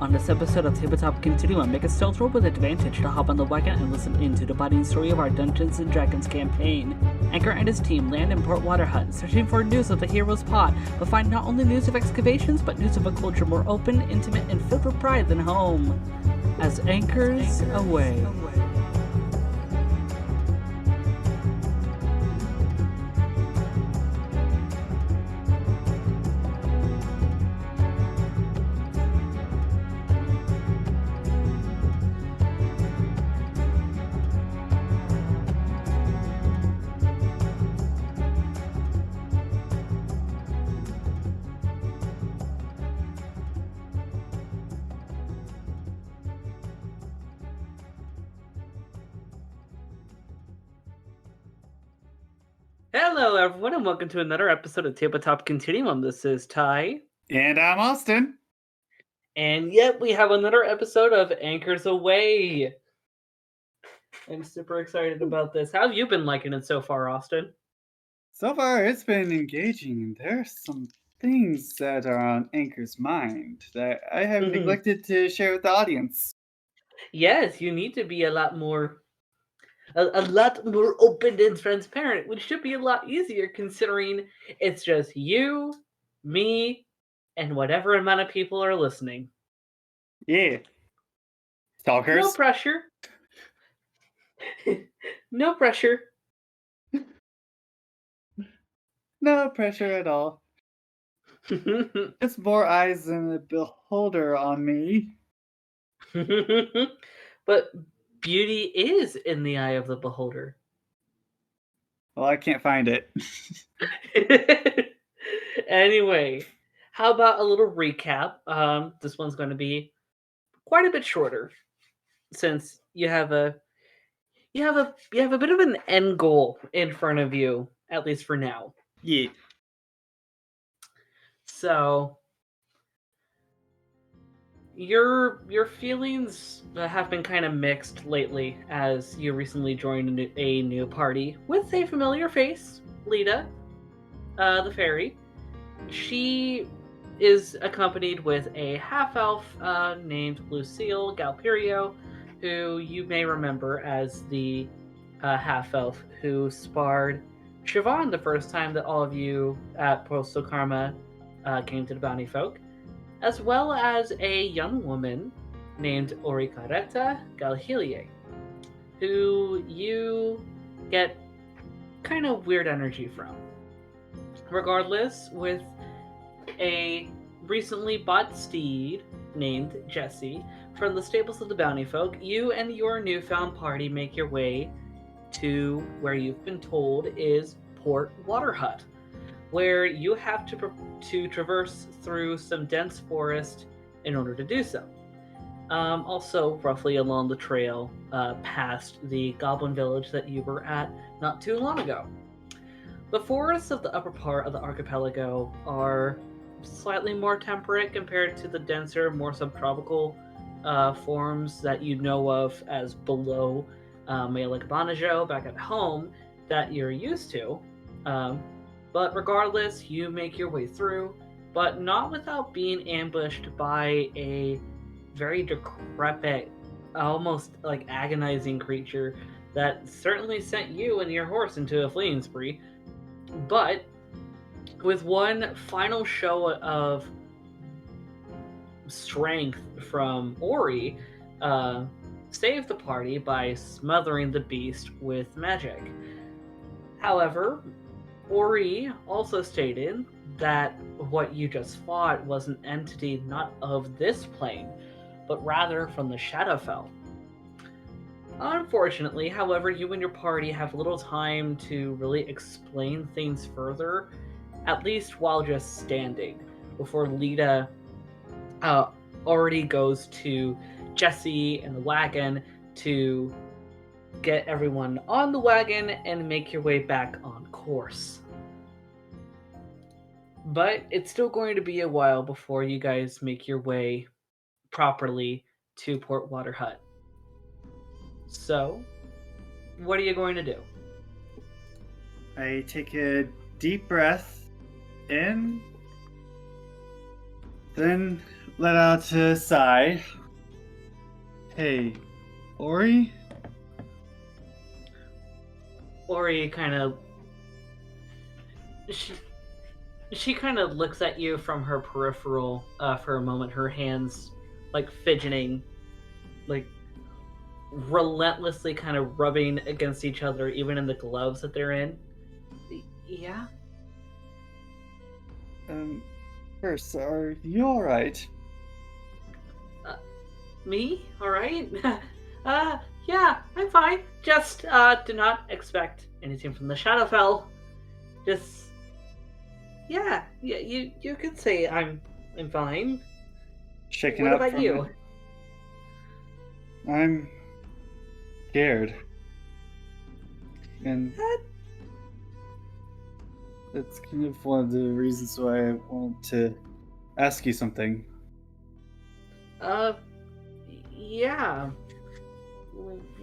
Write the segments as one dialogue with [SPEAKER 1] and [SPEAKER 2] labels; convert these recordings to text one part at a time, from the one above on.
[SPEAKER 1] On this episode of Tabletop Continuum, make a stealth roll with advantage to hop on the wagon and listen into the budding story of our Dungeons & Dragons campaign. Ankor and his team land in Port Waterhut, searching for news of the hero's pot, but find not only news of excavations, but news of a culture more open, intimate, and filled with pride than home. As anchors away. Hello, everyone, and welcome to another episode of Tabletop Continuum. This is Ty.
[SPEAKER 2] And I'm Austin.
[SPEAKER 1] And yet we have another episode of Anchors Away. I'm super excited about this. How have you been liking it so far, Austin?
[SPEAKER 2] So far, it's been engaging. There's some things that are on Anchor's mind that I have neglected to share with the audience.
[SPEAKER 1] Yes, you need to be a lot more open and transparent, which should be a lot easier considering it's just you, me, and whatever amount of people are listening.
[SPEAKER 2] Yeah. Stalkers.
[SPEAKER 1] No pressure. No pressure.
[SPEAKER 2] No pressure at all. Just more eyes than a beholder on me.
[SPEAKER 1] But beauty is in the eye of the beholder.
[SPEAKER 2] Well, I can't find it.
[SPEAKER 1] Anyway, how about a little recap? This one's going to be quite a bit shorter, since you have a bit of an end goal in front of you, at least for now.
[SPEAKER 2] Yeah.
[SPEAKER 1] So your feelings have been kind of mixed lately, as you recently joined a new party with a familiar face, Lita, the fairy. She is accompanied with a half-elf named Lucille Galperio, who you may remember as the half-elf who sparred Siobhan the first time that all of you at Postal Karma came to the Bounty Folk, as well as a young woman named Oricareta Galhilie, who you get kind of weird energy from. Regardless, with a recently bought steed named Jesse from the stables of the Bounty Folk, you and your newfound party make your way to where you've been told is Port Waterhut, where you have to traverse through some dense forest in order to do so. Also, roughly along the trail past the Goblin Village that you were at not too long ago. The forests of the upper part of the archipelago are slightly more temperate compared to the denser, more subtropical forms that you know of as below Malakabanajo back at home that you're used to. But regardless, you make your way through, but not without being ambushed by a very decrepit, almost like agonizing creature that certainly sent you and your horse into a fleeing spree. But with one final show of strength from Ori, saved the party by smothering the beast with magic. However, Ori also stated that what you just fought was an entity not of this plane, but rather from the Shadowfell. Unfortunately, however, you and your party have little time to really explain things further, at least while just standing, before Lita already goes to Jesse and the wagon to get everyone on the wagon and make your way back on course. But it's still going to be a while before you guys make your way properly to Port Waterhut. So, what are you going to do?
[SPEAKER 2] I take a deep breath in, then let out a sigh. Hey, Ori?
[SPEAKER 1] Ori kind of she she kind of looks at you from her peripheral for a moment, her hands like fidgeting, like relentlessly kind of rubbing against each other, even in the gloves that they're in. Yeah?
[SPEAKER 2] Um, First, are you alright?
[SPEAKER 1] Uh, Me? Alright? Yeah, I'm fine. Just, do not expect anything from the Shadowfell. Just, yeah, you could say I'm fine.
[SPEAKER 2] Shaken
[SPEAKER 1] What
[SPEAKER 2] up
[SPEAKER 1] about
[SPEAKER 2] from it?
[SPEAKER 1] you?
[SPEAKER 2] I'm scared. And
[SPEAKER 1] Uh,
[SPEAKER 2] that's kind of one of the reasons why I wanted to ask you something.
[SPEAKER 1] uh, yeah.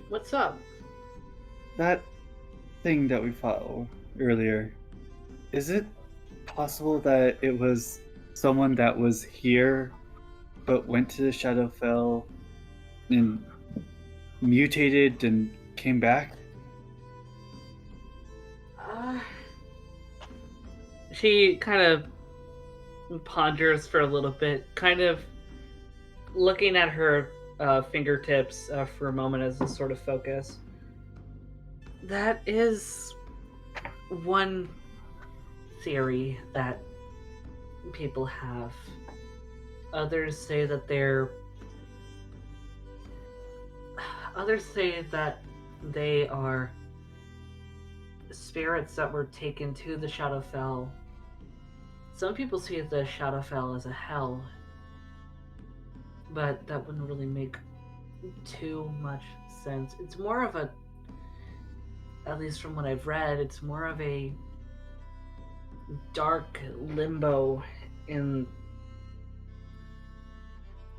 [SPEAKER 1] What's up?
[SPEAKER 2] That thing that we fought earlier, is it possible that it was someone that was here but went to the Shadowfell and mutated and came back?
[SPEAKER 1] Uh, she kind of ponders for a little bit, kind of looking at her fingertips for a moment as a sort of focus. That is one theory that people have. Others say that they're. Others say that they are spirits that were taken to the Shadowfell. Some people see the Shadowfell as a hell, but that wouldn't really make too much sense. It's more of a, at least from what I've read, it's more of a dark limbo in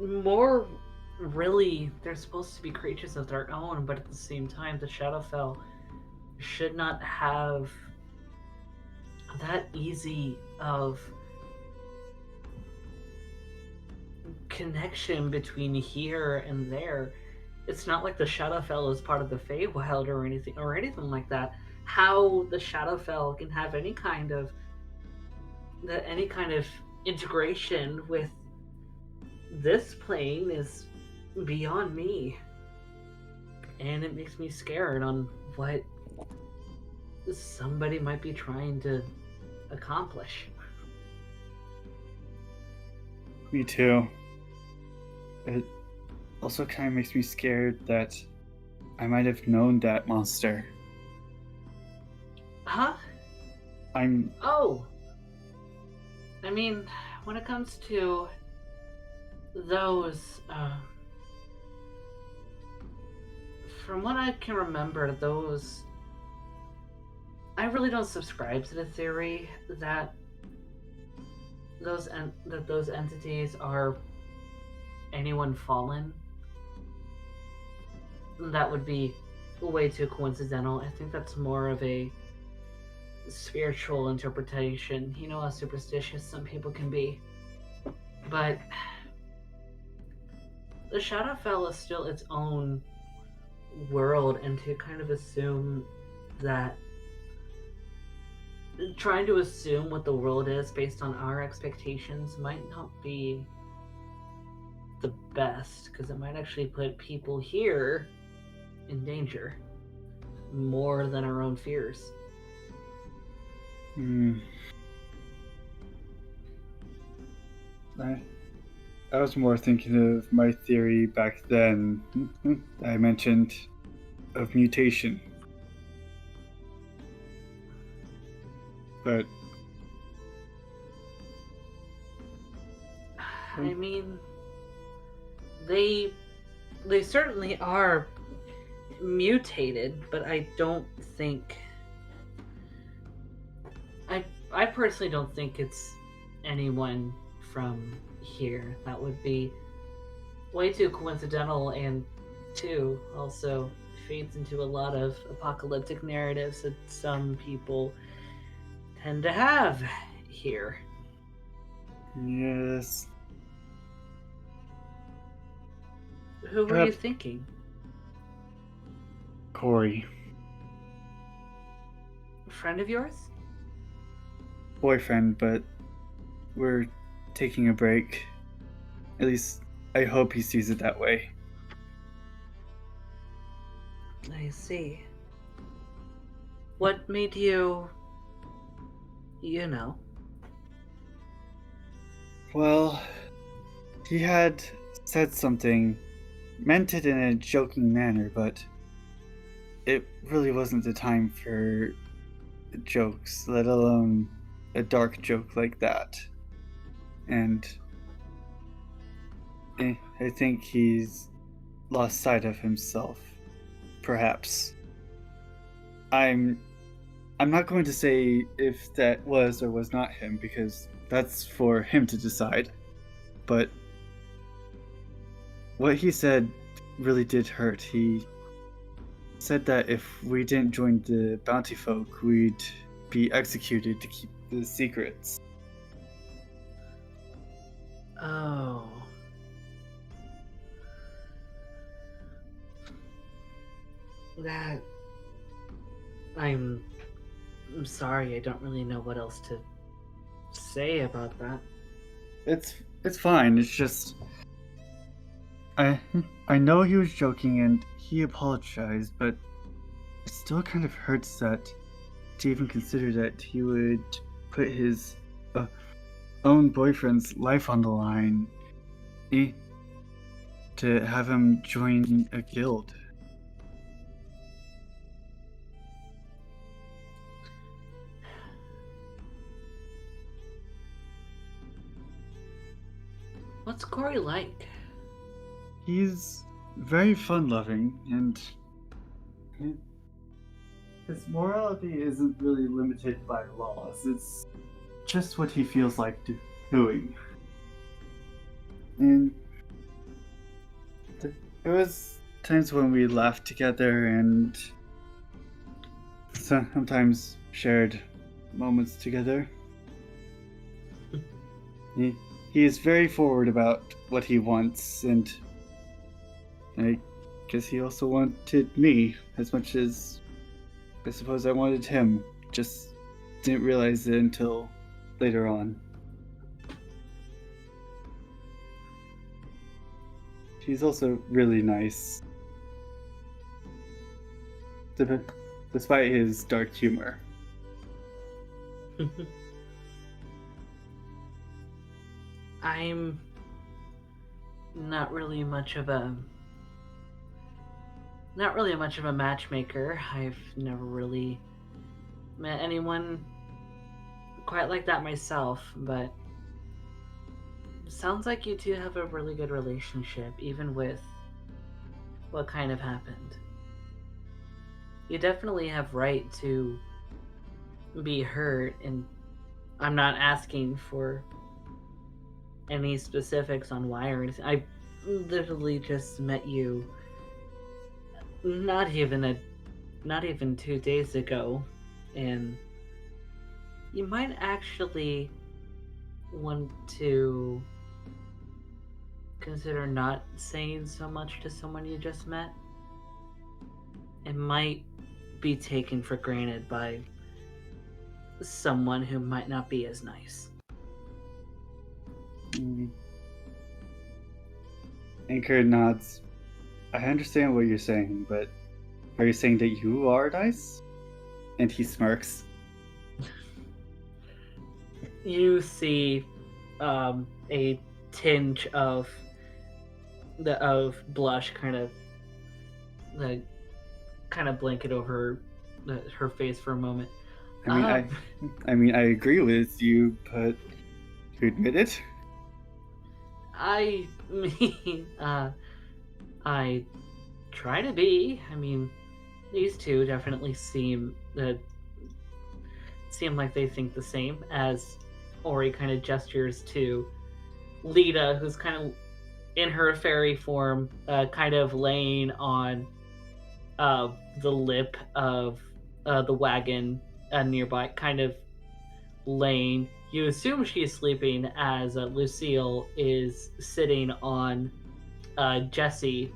[SPEAKER 1] more really they're supposed to be creatures of their own, but at the same time the Shadowfell should not have that easy of connection between here and there. It's not like the Shadowfell is part of the Feywild or anything like that. How the Shadowfell can have any kind of integration with this plane is beyond me. And it makes me scared on what somebody might be trying to accomplish.
[SPEAKER 2] Me too. It also kind of makes me scared that I might have known that monster.
[SPEAKER 1] Huh?
[SPEAKER 2] I'm.
[SPEAKER 1] Oh. I mean, when it comes to those, from what I can remember, those. I really don't subscribe to the theory that those entities are anyone fallen. That would be way too coincidental. I think that's more of a spiritual interpretation. You know how superstitious some people can be. But the Shadowfell is still its own world, and to kind of assume that trying to assume what the world is based on our expectations might not be the best, because it might actually put people here in danger more than our own fears.
[SPEAKER 2] I was more thinking of my theory back then. I mentioned of mutation. But
[SPEAKER 1] I mean, they certainly are mutated, but I don't think I personally don't think it's anyone from here. That would be way too coincidental, and two also feeds into a lot of apocalyptic narratives that some people tend to have here.
[SPEAKER 2] yes,
[SPEAKER 1] Who were you
[SPEAKER 2] Perhaps
[SPEAKER 1] thinking?
[SPEAKER 2] Corey,
[SPEAKER 1] A friend of yours?
[SPEAKER 2] boyfriend, but we're taking a break. At least I hope he sees it that way.
[SPEAKER 1] I see. What made you, you know?
[SPEAKER 2] Well, he had said something, meant it in a joking manner, but it really wasn't the time for jokes, let alone a dark joke like that. And I think he's lost sight of himself, perhaps. I'm I'm not going to say if that was or was not him because that's for him to decide. But what he said really did hurt. He said that if we didn't join the bounty folk, we'd be executed to keep the secrets.
[SPEAKER 1] Oh. That. I'm. I'm sorry, I don't really know what else to say about that.
[SPEAKER 2] It's fine. It's just I I know he was joking and he apologized, but it still kind of hurts that to even consider that he would put his uh, own boyfriend's life on the line eh, to have him join a guild.
[SPEAKER 1] What's Corey like?
[SPEAKER 2] He's very fun-loving, and his morality isn't really limited by laws. It's just what he feels like doing. And there was times when we laughed together and sometimes shared moments together. He is very forward about what he wants, and I guess he also wanted me as much as I suppose I wanted him. Just didn't realize it until later on. He's also really nice, despite his dark humor.
[SPEAKER 1] I'm not really much of a matchmaker. I've never really met anyone quite like that myself, but sounds like you two have a really good relationship, even with what kind of happened. You definitely have right to be hurt, and I'm not asking for any specifics on why or anything. I literally just met you not even 2 days ago, and you might actually want to consider not saying so much to someone you just met. It might be taken for granted by someone who might not be as nice.
[SPEAKER 2] Ankor nods. I understand what you're saying, but are you saying that you are nice? And he smirks.
[SPEAKER 1] You see a tinge of blush kind of blanket over her face for a moment.
[SPEAKER 2] I mean, I agree with you, but you admit it?
[SPEAKER 1] I mean, I try to be. I mean, these two definitely seem like they think the same. As Ori kind of gestures to Lita, who's kind of in her fairy form, kind of laying on the lip of the wagon nearby, kind of laying. You assume she's sleeping, as Lucille is sitting on Jesse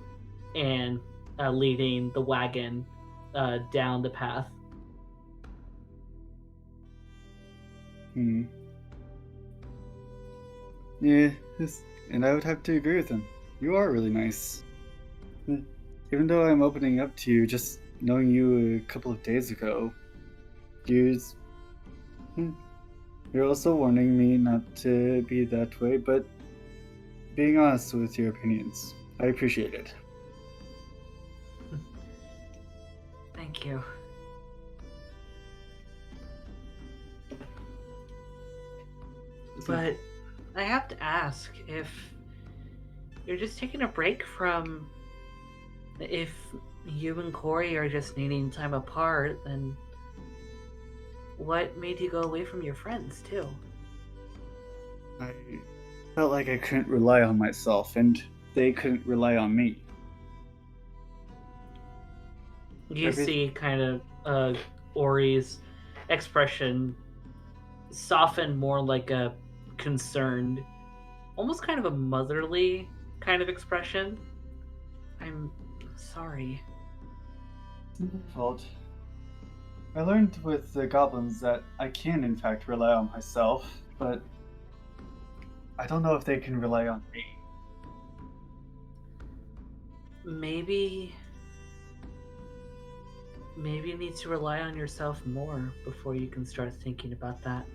[SPEAKER 1] and leading the wagon down the path.
[SPEAKER 2] Yeah, and I would have to agree with him. You are really nice. Even though I'm opening up to you, just knowing you a couple of days ago, you're also warning me not to be that way, but being honest with your opinions. I appreciate it.
[SPEAKER 1] Thank you. But I have to ask, if you're just taking a break from... If you and Corey are just needing time apart, then what made you go away from your friends, too?
[SPEAKER 2] I felt like I couldn't rely on myself, and they couldn't rely on me.
[SPEAKER 1] You see kind of Ori's expression soften more like a concerned, almost kind of a motherly kind of expression. I'm sorry.
[SPEAKER 2] It's not my fault. I learned with the goblins that I can in fact rely on myself, but I don't know if they can rely on me.
[SPEAKER 1] Maybe you need to rely on yourself more before you can start thinking about that.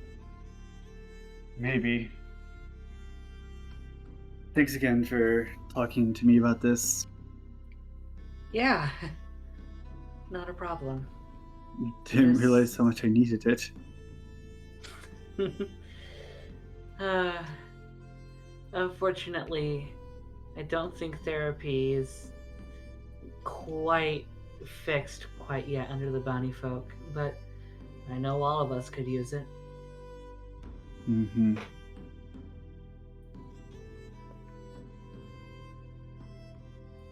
[SPEAKER 2] Maybe. Thanks again for talking to me about this.
[SPEAKER 1] Yeah, not a problem.
[SPEAKER 2] Didn't realize how much I needed it.
[SPEAKER 1] Unfortunately, I don't think therapy is quite fixed quite yet under the bounty folk, but I know all of us could use it.
[SPEAKER 2] Mm-hmm.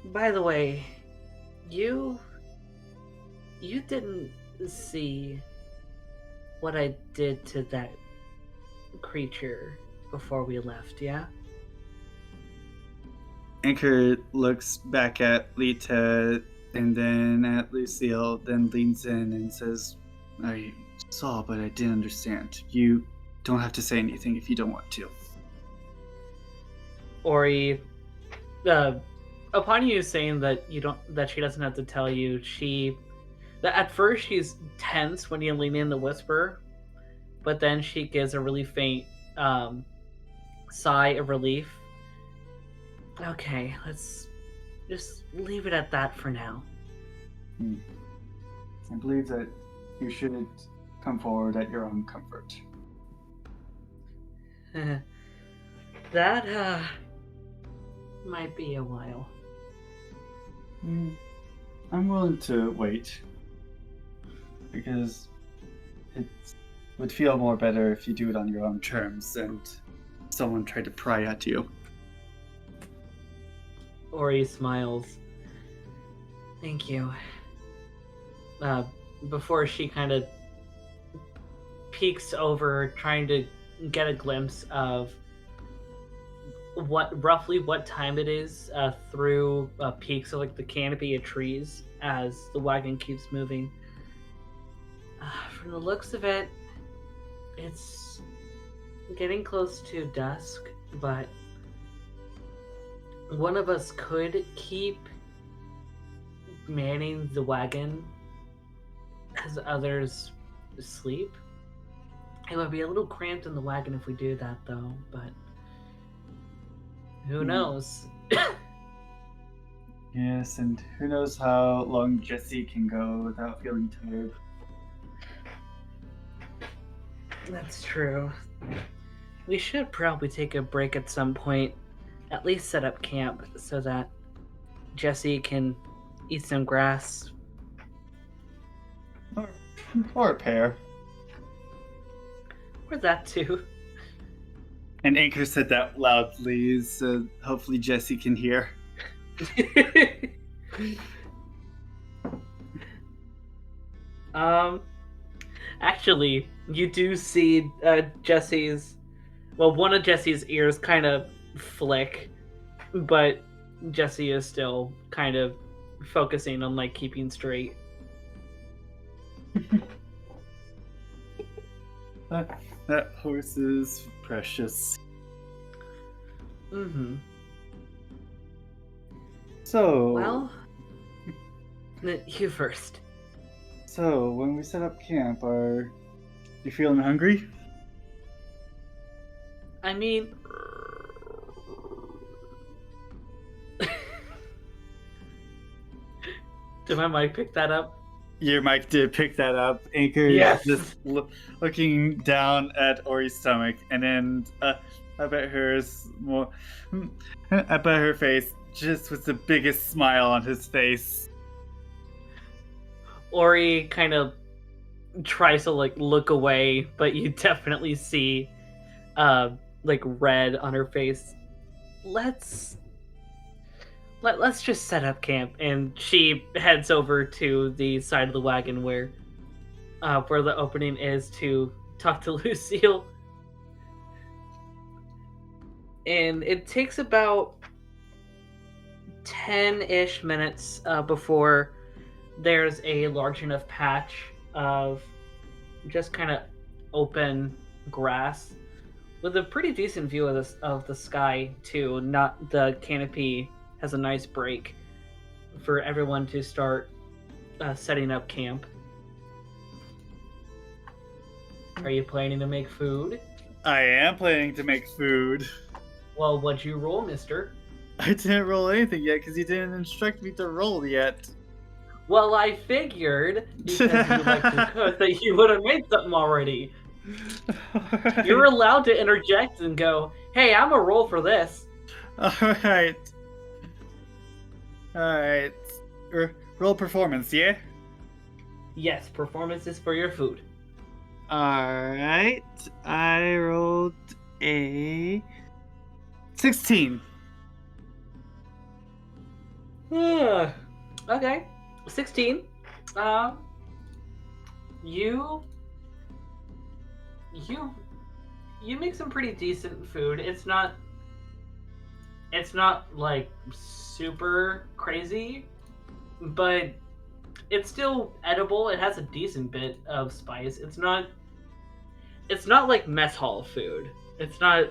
[SPEAKER 1] By the way, you didn't see what I did to that creature before we left, yeah?
[SPEAKER 2] Ankor looks back at Lita and then at Lucille, then leans in and says, I saw, but I didn't understand. You don't have to say anything if you don't want to.
[SPEAKER 1] Ori, upon you saying that she doesn't have to tell you, at first she's tense when you lean in to whisper, but then she gives a really faint sigh of relief. Okay, let's just leave it at that for now.
[SPEAKER 2] I believe that you should come forward at your own comfort.
[SPEAKER 1] That might be a while.
[SPEAKER 2] I'm willing to wait, because it would feel more better if you do it on your own terms and someone tried to pry at you.
[SPEAKER 1] Ori smiles. Thank you. Before she kind of peeks over, trying to get a glimpse of roughly what time it is through peaks of like the canopy of trees as the wagon keeps moving. From the looks of it, it's getting close to dusk, but one of us could keep manning the wagon as others sleep. It would be a little cramped in the wagon if we do that, though, but who knows?
[SPEAKER 2] Yes, and who knows how long Jesse can go without feeling tired.
[SPEAKER 1] That's true. We should probably take a break at some point. At least set up camp so that Jesse can eat some grass.
[SPEAKER 2] Or a pear.
[SPEAKER 1] Or that too.
[SPEAKER 2] And Ankor said that loudly, so hopefully Jesse can hear.
[SPEAKER 1] Actually, you do see one of Jesse's ears kind of flick, but Jesse is still kind of focusing on like keeping straight.
[SPEAKER 2] That horse is precious.
[SPEAKER 1] Mm-hmm.
[SPEAKER 2] So,
[SPEAKER 1] Well, you first.
[SPEAKER 2] so when we set up camp, are you feeling hungry?
[SPEAKER 1] I mean, did my mic pick that up?
[SPEAKER 2] Your mic did pick that up. Anchor
[SPEAKER 1] Yes.
[SPEAKER 2] just looking down at Ori's stomach, and then I bet hers more. I bet her face just with the biggest smile on his face.
[SPEAKER 1] Ori kind of tries to like look away, but you definitely see like red on her face. Let's just set up camp, and she heads over to the side of the wagon where the opening is to talk to Lucille. And it takes about 10-ish minutes before there's a large enough patch of just kind of open grass with a pretty decent view of the sky too. Not the canopy has a nice break for everyone to start setting up camp. Are you planning to make food?
[SPEAKER 2] I am planning to make food.
[SPEAKER 1] Well, what'd you roll, mister?
[SPEAKER 2] I didn't roll anything yet because you didn't instruct me to roll yet.
[SPEAKER 1] Well, I figured, because you like to cook, that you would have made something already.
[SPEAKER 2] Alright.
[SPEAKER 1] You're allowed to interject and go, hey, I'm a roll for this.
[SPEAKER 2] Alright. Alright. Roll performance, yeah?
[SPEAKER 1] Yes, performance is for your food.
[SPEAKER 2] Alright. I rolled a 16.
[SPEAKER 1] Okay. 16. You make some pretty decent food. It's not like super crazy, but it's still edible. It has a decent bit of spice. It's not like mess hall food. It's not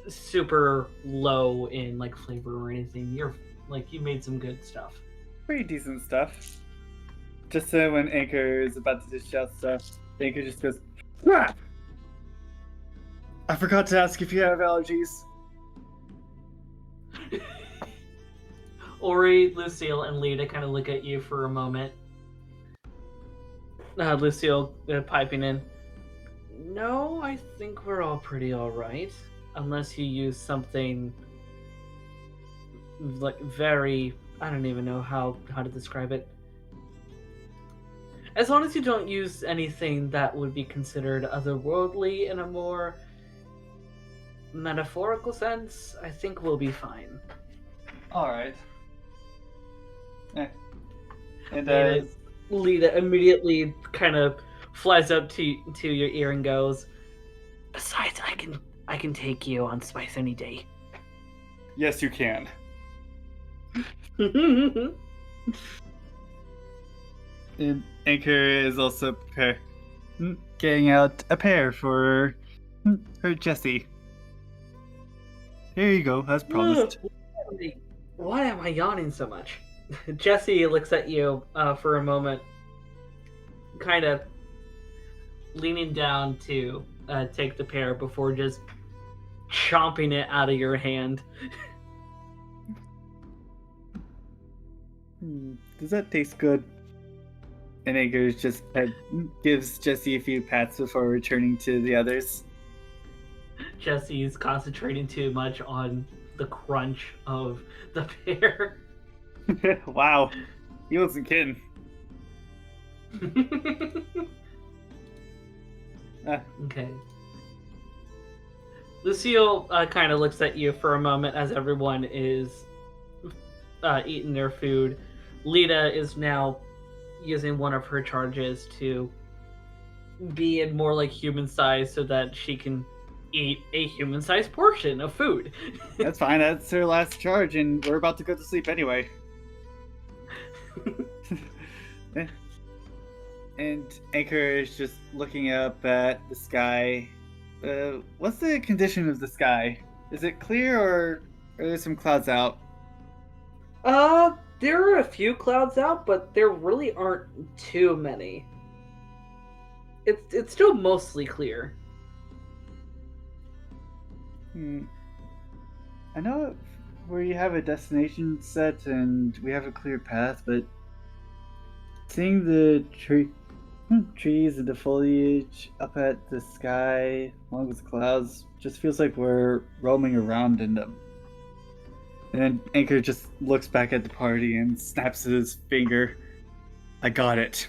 [SPEAKER 1] super low in like flavor or anything. You're like, you made some good stuff.
[SPEAKER 2] Pretty decent stuff. Just so when Anchor is about to dish out stuff, Anchor just goes, "Ah! I forgot to ask if you have allergies."
[SPEAKER 1] Ori, Lucille, and Lita kind of look at you for a moment. Lucille piping in. No, I think we're all pretty alright. Unless you use something like very... I don't even know how to describe it. As long as you don't use anything that would be considered otherworldly in a more metaphorical sense, I think we'll be fine.
[SPEAKER 2] Alright. And
[SPEAKER 1] Lita immediately kind of flies up to your ear and goes, besides, I can take you on spice any day.
[SPEAKER 2] yes, you can. And Anchor is also getting out a pear for her Jessie. Here you go, as promised.
[SPEAKER 1] Why am I yawning so much? Jesse looks at you for a moment, kind of leaning down to take the pear before just chomping it out of your hand.
[SPEAKER 2] Does that taste good? And Anchor just gives Jesse a few pats before returning to the others.
[SPEAKER 1] Jesse's concentrating too much on the crunch of the pear.
[SPEAKER 2] Wow, he wasn't kidding.
[SPEAKER 1] Okay. Lucille kind of looks at you for a moment as everyone is eating their food. Lita is now using one of her charges to be in more like human size so that she can eat a human-sized portion of food.
[SPEAKER 2] That's fine. That's her last charge, and we're about to go to sleep anyway. And Ankor is just looking up at the sky. What's the condition of the sky? Is it clear, or are there some clouds out?
[SPEAKER 1] There are a few clouds out, but there really aren't too many. It's still mostly clear.
[SPEAKER 2] I know where you have a destination set and we have a clear path, but seeing the trees and the foliage up at the sky along with the clouds just feels like we're roaming around in them. And then Ankor just looks back at the party and snaps his finger. I got it.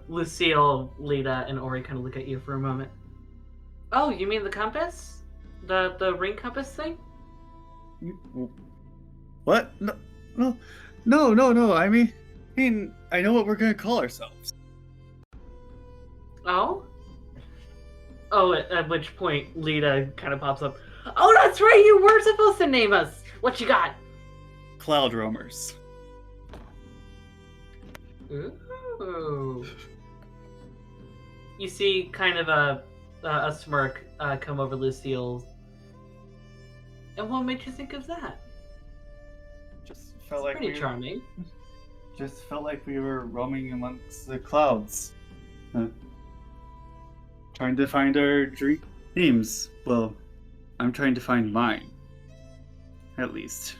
[SPEAKER 1] Lucille, Lita, and Ori kind of look at you for a moment. Oh, you mean the compass? The ring compass thing?
[SPEAKER 2] What? No. I mean, I know what we're gonna call ourselves.
[SPEAKER 1] Oh? Oh, at which point Lita kind of pops up. Oh, that's right, you were supposed to name us! What you got?
[SPEAKER 2] Cloud Roamers.
[SPEAKER 1] Ooh. You see kind of a smirk come over Lucille's. And what made you think of that?
[SPEAKER 2] Just felt like
[SPEAKER 1] pretty charming.
[SPEAKER 2] Just felt like we were roaming amongst the clouds. Trying to find our dreams. Well, I'm trying to find mine. At least.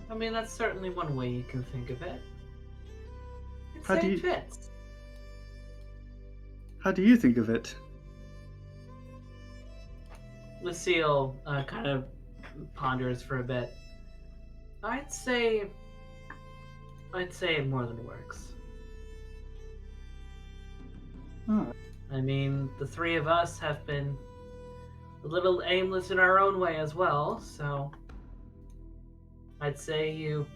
[SPEAKER 1] I mean, that's certainly one way you can think of it. It fits.
[SPEAKER 2] How do you think of it?
[SPEAKER 1] Lucille kind of ponders for a bit. I'd say it more than works.
[SPEAKER 2] Huh.
[SPEAKER 1] I mean, the three of us have been a little aimless in our own way as well, so I'd say you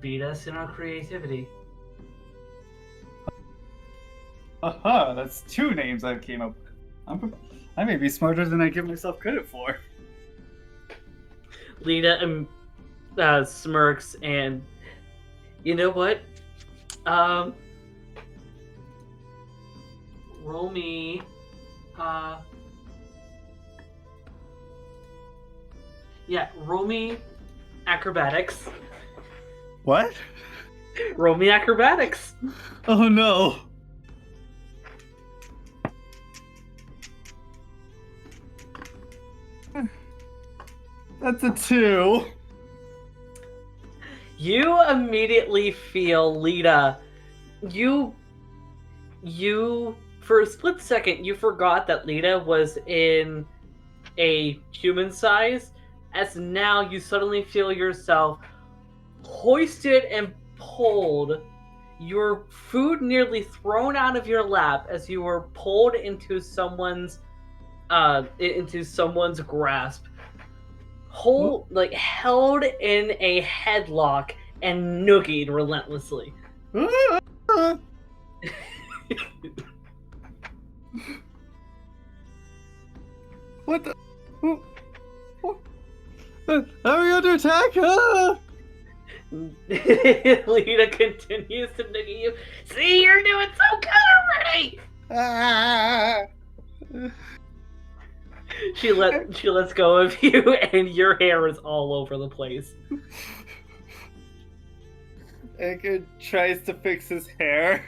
[SPEAKER 1] beat us in our creativity.
[SPEAKER 2] Aha, that's two names I came up with. I may be smarter than I give myself credit for.
[SPEAKER 1] Lita smirks and, you know what? Roll me, roll me acrobatics.
[SPEAKER 2] What?
[SPEAKER 1] Roll me acrobatics.
[SPEAKER 2] Oh no. That's a 2.
[SPEAKER 1] You immediately feel, Lita, you for a split second, you forgot that Lita was in a human size, as now you suddenly feel yourself hoisted and pulled, your food nearly thrown out of your lap as you were pulled into someone's grasp, held in a headlock and noogied relentlessly.
[SPEAKER 2] What the? Are we under attack?
[SPEAKER 1] Lita continues to noogie you. See, you're doing so good already! She lets go of you, and your hair is all over the place.
[SPEAKER 2] Ankor tries to fix his hair,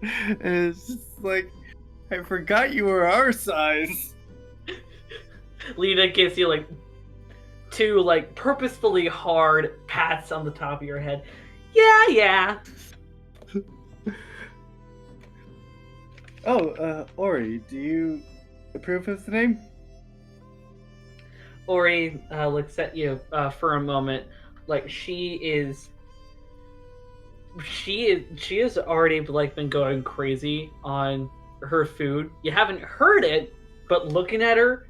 [SPEAKER 2] and it's just like, I forgot you were our size.
[SPEAKER 1] Lita gives you two purposefully hard pats on the top of your head. Yeah.
[SPEAKER 2] Oh, Ori, do you approve of the name?
[SPEAKER 1] Ori looks at you for a moment, like she has already been going crazy on her food. You haven't heard it, but looking at her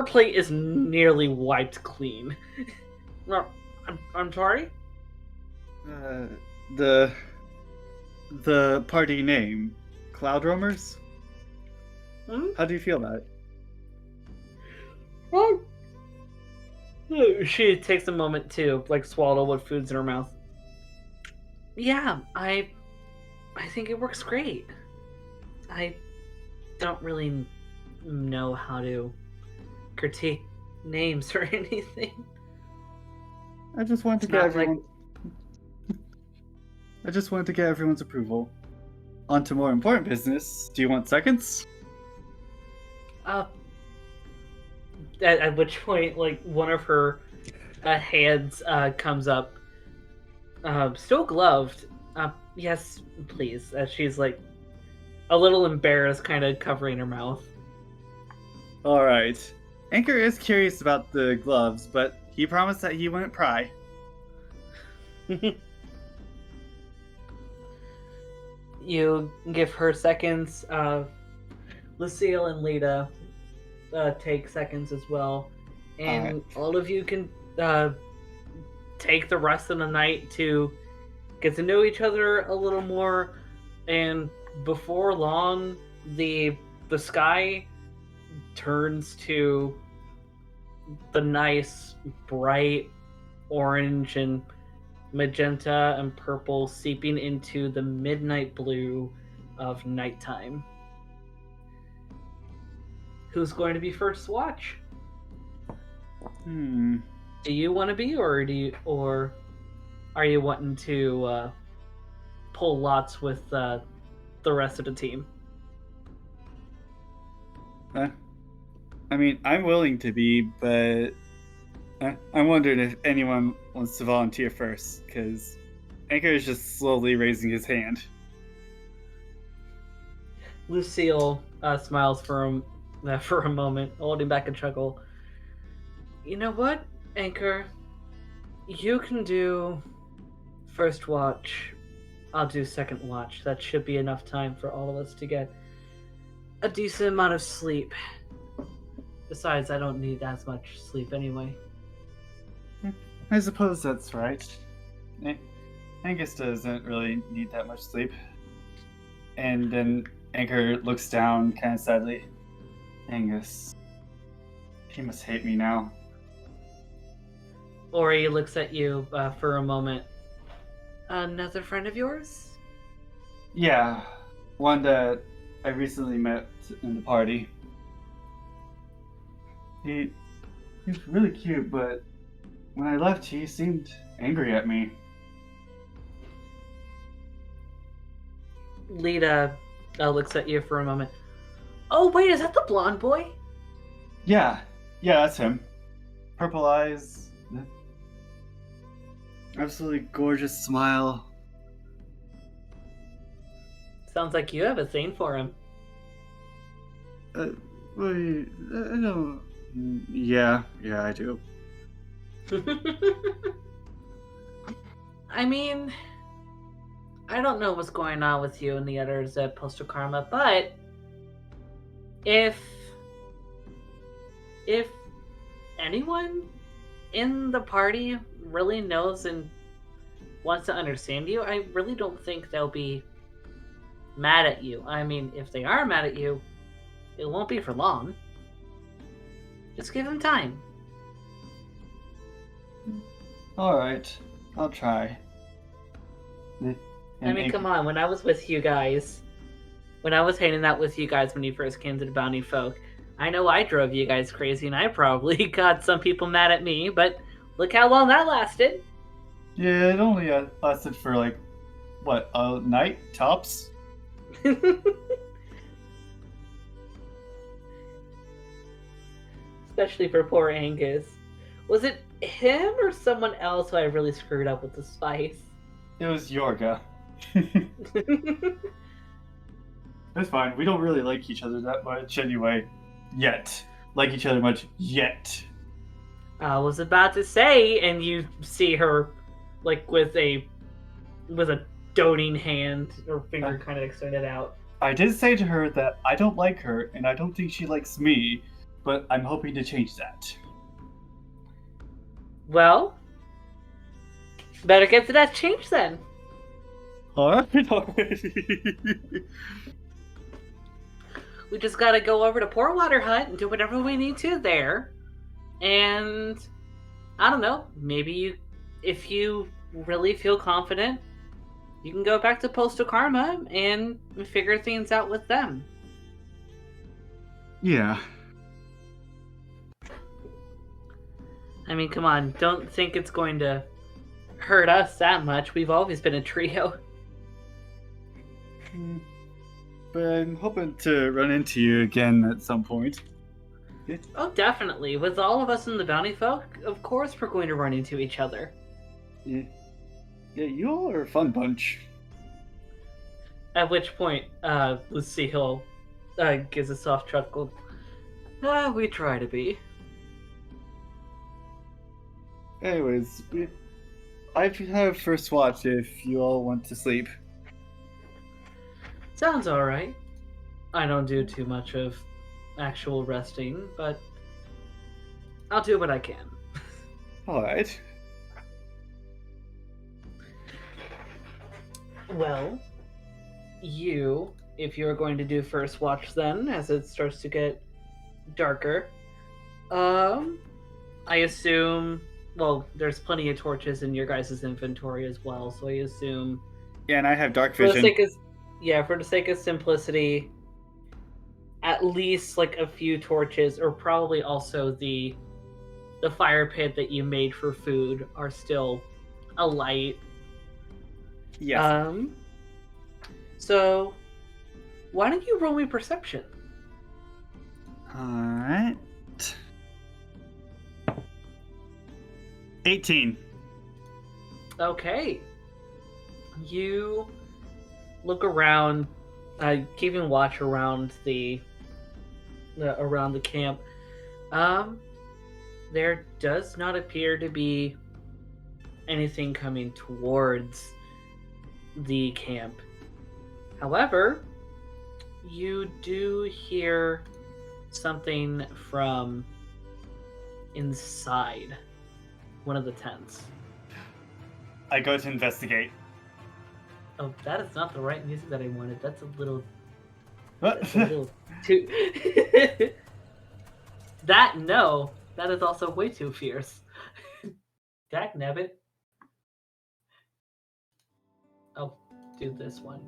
[SPEAKER 1] plate is nearly wiped clean. I'm sorry?
[SPEAKER 2] The the party name, Cloud Roamers?
[SPEAKER 1] Hmm?
[SPEAKER 2] How do you feel about it?
[SPEAKER 1] Well, she takes a moment to like swallow what food's in her mouth. Yeah, I think it works great. I don't really know how to critique names or anything.
[SPEAKER 2] I just wanted to
[SPEAKER 1] It's
[SPEAKER 2] get
[SPEAKER 1] not like
[SPEAKER 2] everyone. I just wanted to get everyone's approval. On to more important business. Do you want seconds?
[SPEAKER 1] uh at which point like one of her hands comes up, still gloved. Yes, please. As she's like a little embarrassed, kind of covering her mouth.
[SPEAKER 2] All right. Ankor is curious about the gloves, but he promised that he wouldn't pry.
[SPEAKER 1] You give her seconds. Lucille and Lita take seconds as well, and all of you can take the rest of the night to get to know each other a little more. And before long, the sky turns to the nice bright orange and magenta and purple, seeping into the midnight blue of nighttime. Who's going to be first to watch?
[SPEAKER 2] Hmm.
[SPEAKER 1] Do you want to be, or are you wanting to pull lots with the rest of the team?
[SPEAKER 2] I mean, I'm willing to be, but I'm wondering if anyone wants to volunteer first, because Ankor is just slowly raising his hand.
[SPEAKER 1] Lucille smiles for a moment, holding back a chuckle. You know what, Ankor? You can do first watch. I'll do second watch. That should be enough time for all of us to get a decent amount of sleep. Besides, I don't need as much sleep anyway.
[SPEAKER 2] I suppose that's right. Angus doesn't really need that much sleep. And then Ankor looks down kind of sadly. Angus. He must hate me now.
[SPEAKER 1] Ori looks at you for a moment. Another friend of yours?
[SPEAKER 2] Yeah, one that I recently met in the party. He's really cute, but when I left, he seemed angry at me.
[SPEAKER 1] Lita looks at you for a moment. Oh, wait, is that the blonde boy?
[SPEAKER 2] Yeah, that's him. Purple eyes. Absolutely gorgeous smile.
[SPEAKER 1] Sounds like you have a thing for him.
[SPEAKER 2] Wait, I don't... Yeah, I do.
[SPEAKER 1] I mean, I don't know what's going on with you and the others at Postal Karma, but if anyone in the party really knows and wants to understand you, I really don't think they'll be mad at you. I mean, if they are mad at you, it won't be for long. Just give them time.
[SPEAKER 2] Alright, I'll try.
[SPEAKER 1] I mean, come on, when I was with you guys, when I was hanging out with you guys when you first came to the Bounty Folk, I know I drove you guys crazy and I probably got some people mad at me, but look how long that lasted.
[SPEAKER 2] Yeah, it only lasted for like, what, a night, tops?
[SPEAKER 1] Especially for poor Angus. Was it him or someone else who I really screwed up with the spice?
[SPEAKER 2] It was Yorga. That's fine. We don't really like each other that much anyway. Yet. Like each other much yet.
[SPEAKER 1] I was about to say, and you see her like with a doting hand or finger kind of extended out.
[SPEAKER 2] I did say to her that I don't like her and I don't think she likes me, but I'm hoping to change that.
[SPEAKER 1] Well, better get to that change then.
[SPEAKER 2] Alright, already.
[SPEAKER 1] We just gotta go over to Port Waterhut and do whatever we need to there. And I don't know, maybe if you really feel confident, you can go back to Postal Karma and figure things out with them.
[SPEAKER 2] Yeah.
[SPEAKER 1] I mean, come on, don't think it's going to hurt us that much. We've always been a trio.
[SPEAKER 2] But I'm hoping to run into you again at some point.
[SPEAKER 1] Oh, definitely. With all of us in the Bounty Folk, of course we're going to run into each other.
[SPEAKER 2] Yeah, you all are a fun bunch.
[SPEAKER 1] At which point, Lucille gives a soft chuckle. We try to be.
[SPEAKER 2] Anyways, I have first watch if you all want to sleep.
[SPEAKER 1] Sounds alright. I don't do too much of actual resting, but I'll do what I can.
[SPEAKER 2] Alright.
[SPEAKER 1] Well, if you're going to do first watch then, as it starts to get darker, I assume, well, there's plenty of torches in your guys' inventory as well, so I assume...
[SPEAKER 2] Yeah, and I have dark
[SPEAKER 1] For
[SPEAKER 2] vision.
[SPEAKER 1] the sake of simplicity, at least like a few torches, or probably also the fire pit that you made for food are still alight.
[SPEAKER 2] Yes.
[SPEAKER 1] So why don't you roll me perception?
[SPEAKER 2] Alright. 18.
[SPEAKER 1] Okay. You look around, keeping watch around the camp. There does not appear to be anything coming towards the camp. However, you do hear something from inside one of the tents.
[SPEAKER 2] I go to investigate.
[SPEAKER 1] Oh, that is not the right music that I wanted. That's a little
[SPEAKER 2] What?
[SPEAKER 1] too... That is also way too fierce. Dagnabbit. I'll do this one.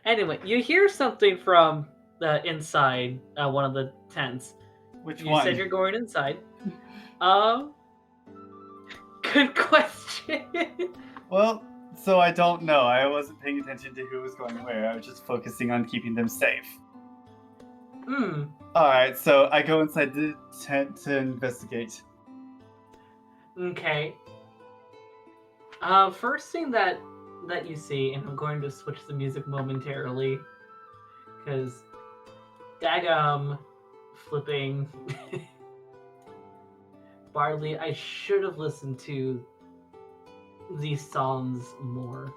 [SPEAKER 1] Anyway, you hear something from inside one of the tents.
[SPEAKER 2] Which
[SPEAKER 1] you
[SPEAKER 2] one?
[SPEAKER 1] said you're going inside. Good question.
[SPEAKER 2] Well, so I don't know. I wasn't paying attention to who was going where. I was just focusing on keeping them safe. Alright, so I go inside the tent to investigate.
[SPEAKER 1] Okay. First thing that you see, and I'm going to switch the music momentarily, because flipping Barley, I should have listened to these songs more.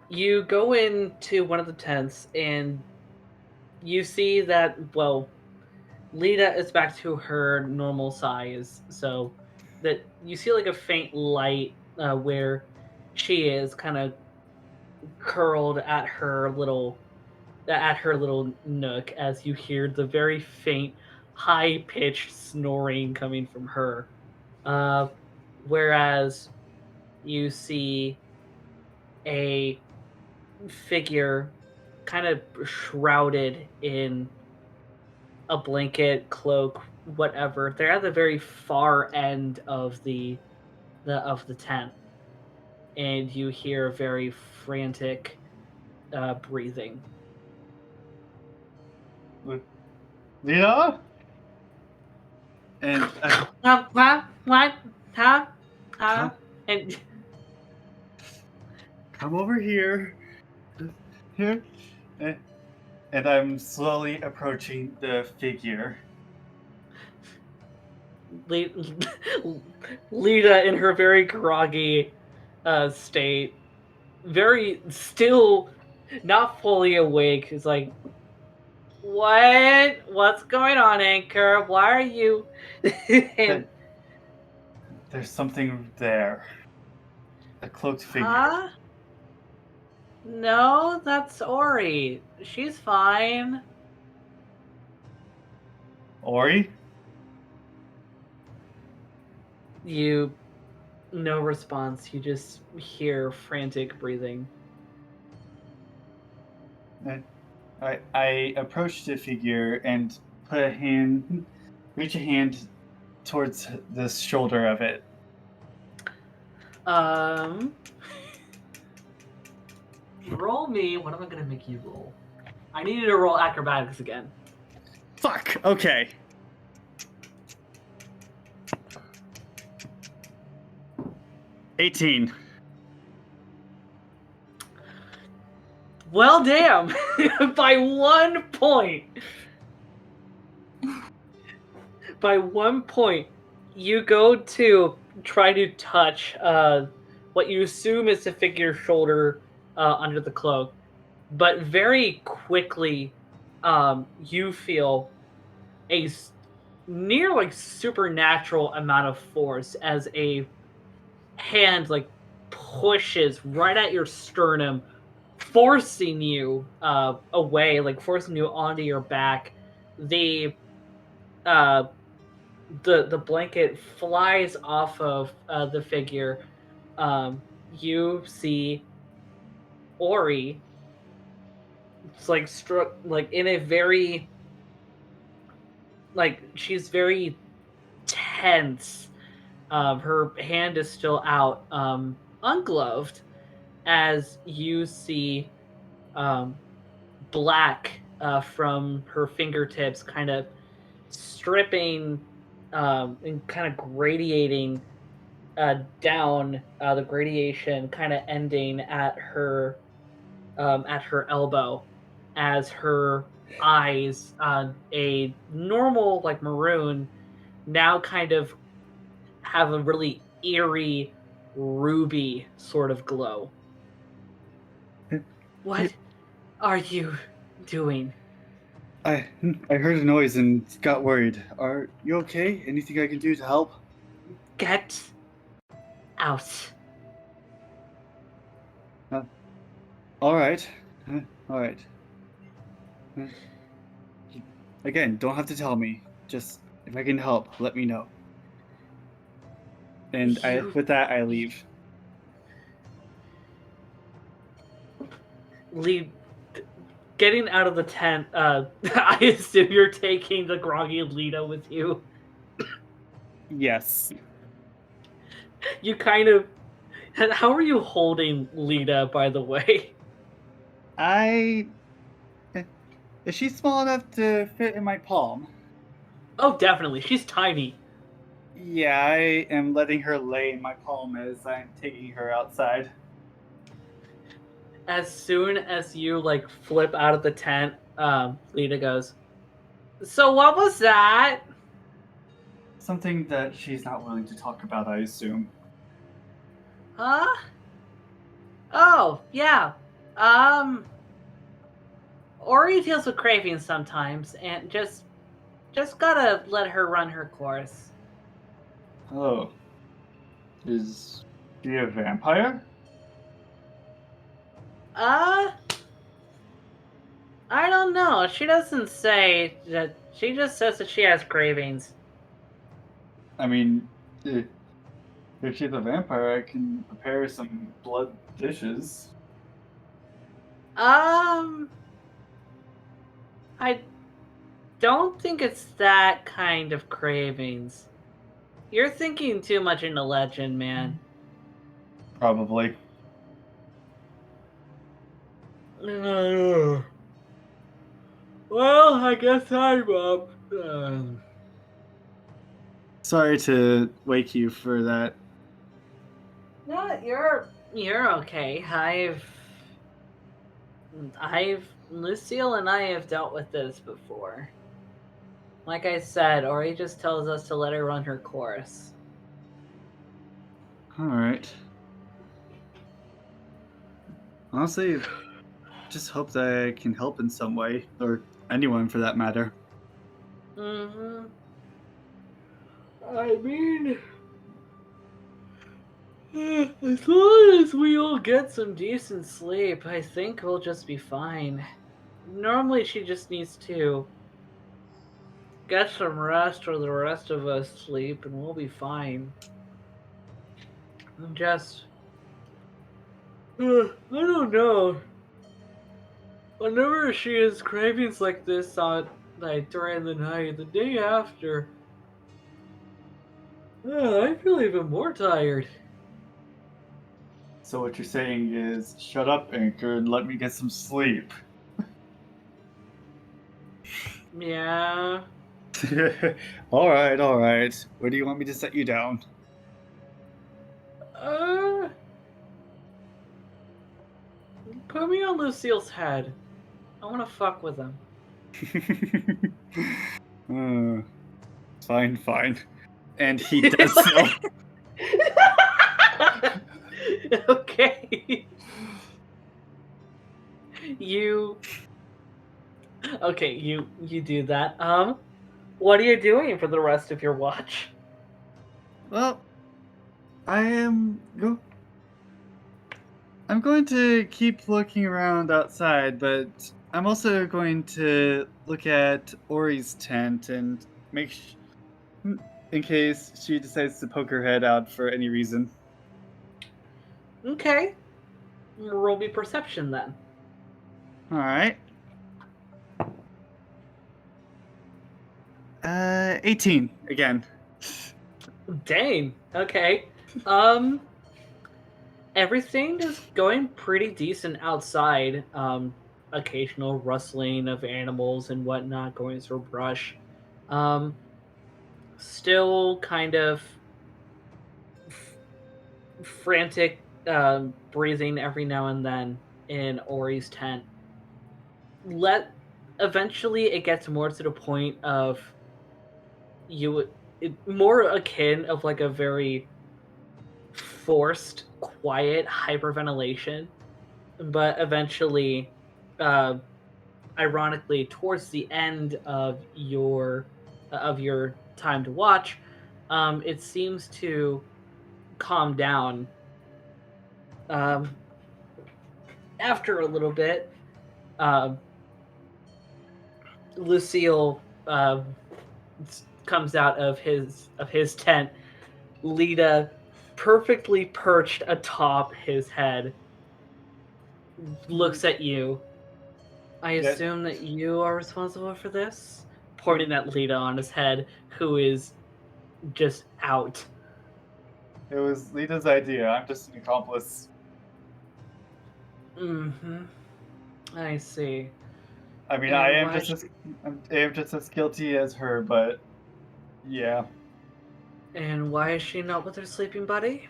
[SPEAKER 1] You go into one of the tents and you see that, well, Lita is back to her normal size, so that you see like a faint light where she is kind of curled at her little nook as you hear the very faint, high-pitched snoring coming from her. Whereas you see a figure kind of shrouded in a blanket, cloak, whatever. They're at the very far end of the tent, and you hear very frantic breathing.
[SPEAKER 2] Lita? And
[SPEAKER 1] What? Huh? And
[SPEAKER 2] come over here. Here. And I'm slowly approaching the figure.
[SPEAKER 1] Lita, in her very groggy state, very still not fully awake, is like, what's going on, Ankor? Why are you? And
[SPEAKER 2] There's something there. A cloaked figure.
[SPEAKER 1] Huh? No, that's Ori. She's fine.
[SPEAKER 2] Ori?
[SPEAKER 1] You, no response. You just hear frantic breathing.
[SPEAKER 2] I approached the figure and reach a hand towards the shoulder of it.
[SPEAKER 1] Roll me. What am I gonna make you roll? I need you to roll acrobatics again.
[SPEAKER 2] Fuck. Okay. $18.
[SPEAKER 1] Well, damn! By 1 point. By 1 point, you go to try to touch what you assume is the figure's shoulder under the cloak, but very quickly, you feel a near like supernatural amount of force as a hand like pushes right at your sternum, forcing you away, like forcing you onto your back. The uh, the blanket flies off of the figure. You see Ori. It's like struck like in a very like she's very tense. Her hand is still out, ungloved, as you see um, black from her fingertips, kind of stripping and kind of gradiating down. The gradation kind of ending at her elbow, as her eyes, a normal like maroon, now kind of have a really eerie ruby sort of glow. What are you doing?
[SPEAKER 2] I heard a noise and got worried. Are you okay? Anything I can do to help?
[SPEAKER 1] Get out.
[SPEAKER 2] All right. All right. Again, don't have to tell me. Just if I can help, let me know. And with that, I leave.
[SPEAKER 1] Leave. Getting out of the tent, I assume you're taking the groggy Lita with you.
[SPEAKER 2] Yes.
[SPEAKER 1] You kind of. How are you holding Lita, by the way?
[SPEAKER 2] Is she small enough to fit in my palm?
[SPEAKER 1] Oh, definitely. She's tiny.
[SPEAKER 2] Yeah, I am letting her lay in my palm as I'm taking her outside.
[SPEAKER 1] As soon as you like flip out of the tent, Lita goes, "So what was that?"
[SPEAKER 2] Something that she's not willing to talk about, I assume.
[SPEAKER 1] Huh? Oh, yeah. Um, Ori deals with cravings sometimes, and just gotta let her run her course.
[SPEAKER 2] Oh. Is she a vampire?
[SPEAKER 1] Uh, I don't know. She doesn't say that. She just says that she has cravings.
[SPEAKER 2] I mean, if she's a vampire, I can prepare some blood dishes.
[SPEAKER 1] Um, I don't think it's that kind of cravings. You're thinking too much into legend, man.
[SPEAKER 2] Probably.
[SPEAKER 1] Well, I guess I'm up.
[SPEAKER 2] Sorry to wake you for that.
[SPEAKER 1] No, you're okay. Lucille and I have dealt with this before. Like I said, Ori just tells us to let her run her course.
[SPEAKER 2] Alright. Honestly, just hope that I can help in some way, or anyone for that matter.
[SPEAKER 1] Mm-hmm. I mean, As long as we all get some decent sleep, I think we'll just be fine. Normally, she just needs to get some rest, or the rest of us sleep, and we'll be fine. I'm just. I don't know. Whenever she has cravings like this on like during the night, the day after, I feel even more tired.
[SPEAKER 2] So what you're saying is, shut up, Anchor, and let me get some sleep.
[SPEAKER 1] Yeah.
[SPEAKER 2] All right, all right. Where do you want me to set you down?
[SPEAKER 1] Uh, Put me on Lucille's head. I want to fuck with him.
[SPEAKER 2] uh, fine, fine. And he does so.
[SPEAKER 1] Okay. You. Okay, you do that. What are you doing for the rest of your watch?
[SPEAKER 2] Well, I am go. I'm going to keep looking around outside, but I'm also going to look at Ori's tent and make in case she decides to poke her head out for any reason.
[SPEAKER 1] Okay. Roll me perception then.
[SPEAKER 2] All right. 18 again.
[SPEAKER 1] Dang. Okay. Um, Everything is going pretty decent outside. Occasional rustling of animals and whatnot going through brush. Um, Still kind of frantic breathing every now and then in Ori's tent. Let Eventually it gets more to the point of more akin of like a very forced, quiet hyperventilation, but eventually, uh, ironically, towards the end of your time to watch, it seems to calm down um, after a little bit. Uh, Lucille comes out of his tent. Lita, perfectly perched atop his head, looks at you. I
[SPEAKER 2] Yeah,
[SPEAKER 1] assume that you are responsible for this? Pointing at Lita on his head, who is just out.
[SPEAKER 2] it was Lita's idea. I'm just an accomplice.
[SPEAKER 1] Mm-hmm. I see.
[SPEAKER 2] I mean,
[SPEAKER 1] And why?
[SPEAKER 2] I am just as guilty as her, but yeah.
[SPEAKER 1] And why is she not with her sleeping buddy?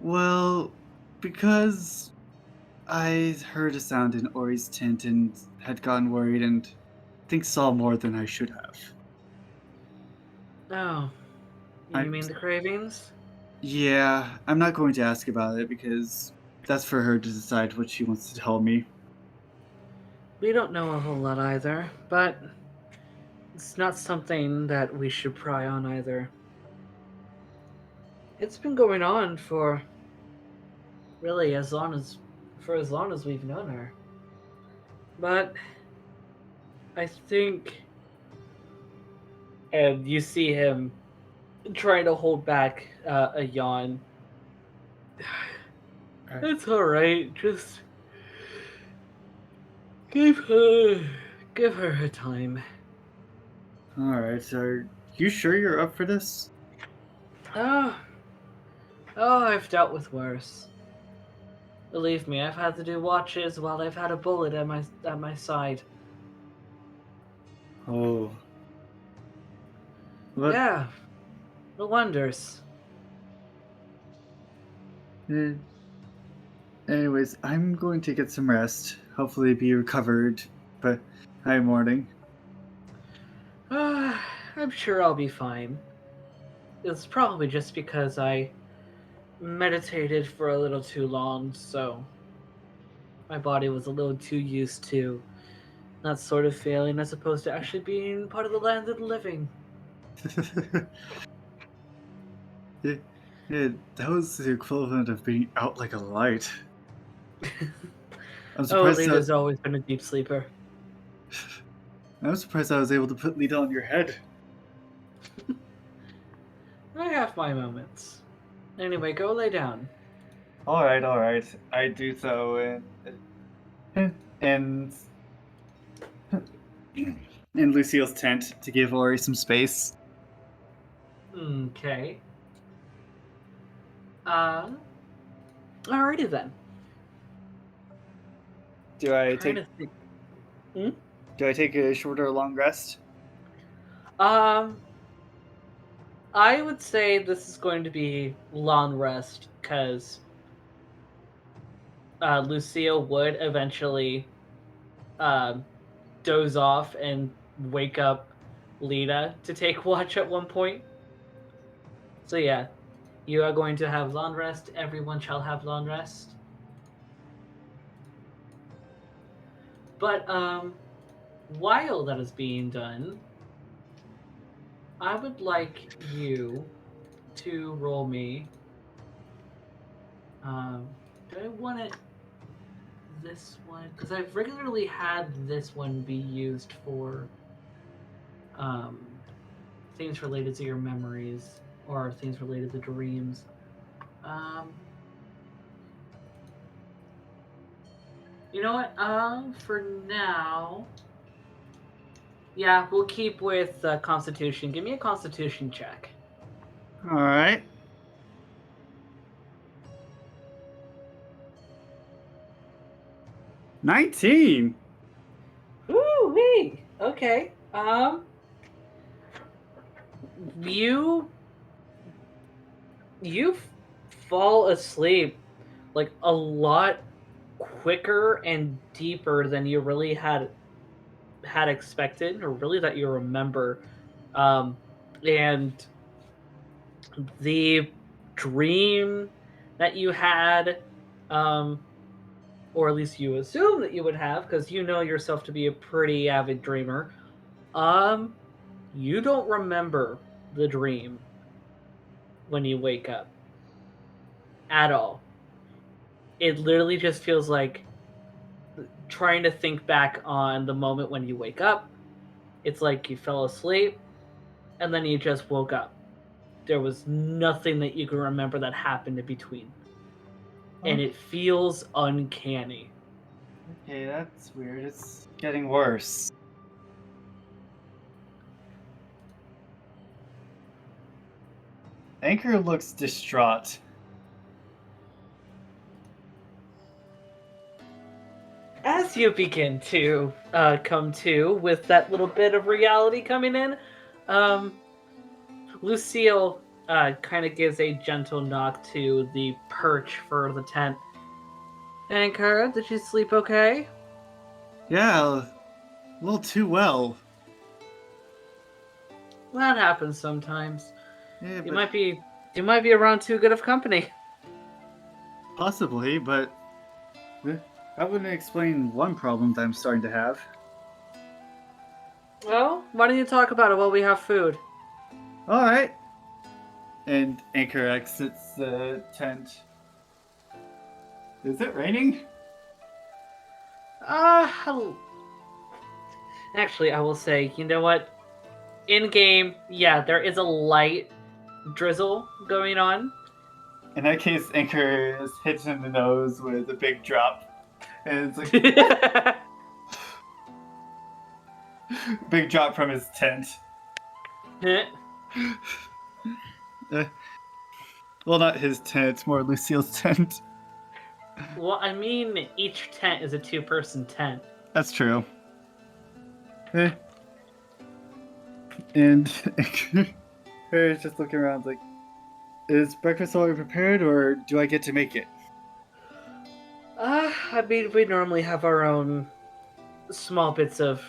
[SPEAKER 2] Well, because I heard a sound in Ori's tent and had gotten worried and think saw more than I should have.
[SPEAKER 1] Oh, you
[SPEAKER 2] I
[SPEAKER 1] mean the cravings?
[SPEAKER 2] Yeah, I'm not going to ask about it because that's for her to decide what she wants to tell me.
[SPEAKER 1] We don't know a whole lot either, but it's not something that we should pry on either. It's been going on for really as long as we've known her. But I think, and you see him trying to hold back a yawn.
[SPEAKER 2] Alright.
[SPEAKER 1] It's all right. Just give her her time.
[SPEAKER 2] Alright, are you sure you're up for this?
[SPEAKER 1] Oh, oh, I've dealt with worse. Believe me, I've had to do watches while I've had a bullet at my side.
[SPEAKER 2] Oh, but
[SPEAKER 1] Yeah, no wonders.
[SPEAKER 2] eh, anyways, I'm going to get some rest. Hopefully, be recovered by morning.
[SPEAKER 1] I'm sure I'll be fine. It's probably just because I meditated for a little too long, so my body was a little too used to that sort of feeling as opposed to actually being part of the land of the living.
[SPEAKER 2] Yeah, That was the equivalent of being out like a light. I'm
[SPEAKER 1] Oh,
[SPEAKER 2] surprised
[SPEAKER 1] Lita's
[SPEAKER 2] that
[SPEAKER 1] always been a deep sleeper.
[SPEAKER 2] I'm surprised I was able to put Lita on your head.
[SPEAKER 1] I have my moments. Anyway, go lay down.
[SPEAKER 2] All right. I do so, and in Lucille's tent to give Ori some space.
[SPEAKER 1] Okay. Um. Alrighty then.
[SPEAKER 2] Do I
[SPEAKER 1] Trying
[SPEAKER 2] take
[SPEAKER 1] to think. Hmm?
[SPEAKER 2] Do I take a short or long rest?
[SPEAKER 1] Um. I would say this is going to be long rest because Lucille would eventually um, doze off and wake up Lita to take watch at one point. So yeah, you are going to have long rest. Everyone shall have long rest. But while that is being done, I would like you to roll me. Um, do I want it this one? Because I've regularly had this one be used for um, things related to your memories or things related to dreams. Um, you know what? For now, yeah, we'll keep with Constitution. Give me a Constitution check.
[SPEAKER 2] All right. 19.
[SPEAKER 1] Ooh, wee. Okay. You you fall asleep like a lot quicker and deeper than you really had expected, or really that you remember. And the dream that you had, um, or at least you assume that you would have, because you know yourself to be a pretty avid dreamer. Um, you don't remember the dream when you wake up at all. It literally just feels like trying to think back on the moment when you wake up. It's like you fell asleep and then you just woke up. There was nothing that you can remember that happened in between. And
[SPEAKER 2] Okay.
[SPEAKER 1] it feels uncanny.
[SPEAKER 2] Okay, that's weird. It's getting worse. Anchor looks distraught.
[SPEAKER 1] As you begin to come to with that little bit of reality coming in, um, Lucille kind of gives a gentle knock to the perch for the tent. Anchor, did you sleep okay?
[SPEAKER 2] Yeah, a little too well.
[SPEAKER 1] That happens sometimes.
[SPEAKER 2] Yeah,
[SPEAKER 1] You
[SPEAKER 2] but
[SPEAKER 1] might be you might be around too good of company.
[SPEAKER 2] possibly, but that wouldn't explain one problem that I'm starting to have.
[SPEAKER 1] Well, why don't you talk about it while we have food?
[SPEAKER 2] All right. And Anchor exits the tent. Is it raining?
[SPEAKER 1] Uh, actually, I will say, you know what? In game, yeah, there is a light drizzle going on.
[SPEAKER 2] In that case, Anchor is hit in the nose with a big drop. And it's like, big drop from his tent. Uh, well, not his tent, more Lucille's tent.
[SPEAKER 1] Well, I mean, each tent is a two-person tent.
[SPEAKER 2] That's true. And Anchor is just looking around like, is breakfast already prepared or do I get to make it?
[SPEAKER 1] I mean, we normally have our own small bits of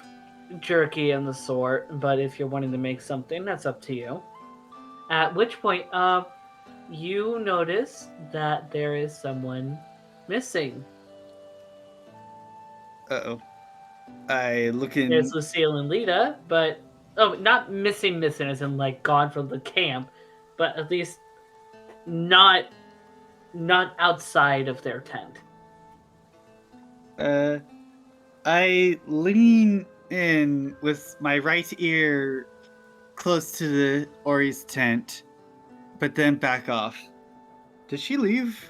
[SPEAKER 1] jerky and the sort, but if you're wanting to make something, that's up to you. At which point, you notice that there is someone missing.
[SPEAKER 2] Uh-oh. I look in.
[SPEAKER 1] There's Lucille and Lita, but not missing as in like gone from the camp, but at least not outside of their tent.
[SPEAKER 2] I lean in with my right ear close to the Ori's tent, but then back off. Did she leave?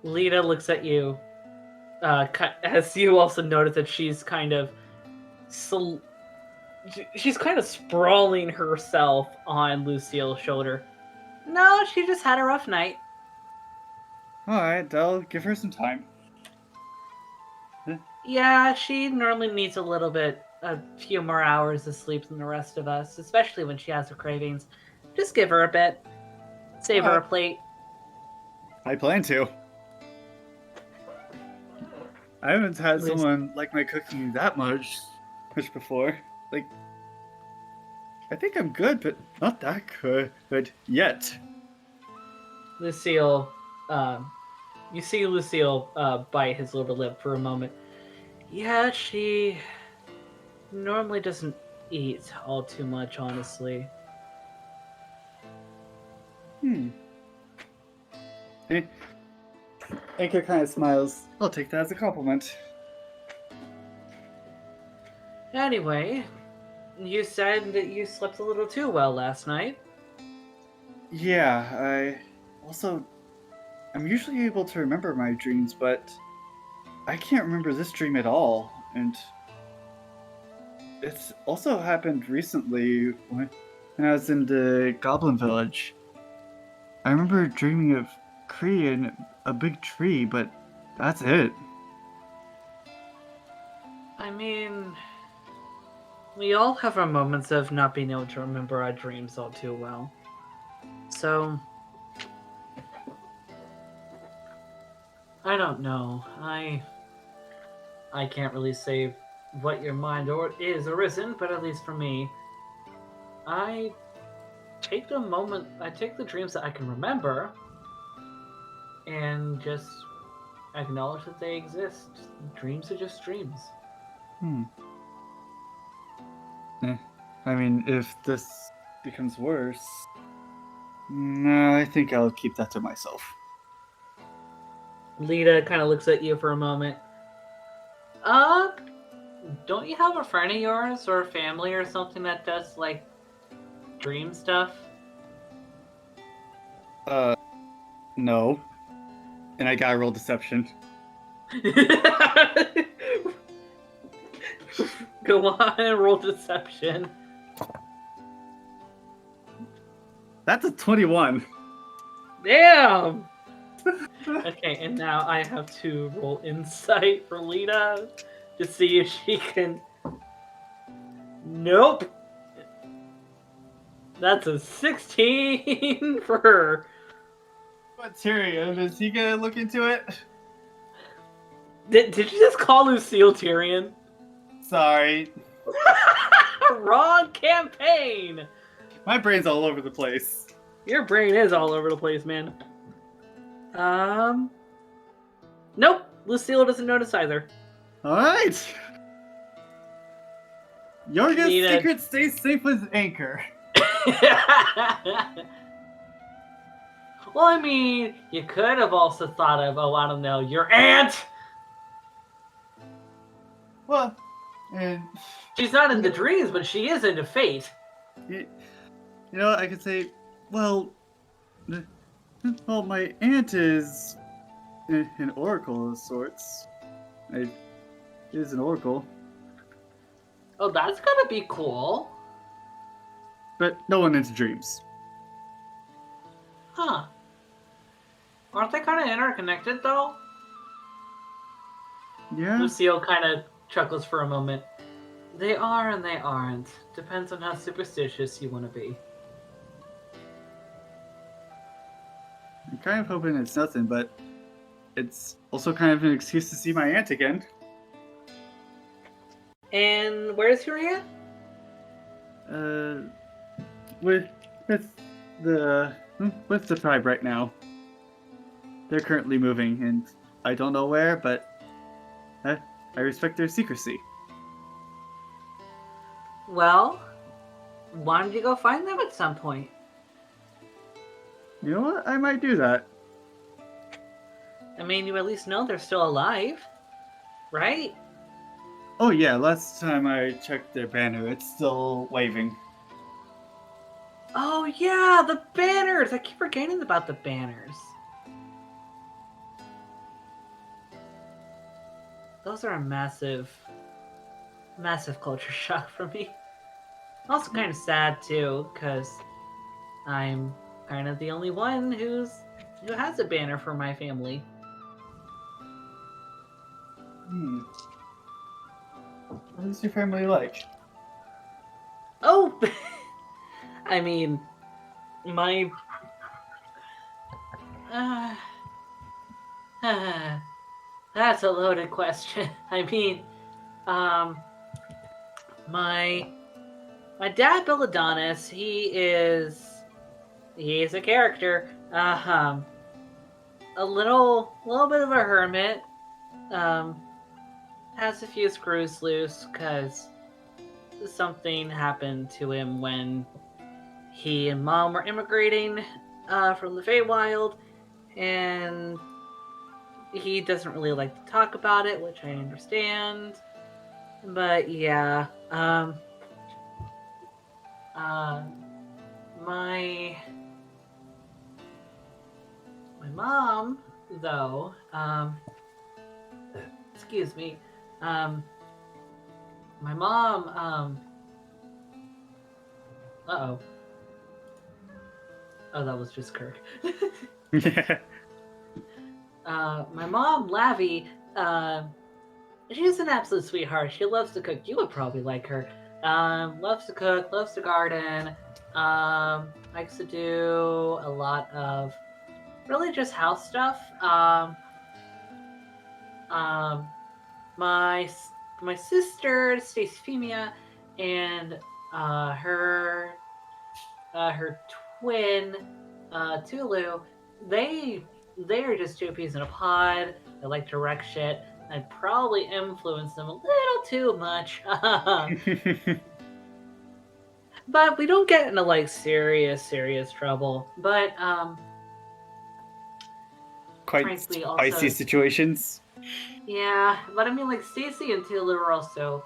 [SPEAKER 1] Lita looks at you, as you also notice that she's kind of she's kind of sprawling herself on Lucille's shoulder. No, she just had a rough night.
[SPEAKER 2] Alright, I'll give her some time.
[SPEAKER 1] Yeah, she normally needs a few more hours of sleep than the rest of us, especially when she has her cravings. Just give her a bit. Save her a plate.
[SPEAKER 2] I plan to. I haven't had someone like my cooking that much before. Like, I think I'm good, but not that good yet.
[SPEAKER 1] Lucille, you see Lucille bite his lower lip for a moment. Yeah, she normally doesn't eat all too much, honestly.
[SPEAKER 2] Ankor kind of smiles. I'll take that as a compliment.
[SPEAKER 1] Anyway, you said that you slept a little too well last night.
[SPEAKER 2] Yeah, I'm usually able to remember my dreams, but I can't remember this dream at all. And it's also happened recently when I was in the Goblin Village. I remember dreaming of Kree and a big tree, but that's it.
[SPEAKER 1] I mean, we all have our moments of not being able to remember our dreams all too well. So, I don't know. I can't really say what your mind is or isn't, but at least for me, I take the dreams that I can remember and just acknowledge that they exist. Dreams are just dreams.
[SPEAKER 2] I mean, if this becomes worse, no, I think I'll keep that to myself.
[SPEAKER 1] Lita kind of looks at you for a moment. Don't you have a friend of yours or a family or something that does, like, dream stuff?
[SPEAKER 2] No. And I gotta roll deception.
[SPEAKER 1] Go on and roll deception.
[SPEAKER 2] That's a 21.
[SPEAKER 1] Damn! Okay, and now I have to roll insight for Lita to see if she can... Nope! That's a 16 for her.
[SPEAKER 2] What, Tyrion? Is he gonna look into it?
[SPEAKER 1] Did you just call Lucille Tyrion?
[SPEAKER 2] Sorry.
[SPEAKER 1] Wrong campaign!
[SPEAKER 2] My brain's all over the place.
[SPEAKER 1] Your brain is all over the place, man. Nope. Lucille doesn't notice either.
[SPEAKER 2] Alright. Yorga's secret stays safe with Ankor.
[SPEAKER 1] Well, I mean, you could have also thought of, I don't know, your aunt!
[SPEAKER 2] Well, and...
[SPEAKER 1] She's not into dreams, but she is into fate.
[SPEAKER 2] You know, I could say, well, my aunt is an oracle of sorts. It is an oracle.
[SPEAKER 1] Oh, that's gonna be cool.
[SPEAKER 2] But no one into dreams.
[SPEAKER 1] Huh. Aren't they kind of interconnected, though?
[SPEAKER 2] Yeah?
[SPEAKER 1] Lucille kind of chuckles for a moment. They are and they aren't. Depends on how superstitious you want to be.
[SPEAKER 2] I'm kind of hoping it's nothing, but it's also kind of an excuse to see my aunt again.
[SPEAKER 1] And where's your aunt?
[SPEAKER 2] With the tribe right now. They're currently moving, and I don't know where, but I respect their secrecy.
[SPEAKER 1] Well, why don't you go find them at some point?
[SPEAKER 2] You know what? I might do that.
[SPEAKER 1] I mean, you at least know they're still alive, right?
[SPEAKER 2] Oh yeah, last time I checked their banner, it's still waving.
[SPEAKER 1] Oh yeah, the banners! I keep forgetting about the banners. Those are a massive, massive culture shock for me. Also kind of sad too, because I'm kind of the only one who has a banner for my family.
[SPEAKER 2] What is your family like?
[SPEAKER 1] Oh, I mean, my uh, that's a loaded question. I mean, um, my dad, Bill Adonis, he's a character. A little bit of a hermit. Um, has a few screws loose because something happened to him when he and mom were immigrating from the Feywild, and he doesn't really like to talk about it, which I understand. But yeah, uh, my mom though, excuse me, my mom, uh oh, that was just Kirk. My mom, Lavi, she's an absolute sweetheart. She loves to cook. You would probably like her. Loves to cook, loves to garden, likes to do a lot of really just house stuff. Um, my my sister Stacephemia and her her twin Tulu, they are just two peas in a pod. They like to wreck shit. I'd probably influence them a little too much. But we don't get into like serious trouble. But
[SPEAKER 2] Quite
[SPEAKER 1] frankly,
[SPEAKER 2] spicy
[SPEAKER 1] also
[SPEAKER 2] situations.
[SPEAKER 1] yeah. But I mean, like Stacy and Tulu are also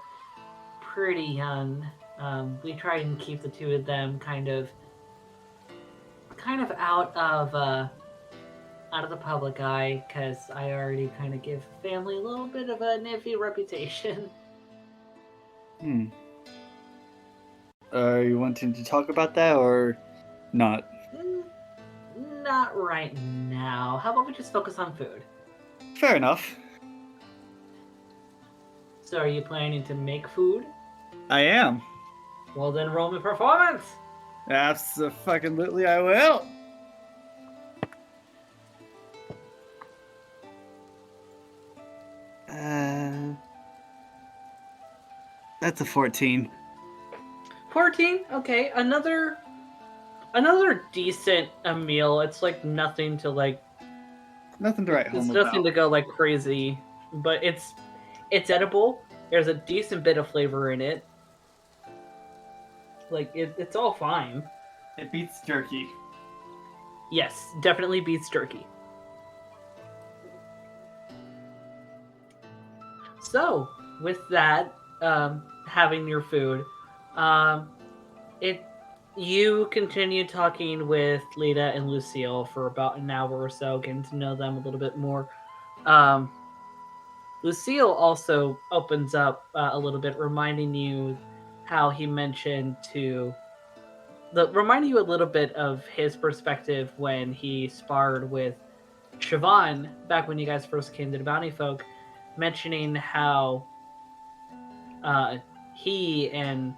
[SPEAKER 1] pretty young. We try and keep the two of them kind of out of the public eye because I already kind of give family a little bit of a nifty reputation.
[SPEAKER 2] Are you wanting to talk about that or not?
[SPEAKER 1] Not right now. How about we just focus on food?
[SPEAKER 2] Fair enough.
[SPEAKER 1] So, are you planning to make food?
[SPEAKER 2] I am.
[SPEAKER 1] Well, then roll me performance.
[SPEAKER 2] Absolutely, I will. That's a 14.
[SPEAKER 1] 14. Okay, another decent meal. It's like nothing to like.
[SPEAKER 2] Nothing to write home
[SPEAKER 1] It's
[SPEAKER 2] about.
[SPEAKER 1] nothing to go like crazy, but it's edible. There's a decent bit of flavor in it. Like it's all fine.
[SPEAKER 2] It beats jerky.
[SPEAKER 1] Yes, definitely beats turkey. So, with that, having your food, um, it you continue talking with Lita and Lucille for about an hour or so, getting to know them a little bit more. Um, Lucille also opens up a little bit, reminding you how he mentioned reminding you a little bit of his perspective when he sparred with Siobhan back when you guys first came to the Bounty Folk, mentioning how he and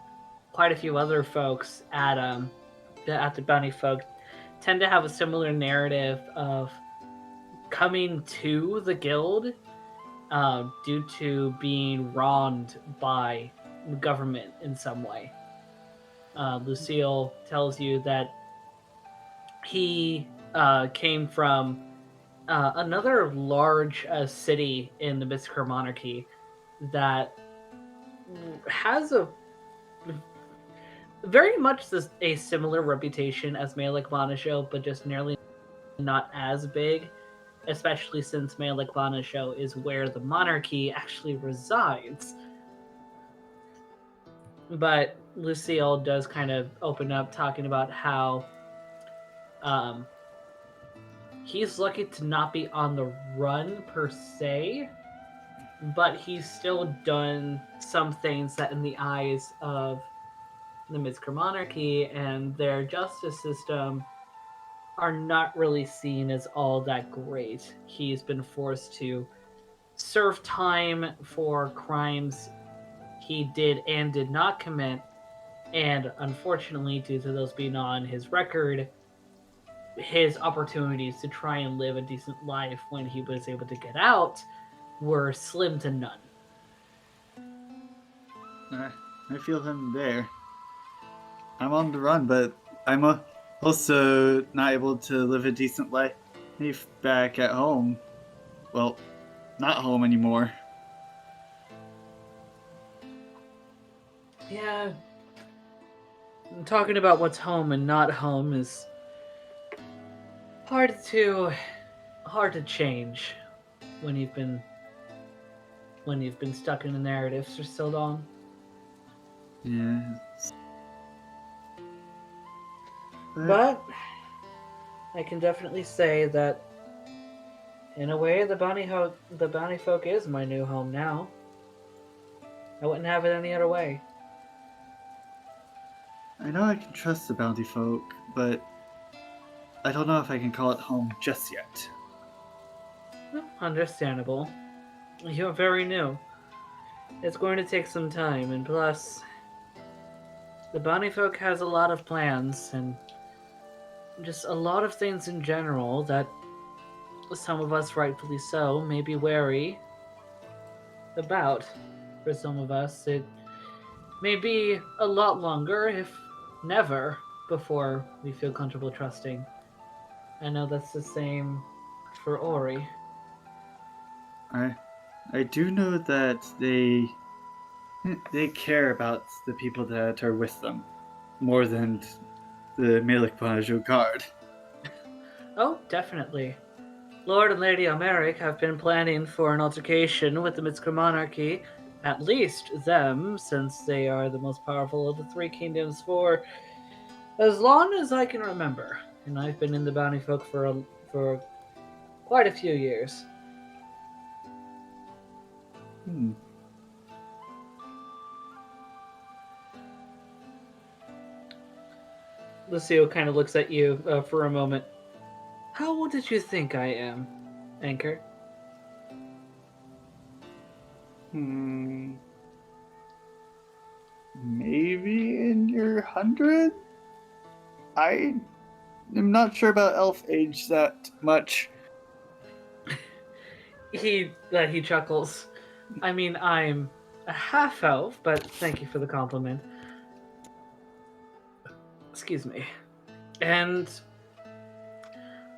[SPEAKER 1] quite a few other folks at the Bounty Folk tend to have a similar narrative of coming to the guild due to being wronged by the government in some way. Lucille tells you that he came from another large city in the Mystical Monarchy that has a very much a similar reputation as Malik Monisho, but just nearly not as big, especially since Meliklana show is where the monarchy actually resides. But Lucille does kind of open up talking about how um, he's lucky to not be on the run per se, but he's still done some things that, in the eyes of the Mizkar monarchy and their justice system, are not really seen as all that great. He's been forced to serve time for crimes he did and did not commit, and unfortunately, due to those being on his record, his opportunities to try and live a decent life when he was able to get out were slim to none.
[SPEAKER 2] I feel him there. I'm on the run, but I'm also not able to live a decent life back at home. Well, not home anymore.
[SPEAKER 1] Yeah, talking about what's home and not home is hard to change when you've been stuck in the narratives for so long.
[SPEAKER 2] Yeah.
[SPEAKER 1] But I can definitely say that, in a way, the bounty folk is my new home now. I wouldn't have it any other way.
[SPEAKER 2] I know I can trust the bounty folk, but I don't know if I can call it home just yet.
[SPEAKER 1] Understandable. You're very new. It's going to take some time, and plus, the bounty folk has a lot of plans and just a lot of things in general that some of us, rightfully so, may be wary about. For some of us, it may be a lot longer, if never, before we feel comfortable trusting. I know that's the same for Ori.
[SPEAKER 2] I do know that they care about the people that are with them more than the Melik Bonajou guard.
[SPEAKER 1] Oh, definitely. Lord and Lady Almeric have been planning for an altercation with the Mitskar monarchy, at least them, since they are the most powerful of the three kingdoms, for as long as I can remember. And I've been in the bounty folk for quite a few years.
[SPEAKER 2] Hmm.
[SPEAKER 1] Lucio kind of looks at you for a moment. How old did you think I am, Ankor?
[SPEAKER 2] Maybe in your 100? I am not sure about elf age that much.
[SPEAKER 1] He chuckles. I mean, I'm a half elf, but thank you for the compliment. Excuse me. And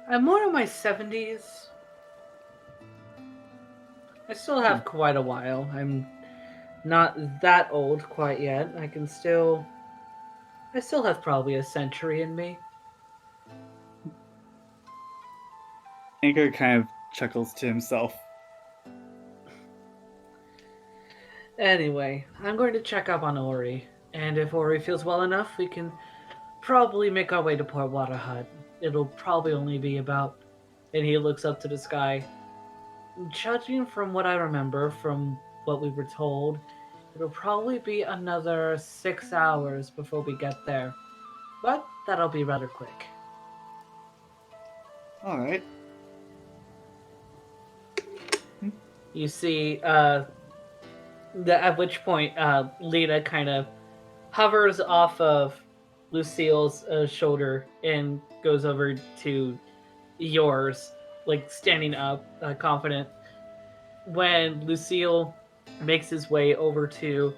[SPEAKER 1] I'm more in my 70s. I still have quite a while. I'm not that old quite yet. I still have probably a century in me.
[SPEAKER 2] Ankor kind of chuckles to himself.
[SPEAKER 1] Anyway, I'm going to check up on Ori, and if Ori feels well enough, we can probably make our way to Port Waterhut. It'll probably only be about... And he looks up to the sky. Judging from what I remember, from what we were told, it'll probably be another 6 hours before we get there. But that'll be rather quick.
[SPEAKER 2] Alright.
[SPEAKER 1] You see, at which point, Lita kind of hovers off of Lucille's shoulder and goes over to yours, like standing up, confident. When Lucille makes his way over to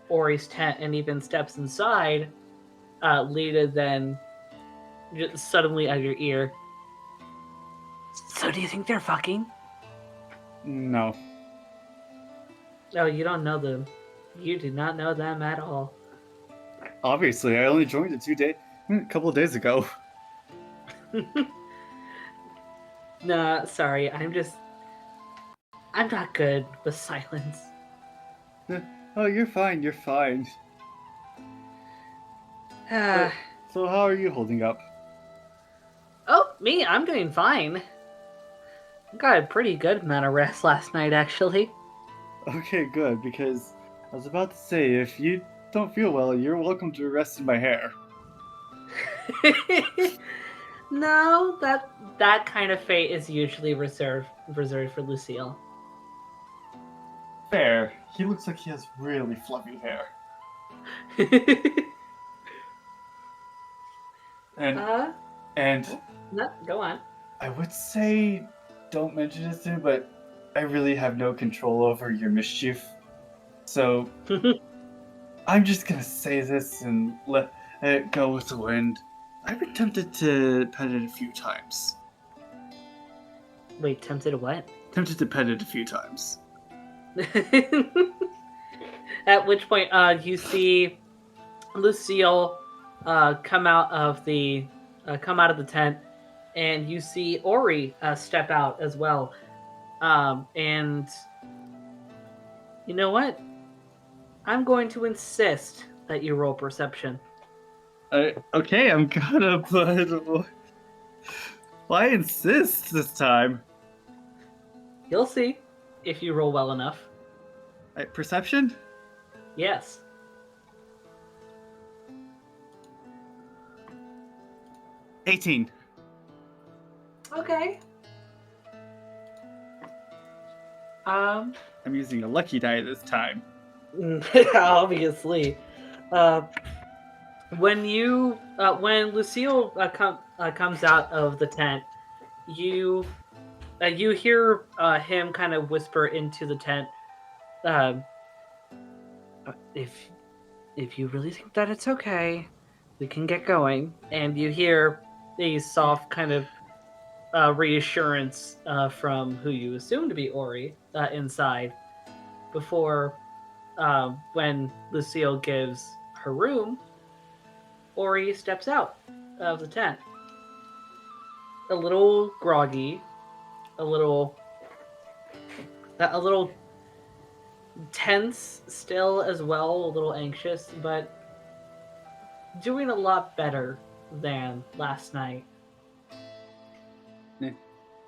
[SPEAKER 1] Ori's tent and even steps inside, Lita then just suddenly at your ear. So do you think they're fucking?
[SPEAKER 2] No.
[SPEAKER 1] Oh, you don't know them. You do not know them at all.
[SPEAKER 2] Obviously, I only joined a couple of days ago.
[SPEAKER 1] Nah, sorry. I'm not good with silence.
[SPEAKER 2] Oh, you're fine. You're fine.
[SPEAKER 1] oh,
[SPEAKER 2] So, so how are you holding up?
[SPEAKER 1] me? I'm doing fine. I got a pretty good amount of rest last night, actually.
[SPEAKER 2] Okay, good. Because I was about to say, if you don't feel well, you're welcome to rest in my hair.
[SPEAKER 1] no, that kind of fate is usually reserved for Lucille.
[SPEAKER 2] Fair. He looks like he has really fluffy hair. And
[SPEAKER 1] uh,
[SPEAKER 2] and
[SPEAKER 1] no, go on.
[SPEAKER 2] I would say don't mention it to, but I really have no control over your mischief. So I'm just gonna say this and let it go with the wind. I've been tempted to pet it a few times.
[SPEAKER 1] Wait, tempted to what?
[SPEAKER 2] Tempted to pet it a few times.
[SPEAKER 1] At which point, you see Lucille come out of the tent, and you see Ori step out as well. And you know what? I'm going to insist that you roll perception.
[SPEAKER 2] Okay, I'm gonna, but why insist this time?
[SPEAKER 1] You'll see if you roll well enough.
[SPEAKER 2] Perception?
[SPEAKER 1] Yes.
[SPEAKER 2] 18.
[SPEAKER 1] Okay. Um.
[SPEAKER 2] I'm using a lucky die this time.
[SPEAKER 1] Obviously. Uh, when Lucille comes out of the tent, you you hear him kind of whisper into the tent. Um, if you really think that it's okay, we can get going. And you hear a soft kind of reassurance from who you assume to be Ori inside. Before when Lucille gives her room, Ori steps out of the tent, a little groggy, a little tense still as well, a little anxious, but doing a lot better than last night.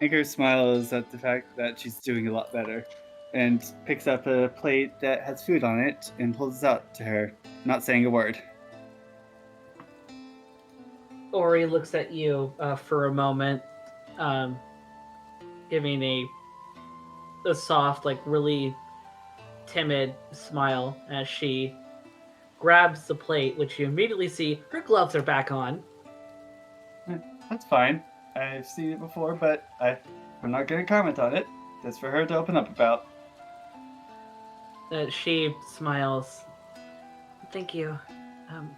[SPEAKER 2] Anchor smiles at the fact that she's doing a lot better and picks up a plate that has food on it and holds it out to her, not saying a word.
[SPEAKER 1] Ori looks at you for a moment, um, giving a soft, like really timid smile as she grabs the plate, which you immediately see her gloves are back on.
[SPEAKER 2] That's fine. I've seen it before, but I'm not going to comment on it. That's for her to open up about.
[SPEAKER 1] She smiles. Thank you. Um,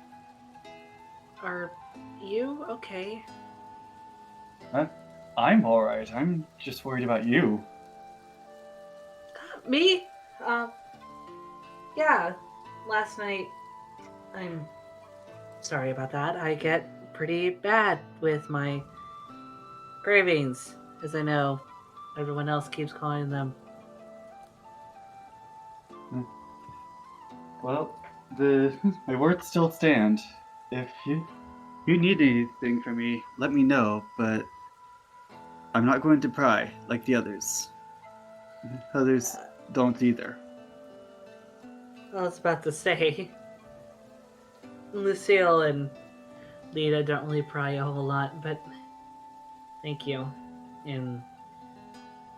[SPEAKER 1] are you okay?
[SPEAKER 2] Huh? I'm alright. I'm just worried about you.
[SPEAKER 1] Me? Yeah. Last night, I'm sorry about that. I get pretty bad with my cravings, as I know everyone else keeps calling them.
[SPEAKER 2] Well, my words still stand. If you need anything from me, let me know, but I'm not going to pry like the others. Others don't either.
[SPEAKER 1] I was about to say, Lucille and Lita don't really pry a whole lot, but thank you. And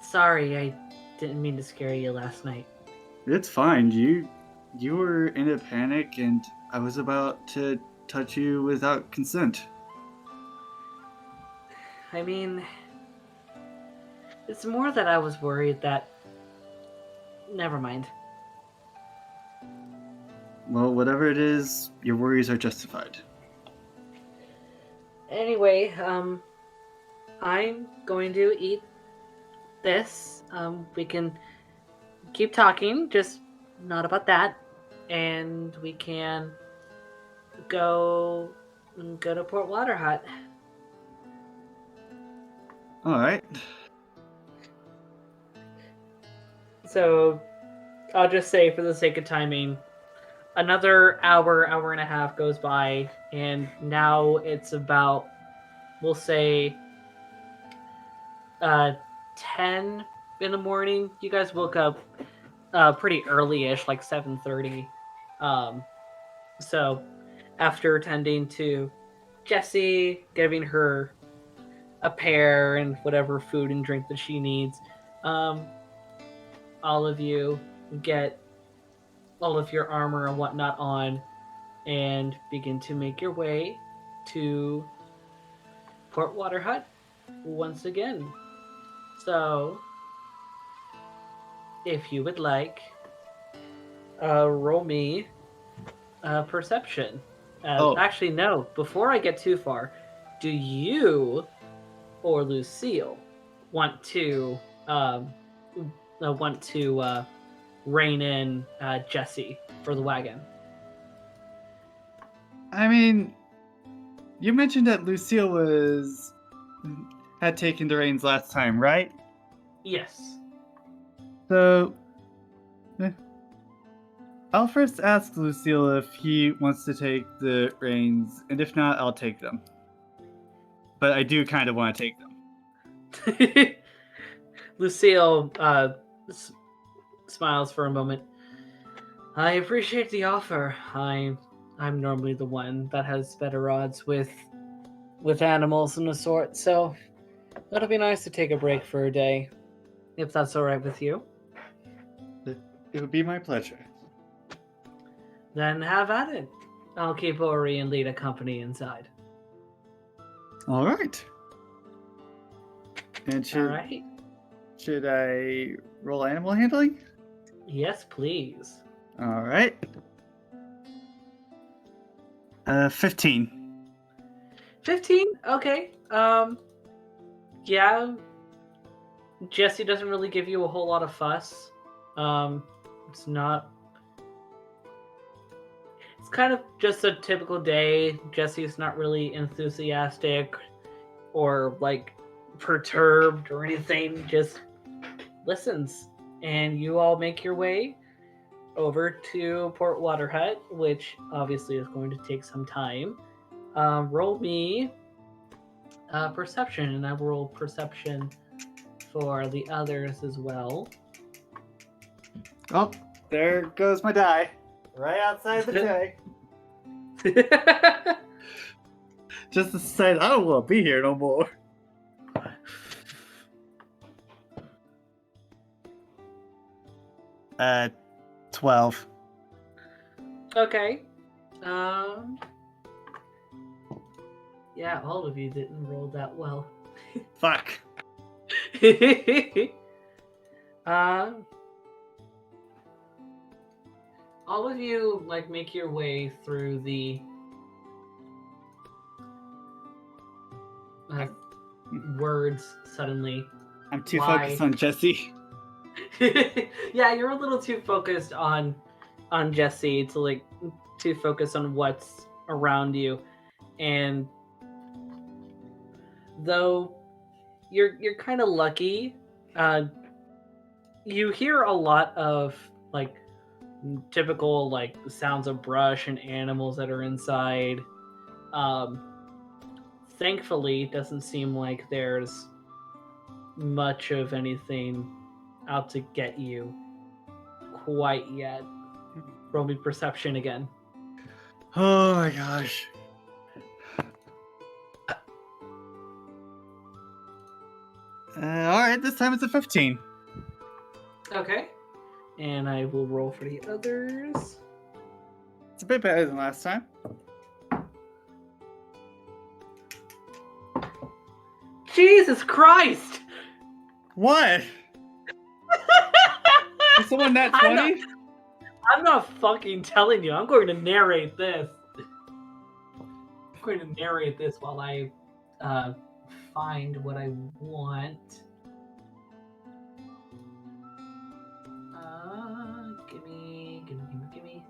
[SPEAKER 1] sorry, I didn't mean to scare you last night.
[SPEAKER 2] It's fine. You were in a panic and I was about to touch you without consent.
[SPEAKER 1] I mean, it's more that I was worried that. Never mind.
[SPEAKER 2] Well, whatever it is, your worries are justified.
[SPEAKER 1] Anyway, I'm going to eat this. We can keep talking, just not about that. And we can go to Port Waterhut.
[SPEAKER 2] Alright.
[SPEAKER 1] So I'll just say, for the sake of timing, another hour, hour and a half goes by, and now it's about, we'll say, 10 in the morning. You guys woke up pretty early-ish, like 7:30. So after attending to Jessie, giving her a pear and whatever food and drink that she needs, all of you get all of your armor and whatnot on and begin to make your way to Port Waterhut once again. So, if you would like, roll me perception. Actually, no. Before I get too far, do you or Lucille want to rein in Jessie for the wagon?
[SPEAKER 2] I mean, you mentioned that Lucille had taken the reins last time, right?
[SPEAKER 1] Yes.
[SPEAKER 2] So, I'll first ask Lucille if he wants to take the reins, and if not, I'll take them. But I do kind of want to take them.
[SPEAKER 1] Lucille smiles for a moment. I appreciate the offer. I'm normally the one that has better odds with animals and the sort, so it'll be nice to take a break for a day, if that's all right with you.
[SPEAKER 2] It would be my pleasure.
[SPEAKER 1] Then have at it. I'll keep Ori and Lita company inside.
[SPEAKER 2] All right. And should I roll animal handling?
[SPEAKER 1] Yes, please.
[SPEAKER 2] All right. 15.
[SPEAKER 1] 15? Okay. Yeah. Jessie doesn't really give you a whole lot of fuss. It's kind of just a typical day. Jessie's not really enthusiastic or like perturbed or anything, just listens. And you all make your way over to Port Waterhut, which obviously is going to take some time. Roll me perception, and I will roll perception for the others as well.
[SPEAKER 2] Oh, there goes my die. Right outside the tray. Just to say, I don't want to be here no more. Uh, 12.
[SPEAKER 1] Okay. Yeah, all of you didn't roll that well.
[SPEAKER 2] Fuck.
[SPEAKER 1] All of you make your way through the words suddenly.
[SPEAKER 2] I'm too focused on Jessie.
[SPEAKER 1] Yeah, you're a little too focused on Jessie to focus on what's around you. And though you're kind of lucky, you hear a lot of typical sounds of brush and animals that are inside. Thankfully, it doesn't seem like there's much of anything out to get you quite yet. Roll me perception again.
[SPEAKER 2] Oh my gosh. Alright, this time it's a 15.
[SPEAKER 1] Okay. And I will roll for the others.
[SPEAKER 2] It's a bit better than last time.
[SPEAKER 1] Jesus Christ!
[SPEAKER 2] What? Is someone that 20?
[SPEAKER 1] I'm not fucking telling you. I'm going to narrate this. I'm going to narrate this while I find what I want. Gimme.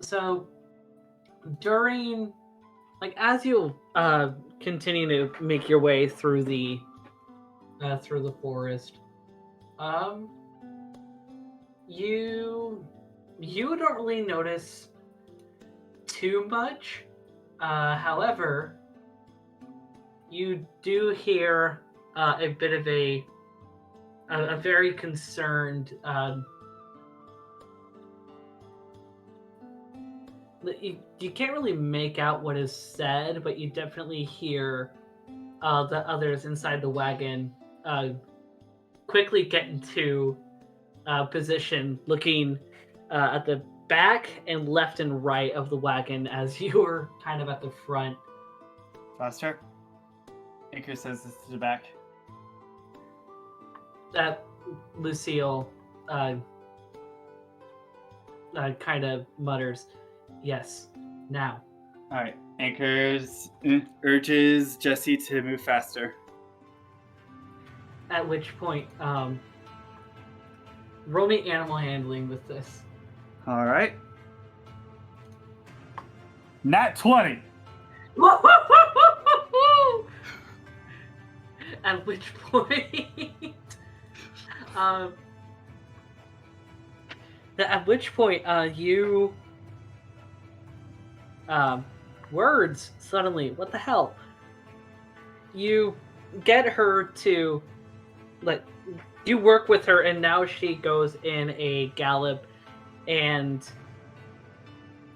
[SPEAKER 1] So, as you continue to make your way through the through the forest. Um, you don't really notice too much. However, you do hear a bit of a very concerned. You can't really make out what is said, but you definitely hear the others inside the wagon quickly get into position, looking at the back and left and right of the wagon as you were kind of at the front.
[SPEAKER 2] Faster. Ankor says this to the back.
[SPEAKER 1] That Lucille kind of mutters, "Yes, now."
[SPEAKER 2] All right. Ankor urges Jesse to move faster.
[SPEAKER 1] At which point, roll me animal handling with this.
[SPEAKER 2] All right. Nat 20.
[SPEAKER 1] At which point, you words suddenly. What the hell? You get her to you work with her, and now she goes in a gallop, and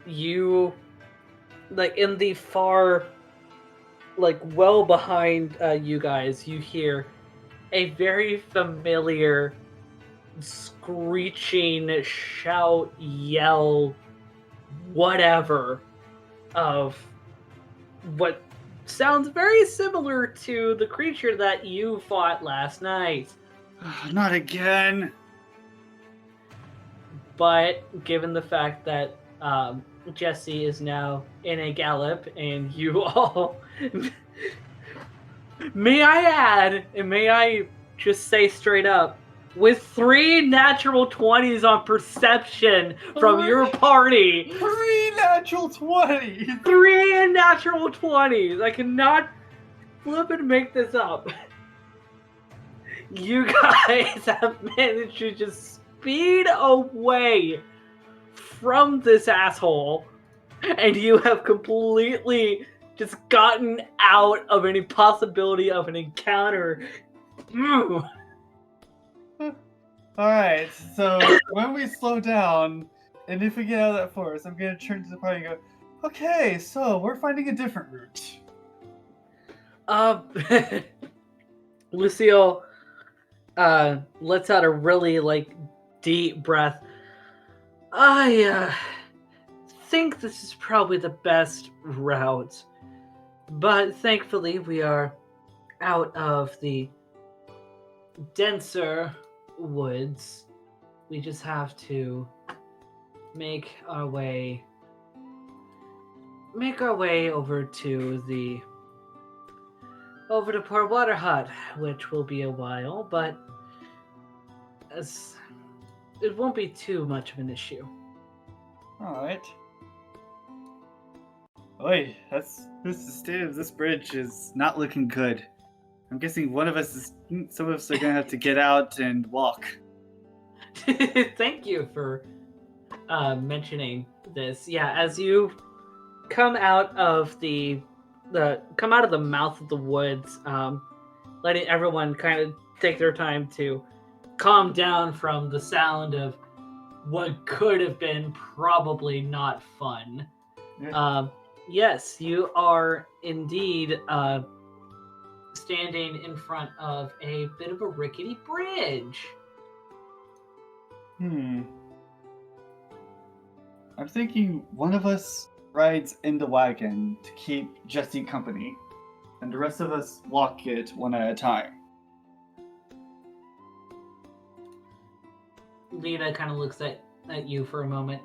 [SPEAKER 1] you in the far well behind you guys, you hear a very familiar screeching shout, yell, whatever, of what sounds very similar to the creature that you fought last night.
[SPEAKER 2] Not again.
[SPEAKER 1] But given the fact that Jesse is now in a gallop, and you all, may I add, and may I just say straight up, with 3 natural 20s on perception from your party.
[SPEAKER 2] 3 natural 20s!
[SPEAKER 1] 3 natural 20s! I cannot flip and make this up. You guys have managed to just speed away from this asshole, and you have completely just gotten out of any possibility of an encounter.
[SPEAKER 2] Alright, so when we slow down, and if we get out of that forest, I'm going to turn to the party and go, okay, so we're finding a different route.
[SPEAKER 1] Lucille lets out a really deep breath. I think this is probably the best route, but thankfully we are out of the denser woods. We just have to make our way over to Port Waterhut, which will be a while, but it won't be too much of an issue.
[SPEAKER 2] Alright. Oi, the state of this bridge is not looking good. I'm guessing some of us are gonna have to get out and walk.
[SPEAKER 1] Thank you for mentioning this. Yeah, as you come out of the mouth of the woods, letting everyone kind of take their time to calm down from the sound of what could have been probably not fun.
[SPEAKER 2] Yeah.
[SPEAKER 1] Yes, you are indeed standing in front of a bit of a rickety bridge.
[SPEAKER 2] I'm thinking one of us rides in the wagon to keep Jesse company, and the rest of us walk it one at a time.
[SPEAKER 1] Lita kind of looks at you for a moment.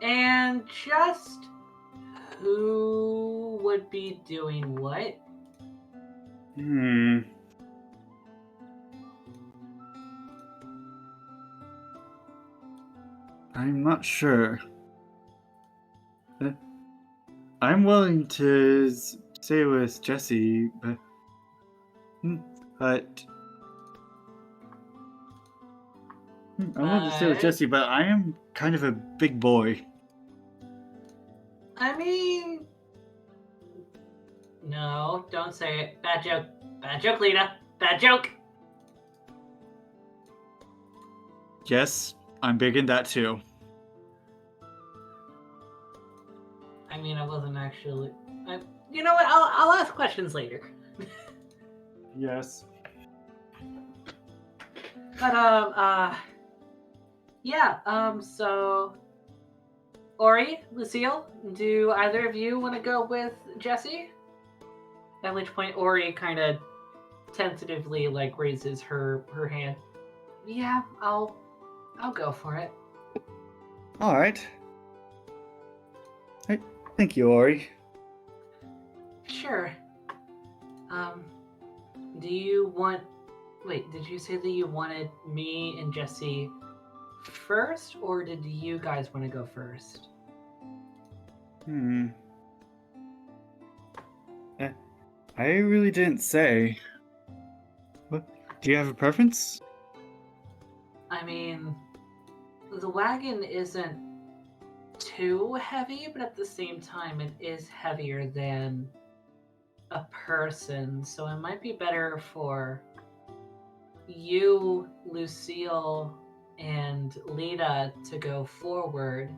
[SPEAKER 1] And just who would be doing what?
[SPEAKER 2] I'm not sure. I'm willing to stay with Jesse, but I wanted to stay with Jesse, but I am kind of a big boy.
[SPEAKER 1] I mean, no, don't say it. Bad joke. Bad joke, Lita. Bad joke.
[SPEAKER 2] Yes, I'm big in that too.
[SPEAKER 1] I mean, I wasn't actually. You know what? I'll ask questions later.
[SPEAKER 2] Yes.
[SPEAKER 1] But yeah. So Ori, Lucille, do either of you want to go with Jesse? At which point Ori kind of tentatively like raises her hand. Yeah, I'll go for it.
[SPEAKER 2] All right. Thank you, Ori.
[SPEAKER 1] Sure. Do you want... Wait, did you say that you wanted me and Jesse first, or did you guys want to go first?
[SPEAKER 2] I really didn't say. What? Do you have a preference?
[SPEAKER 1] I mean, the wagon isn't too heavy, but at the same time, it is heavier than a person, so it might be better for you, Lucille, and Lita to go forward,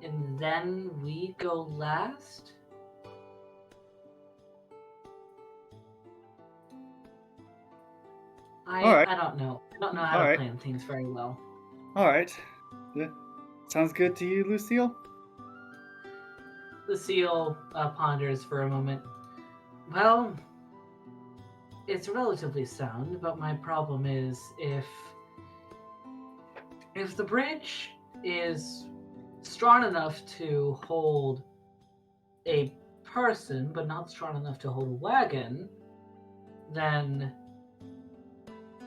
[SPEAKER 1] and then we go last.
[SPEAKER 2] Alright.
[SPEAKER 1] I don't know. I don't know how to plan things very well.
[SPEAKER 2] Alright. Yeah. Sounds good to you, Lucille?
[SPEAKER 1] Lucille ponders for a moment. Well, it's relatively sound, but my problem is if the bridge is strong enough to hold a person, but not strong enough to hold a wagon, then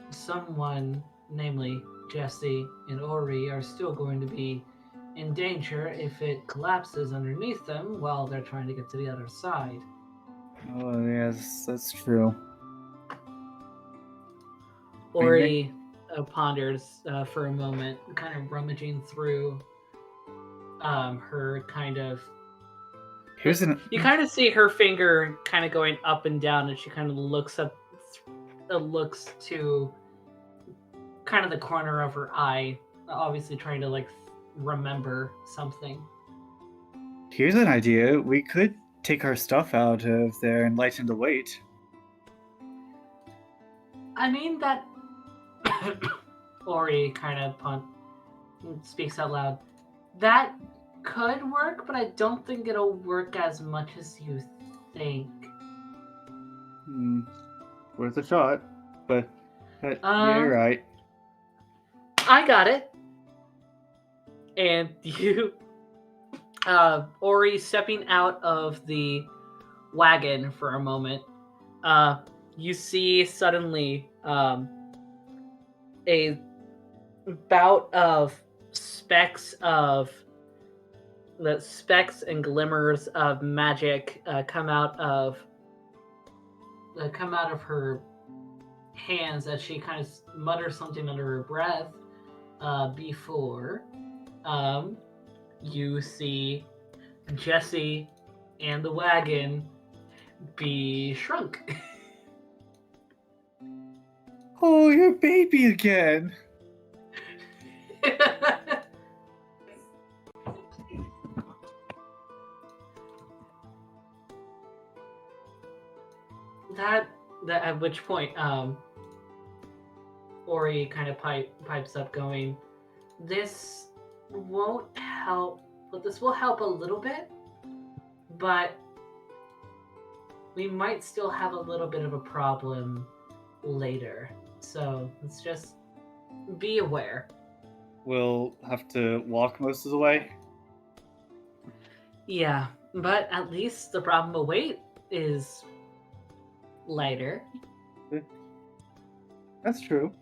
[SPEAKER 1] someone, namely Jesse and Ori, are still going to be in danger if it collapses underneath them while they're trying to get to the other side.
[SPEAKER 2] Oh, yes, that's true.
[SPEAKER 1] Ori ponders for a moment, kind of rummaging through her kind of... You kind of see her finger kind of going up and down, and she kind of looks up, looks to kind of the corner of her eye, obviously trying to like remember something.
[SPEAKER 2] Here's an idea. We could take our stuff out of there and lighten the weight.
[SPEAKER 1] I mean, that... Ori kind of speaks out loud. That could work, but I don't think it'll work as much as you think.
[SPEAKER 2] Worth a shot, but you're right.
[SPEAKER 1] I got it. And you, Ori, stepping out of the wagon for a moment, you see suddenly a bout of specks and glimmers of magic come out of her hands as she kind of mutters something under her breath before you see Jesse and the wagon be shrunk.
[SPEAKER 2] Oh, you're baby again.
[SPEAKER 1] that at which point Ori kind of pipes up going, this won't help, but this will help a little bit, but we might still have a little bit of a problem later. So let's just be aware.
[SPEAKER 2] We'll have to walk most of the way?
[SPEAKER 1] Yeah, but at least the problem of weight is lighter.
[SPEAKER 2] That's true.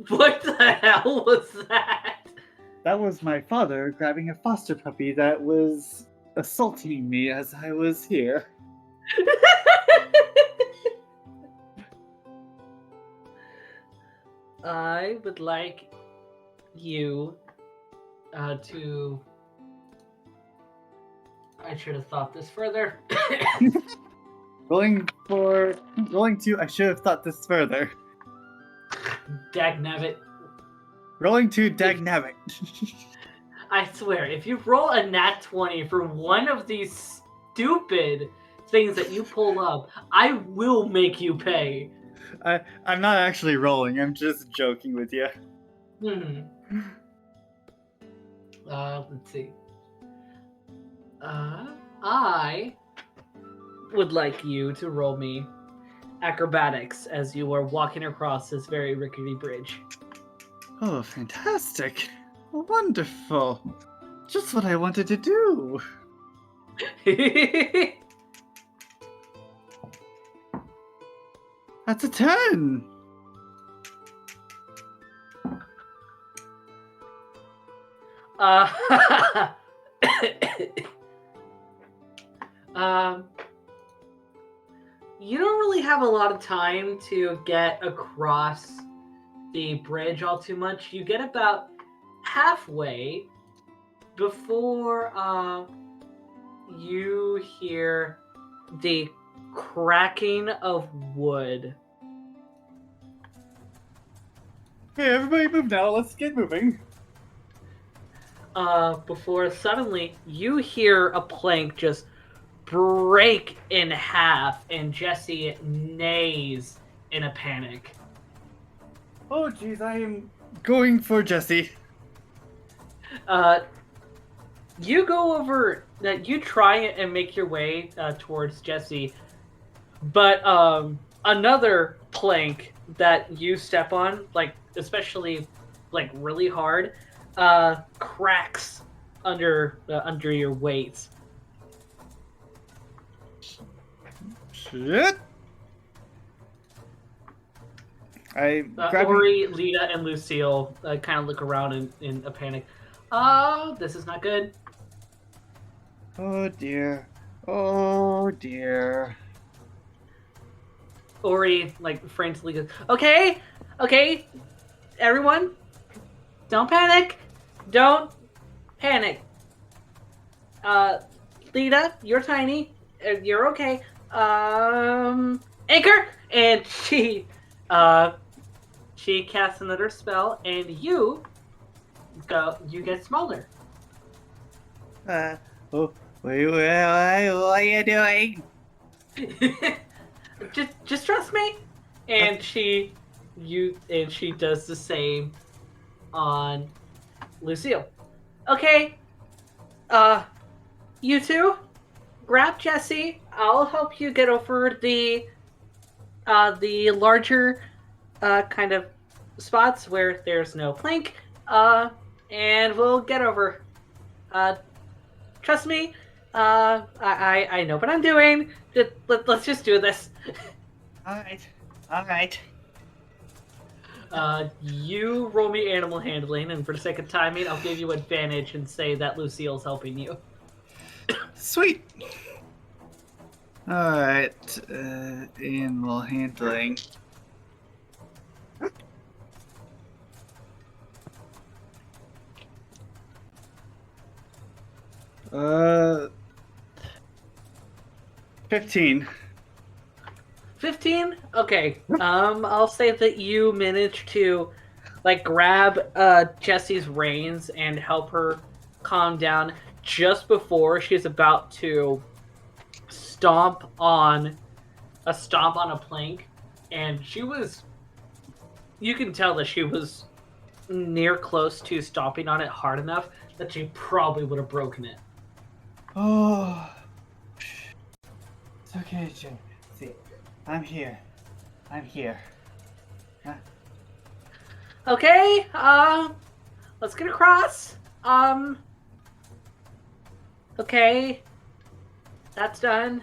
[SPEAKER 1] What the hell was that?
[SPEAKER 2] That was my father grabbing a foster puppy that was assaulting me as I was here.
[SPEAKER 1] I would like you to. I should have thought this further.
[SPEAKER 2] Rolling 2. I should have thought this further.
[SPEAKER 1] Dagnabbit.
[SPEAKER 2] Rolling 2, dagnabbit.
[SPEAKER 1] I swear, if you roll a nat 20 for one of these stupid things that you pull up, I will make you pay.
[SPEAKER 2] I'm not actually rolling. I'm just joking with you.
[SPEAKER 1] Let's see. I would like you to roll me acrobatics as you are walking across this very rickety bridge.
[SPEAKER 2] Oh, fantastic. Wonderful. Just what I wanted to do. That's a 10.
[SPEAKER 1] You don't really have a lot of time to get across the bridge all too much. You get about halfway before you hear the cracking of wood.
[SPEAKER 2] Okay, everybody move now. Let's get moving.
[SPEAKER 1] Before suddenly you hear a plank just break in half and Jesse neighs in a panic.
[SPEAKER 2] Oh, jeez, I am going for Jesse.
[SPEAKER 1] You go over, you try and make your way towards Jesse, but another plank that you step on, like especially like really hard, cracks under your weight.
[SPEAKER 2] Shit.
[SPEAKER 1] Ori, Lita, and Lucille kind of look around in a panic. Oh, this is not good.
[SPEAKER 2] Oh dear. Oh dear.
[SPEAKER 1] Ori, like, frantically goes, okay, everyone, don't panic. Don't panic. Lita, you're tiny. You're okay. Ankor! And she casts another spell, and you get smaller.
[SPEAKER 2] What are you doing?
[SPEAKER 1] just trust me. And she does the same on Lucille. Okay. You two, grab Jesse. I'll help you get over the larger kind of spots where there's no plank. And we'll get over. Trust me. I know what I'm doing. Let's just do this.
[SPEAKER 2] All right.
[SPEAKER 1] You roll me animal handling, and for the sake of timing, I'll give you advantage and say that Lucille's helping you.
[SPEAKER 2] Sweet. All right. Animal handling. 15.
[SPEAKER 1] 15? Okay. I'll say that you managed to, like, grab Jessie's reins and help her calm down just before she's about to stomp on a plank, and you can tell that she was near close to stomping on it hard enough that she probably would have broken it.
[SPEAKER 2] Oh. It's okay, Jim. See, I'm here. Huh?
[SPEAKER 1] Okay, let's get across. Okay. That's done.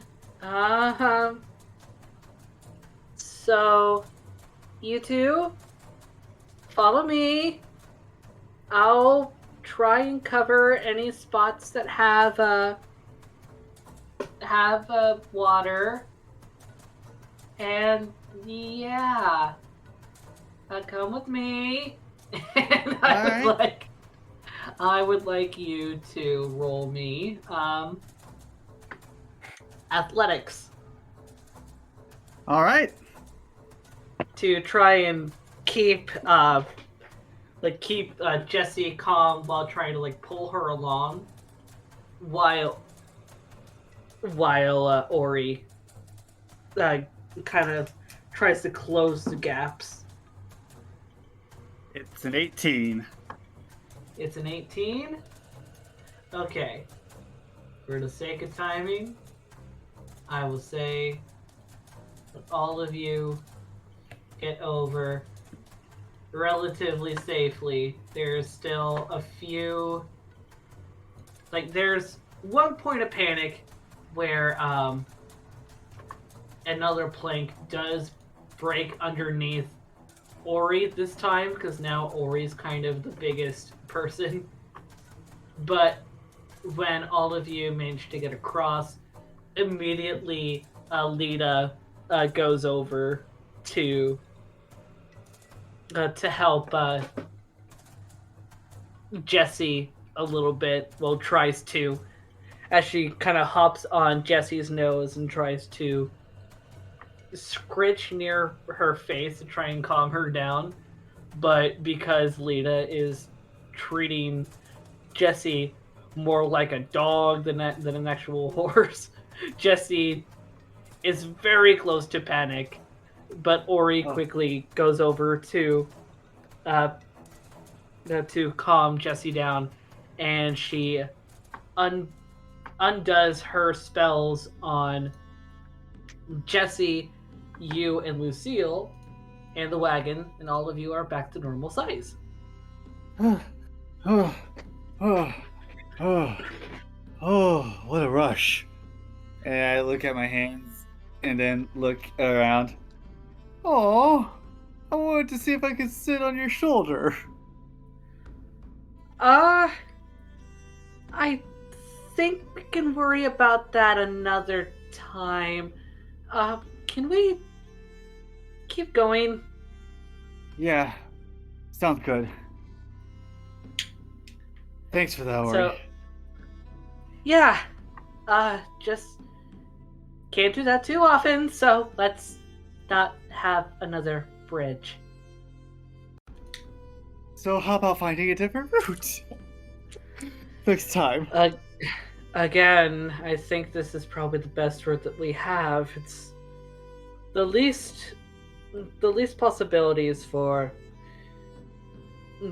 [SPEAKER 1] So, you two, follow me. I'll try and cover any spots that have water. And yeah, come with me. And I would like you to roll me athletics
[SPEAKER 2] All right.
[SPEAKER 1] to try and keep Jessie calm while trying to pull her along while Ori kind of tries to close the gaps.
[SPEAKER 2] It's an 18.
[SPEAKER 1] It's an 18? Okay. For the sake of timing, I will say that all of you get over relatively safely. There's still a few... there's one point of panic where another plank does break underneath Ori this time, because now Ori's kind of the biggest person. But when all of you manage to get across, immediately Lita goes over to help Jessie a little bit. Well, tries to, as she kind of hops on Jessie's nose and tries to scritch near her face to try and calm her down. But because Lita is treating Jessie more like a dog than an actual horse, Jessie is very close to panic. But Ori quickly goes over to calm Jessie down, and she undoes her spells on Jessie, you, and Lucille, and the wagon, and all of you are back to normal size.
[SPEAKER 2] Oh, what a rush. And I look at my hands and then look around. Oh, I wanted to see if I could sit on your shoulder.
[SPEAKER 1] I think we can worry about that another time. Can we keep going?
[SPEAKER 2] Yeah, sounds good. Thanks for that, Ori.
[SPEAKER 1] So, yeah, just can't do that too often, so let's not have another bridge.
[SPEAKER 2] So how about finding a different route? Next time.
[SPEAKER 1] Again, I think this is probably the best route that we have. It's the least possibilities for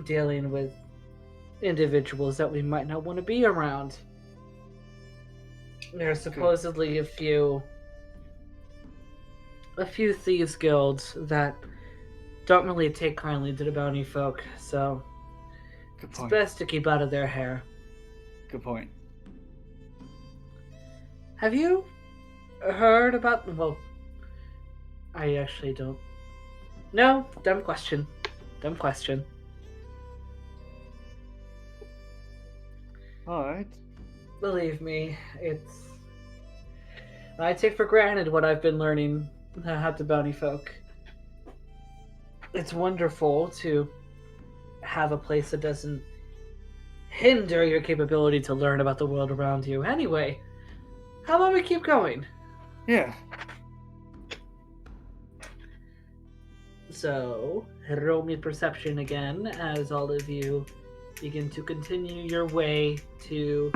[SPEAKER 1] dealing with individuals that we might not want to be around. There are supposedly a few thieves guilds that don't really take kindly to the bounty folk, so it's best to keep out of their hair.
[SPEAKER 2] Good point.
[SPEAKER 1] Have you heard about... Well, I actually don't... No, dumb question.
[SPEAKER 2] Alright.
[SPEAKER 1] Believe me, it's... I take for granted what I've been learning about the bounty folk. It's wonderful to have a place that doesn't hinder your capability to learn about the world around you. Anyway, how about we keep going?
[SPEAKER 2] Yeah.
[SPEAKER 1] So, roll me perception again as all of you begin to continue your way to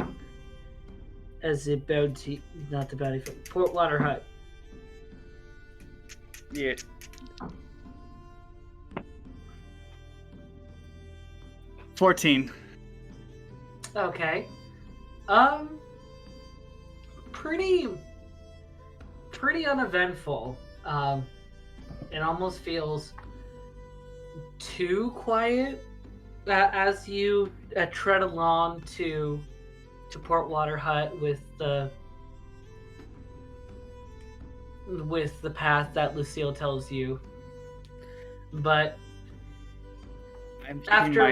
[SPEAKER 1] Port Waterhut.
[SPEAKER 2] Yeah. 14.
[SPEAKER 1] Okay. Pretty uneventful. It almost feels too quiet as you tread along to Port Waterhut with the path that Lucille tells you. But after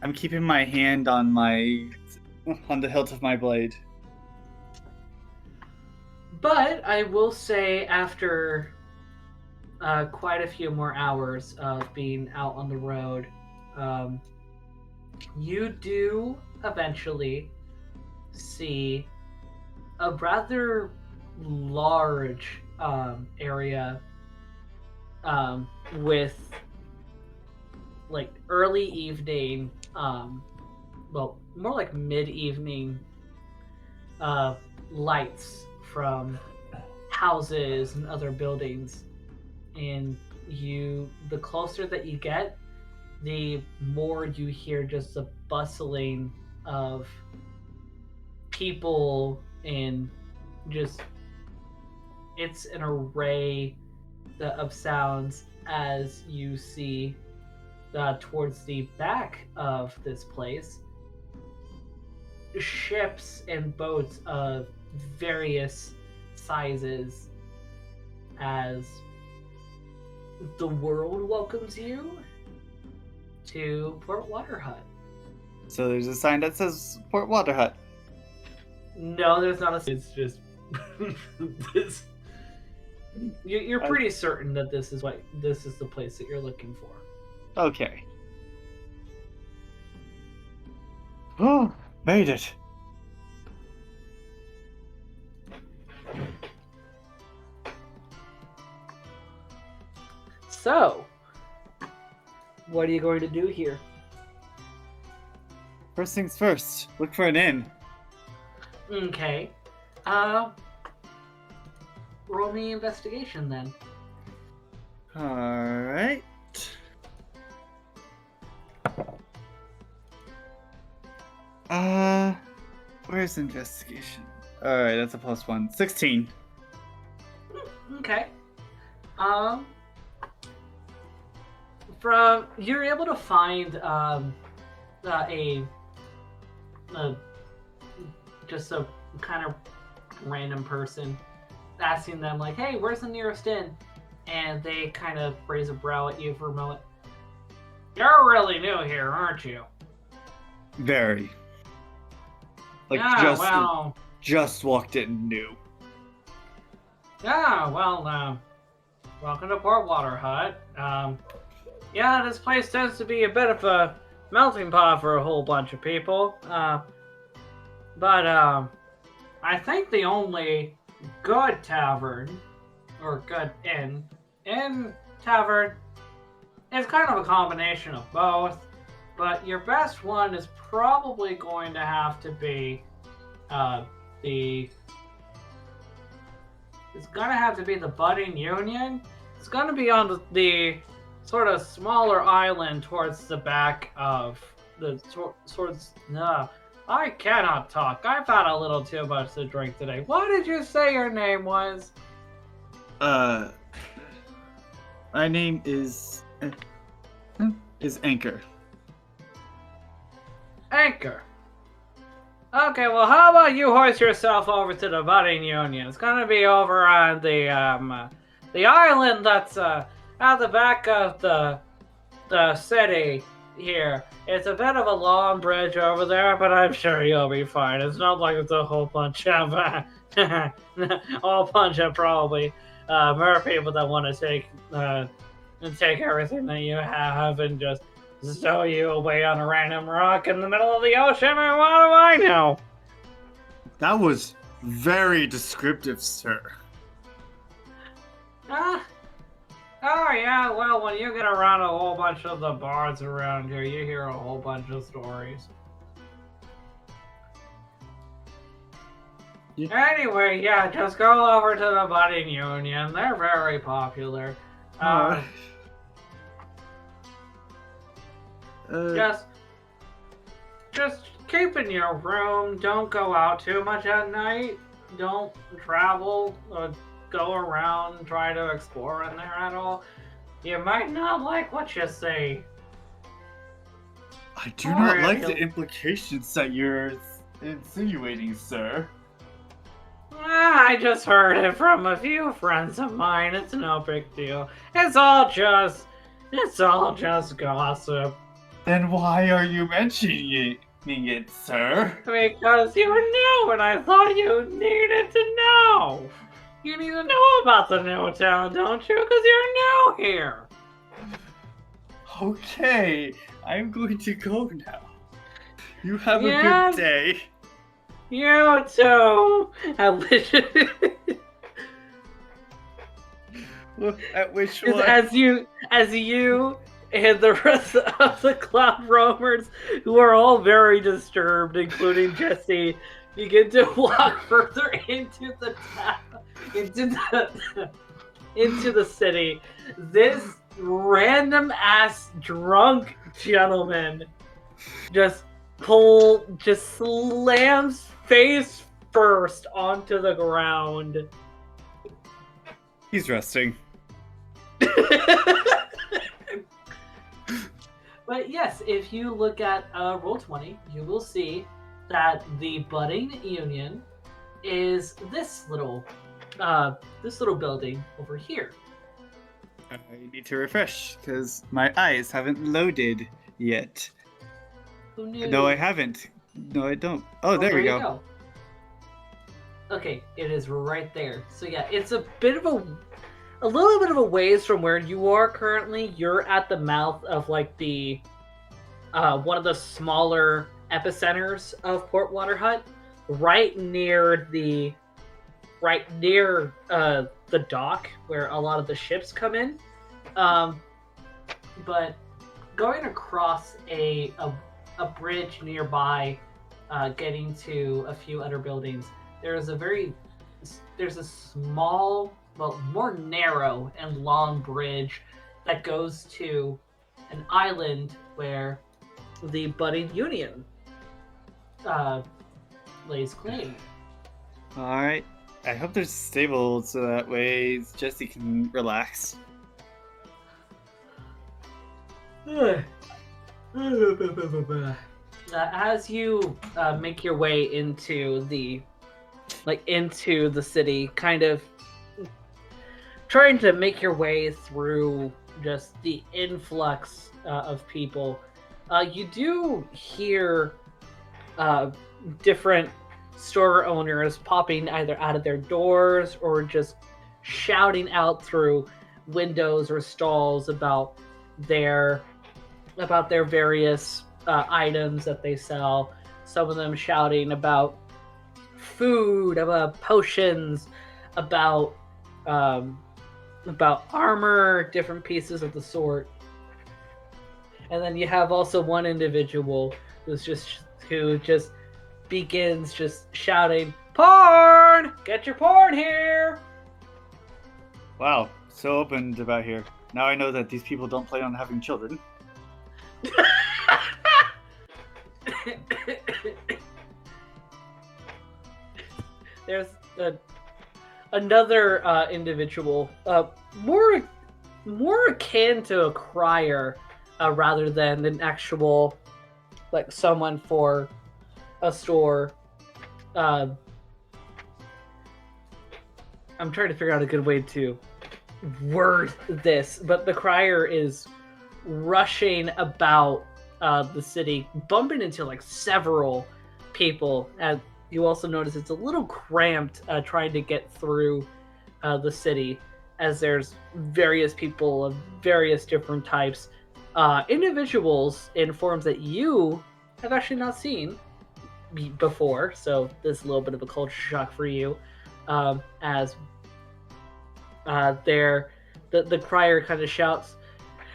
[SPEAKER 2] I'm keeping my hand on the hilt of my blade.
[SPEAKER 1] But I will say after quite a few more hours of being out on the road, you do eventually see a rather large area with like early evening, well, more like mid-evening lights from houses and other buildings. And the closer that you get, the more you hear just the bustling of people, and just it's an array of sounds as you see towards the back of this place ships and boats of various sizes as the world welcomes you to Port Waterhut.
[SPEAKER 2] So there's a sign that says Port Waterhut.
[SPEAKER 1] No, there's not a. It's just this. You're pretty certain that this is the place that you're looking for.
[SPEAKER 2] Okay. Oh, made it.
[SPEAKER 1] So, what are you going to do here?
[SPEAKER 2] First things first, look for an inn.
[SPEAKER 1] Okay. Roll me investigation then.
[SPEAKER 2] Alright. Where's investigation? Alright, that's a +1. 16.
[SPEAKER 1] Okay. You're able to find just a kind of random person, asking them like, "Hey, where's the nearest inn?" And they kind of raise a brow at you for a moment. You're really new here, aren't you?
[SPEAKER 2] Very. Like just walked in new.
[SPEAKER 1] Yeah, well, welcome to Port Waterhut. Yeah, this place tends to be a bit of a melting pot for a whole bunch of people. But I think the only good tavern, or good inn tavern, is kind of a combination of both. But your best one is probably going to have to be it's gonna have to be the Budding Union. It's gonna be on the sort of smaller island towards the back of the I cannot talk. I've had a little too much to drink today. What did you say your name was?
[SPEAKER 2] My name is Ankor.
[SPEAKER 1] Ankor. Okay, well, how about you hoist yourself over to the Budding Union? It's gonna be over on the island that's at the back of the city here. It's a bit of a long bridge over there, but I'm sure you'll be fine. It's not like it's a whole bunch of probably more people that want to take everything that you have and just stow you away on a random rock in the middle of the ocean. And what do I know?
[SPEAKER 2] That was very descriptive, sir.
[SPEAKER 1] Oh yeah, well, when you get around a whole bunch of the bars around here, you hear a whole bunch of stories. Yeah. Anyway, yeah, just go over to the Budding Union. They're very popular. Just keep in your room. Don't go out too much at night. Don't travel or go around, try to explore in there at all. You might not like what you see.
[SPEAKER 2] I do not like the implications that you're insinuating, sir.
[SPEAKER 1] I just heard it from a few friends of mine. It's no big deal. It's all just gossip.
[SPEAKER 2] Then why are you mentioning it, sir?
[SPEAKER 1] Because you knew and I thought you needed to know. You need to know about the new town, don't you? Because you're new here.
[SPEAKER 2] Okay, I'm going to go now. You have a
[SPEAKER 1] Yeah.
[SPEAKER 2] good day.
[SPEAKER 1] You too. At
[SPEAKER 2] which
[SPEAKER 1] Just
[SPEAKER 2] one?
[SPEAKER 1] as you and the rest of the cloud roamers, who are all very disturbed, including Jesse, begin to walk further into the town, into the city. This random ass drunk gentleman just slams face first onto the ground.
[SPEAKER 2] He's resting.
[SPEAKER 1] But yes, if you look at Roll20, you will see that the budding union is this little building over here.
[SPEAKER 2] I need to refresh because my eyes haven't loaded yet.
[SPEAKER 1] Who knew?
[SPEAKER 2] No, I haven't. No, I don't. Oh, there we go.
[SPEAKER 1] Okay, it is right there. So yeah, it's a little bit of a ways from where you are currently. You're at the mouth of like the one of the smaller epicenters of Port Waterhut, right near the dock where a lot of the ships come in. But going across a bridge nearby, getting to a few other buildings, there's a small, well, more narrow and long bridge that goes to an island where the budding union lays claim.
[SPEAKER 2] All right. I hope they're stable so that way Jesse can relax.
[SPEAKER 1] As you make your way into the city, kind of trying to make your way through just the influx of people, you do hear different store owners popping either out of their doors or just shouting out through windows or stalls about their various items that they sell. Some of them shouting about food, about potions, about armor, different pieces of the sort. And then you have also one individual who just begins just shouting, "Porn! Get your porn here!"
[SPEAKER 2] Wow, so open about here. Now I know that these people don't plan on having children.
[SPEAKER 1] There's another individual, more akin to a crier, rather than an actual, like, someone for a store. I'm trying to figure out a good way to word this, but the crier is rushing about the city, bumping into like several people. And you also notice it's a little cramped trying to get through the city, as there's various people of various different types, individuals in forms that you have actually not seen before, so this is a little bit of a culture shock for you, as the crier kind of shouts,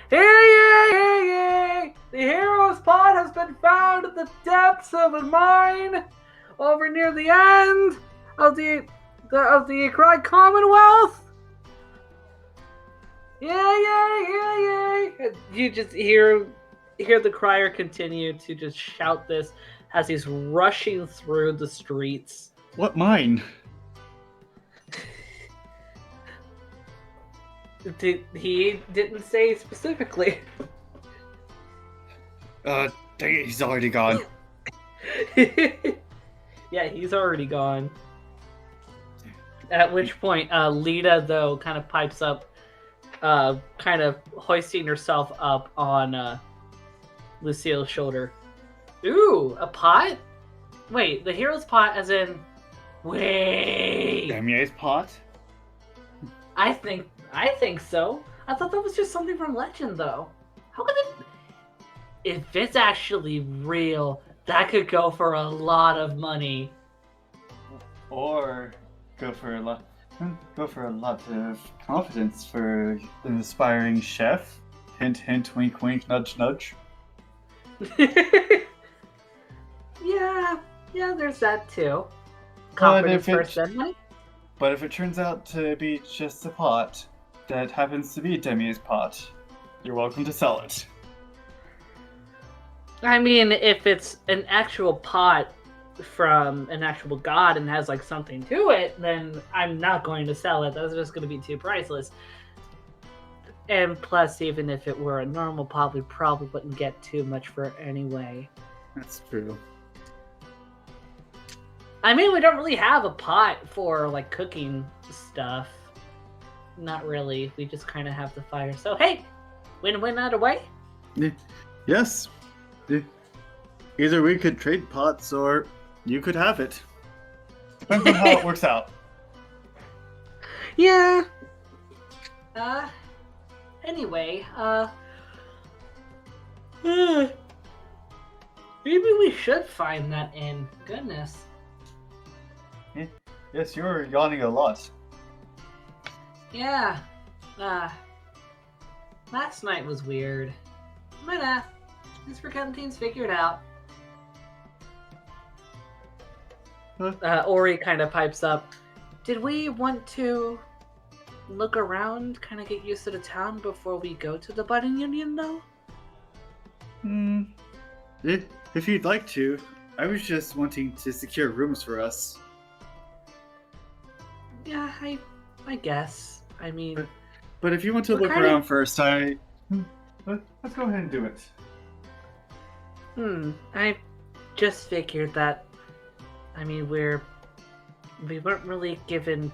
[SPEAKER 1] "Hey, hey, hey, hey! The hero's pot has been found at the depths of a mine over near the end of the Cry Commonwealth. Yay, yay, yay, yay!" And you just hear the crier continue to just shout this as he's rushing through the streets.
[SPEAKER 2] What mine?
[SPEAKER 1] He didn't say specifically.
[SPEAKER 2] Dang it, he's already gone.
[SPEAKER 1] Yeah, he's already gone. At which point, Lita, though, kind of pipes up, kind of hoisting herself up on Lucille's shoulder. Ooh, a pot? Wait, the hero's pot as in... Wait!
[SPEAKER 2] Damier's pot?
[SPEAKER 1] I think so. I thought that was just something from legend, though. How could it? If it's actually real, that could go for a lot of money.
[SPEAKER 2] Or go for a lot of confidence for an aspiring chef. Hint, hint, wink, wink, nudge, nudge.
[SPEAKER 1] Yeah, there's that too.
[SPEAKER 2] But
[SPEAKER 1] Confidence
[SPEAKER 2] if
[SPEAKER 1] first,
[SPEAKER 2] it
[SPEAKER 1] then money.
[SPEAKER 2] but if it turns out to be just a pot that happens to be Demi's pot, you're welcome to sell it.
[SPEAKER 1] I mean, if it's an actual pot from an actual god and has like something to it, then I'm not going to sell it. That's just going to be too priceless. And plus, even if it were a normal pot, we probably wouldn't get too much for it anyway.
[SPEAKER 2] That's true.
[SPEAKER 1] I mean, we don't really have a pot for like cooking stuff. Not really. We just kind of have the fire. So hey, win-win either way.
[SPEAKER 2] Yes. Either we could trade pots or you could have it. Depends on how it works out.
[SPEAKER 1] Yeah. Anyway, maybe we should find that inn. Goodness.
[SPEAKER 2] Yes, you're yawning a lot.
[SPEAKER 1] Yeah. Last night was weird. But these forgotten teams figured out. Ori kind of pipes up. Did we want to look around, kind of get used to the town before we go to the budding union, though?
[SPEAKER 2] If you'd like to, I was just wanting to secure rooms for us.
[SPEAKER 1] Yeah, I guess. I mean...
[SPEAKER 2] But if you want to look around first, let's go ahead and do it.
[SPEAKER 1] I just figured that... I mean, we weren't really given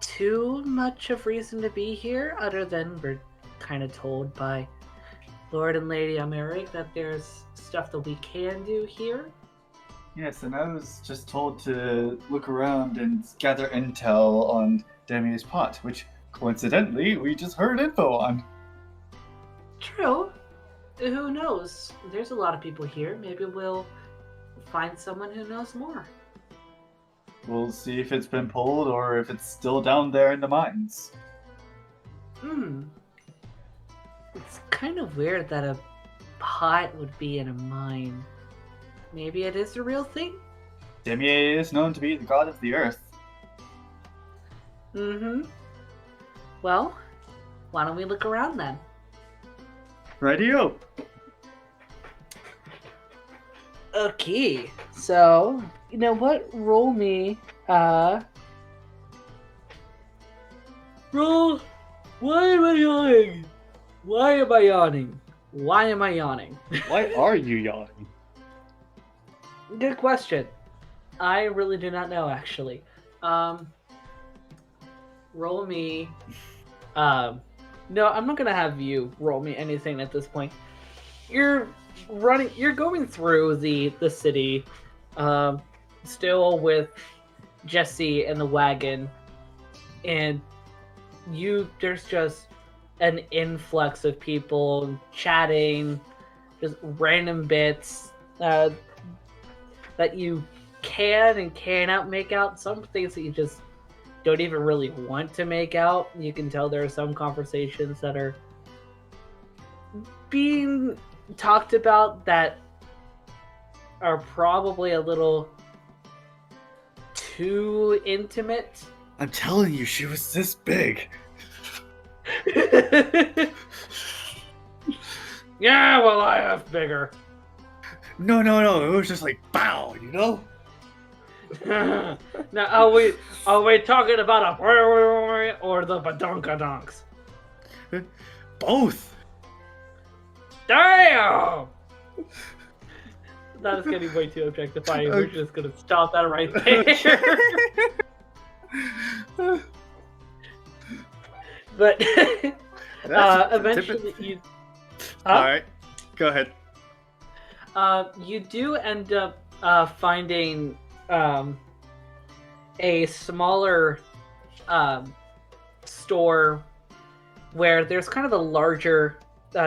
[SPEAKER 1] too much of reason to be here, other than we're kind of told by Lord and Lady Americ that there's stuff that we can do here.
[SPEAKER 2] Yes, and I was just told to look around and gather intel on Demi's pot, which, coincidentally, we just heard info on.
[SPEAKER 1] True. Who knows? There's a lot of people here. Maybe we'll find someone who knows more.
[SPEAKER 2] We'll see if it's been pulled or if it's still down there in the mines.
[SPEAKER 1] It's kind of weird that a pot would be in a mine. Maybe it is a real thing?
[SPEAKER 2] Demi is known to be the god of the earth.
[SPEAKER 1] Well, why don't we look around then?
[SPEAKER 2] Rightio.
[SPEAKER 1] Okay, so, you know what? Roll me, Roll... Why am I yawning? Why am I yawning? Why am I yawning?
[SPEAKER 2] Why are you yawning?
[SPEAKER 1] Good question. I really do not know, actually. Roll me... no, I'm not gonna have you roll me anything at this point. You're going through the city, still with Jesse and the wagon, and there's just an influx of people chatting, just random bits that you can and cannot make out. Some things that you just don't even really want to make out. You can tell there are some conversations that are being talked about that are probably a little too intimate.
[SPEAKER 2] I'm telling you, she was this big.
[SPEAKER 1] Yeah, well, I have bigger.
[SPEAKER 2] No. It was just like, bow, you know?
[SPEAKER 1] Now, are we talking about a or the badonkadonks?
[SPEAKER 2] Both.
[SPEAKER 1] Damn! That is getting way too objectifying. We're just gonna stop that right there. But eventually, you.
[SPEAKER 2] All right, go ahead.
[SPEAKER 1] You do end up finding a smaller store where there's kind of a larger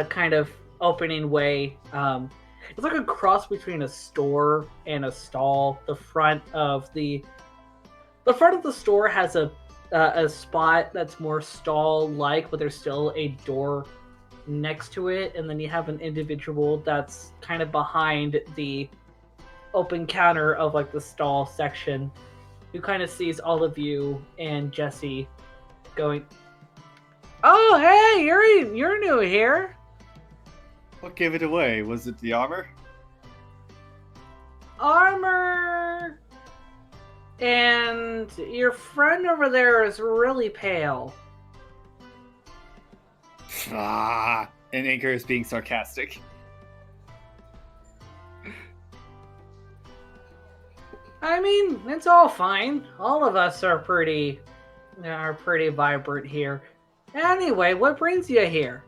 [SPEAKER 1] kind of opening way. It's like a cross between a store and a stall. The front of the store has a spot that's more stall like, but there's still a door next to it, and then you have an individual that's kind of behind the open counter of like the stall section, who kind of sees all of you and Jesse going, "Oh, hey, you're new here."
[SPEAKER 2] What gave it away? Was it the armor?
[SPEAKER 1] Armor. And your friend over there is really pale.
[SPEAKER 2] Ah, and Ankor is being sarcastic.
[SPEAKER 1] I mean, it's all fine. All of us are pretty vibrant here. Anyway, what brings you here?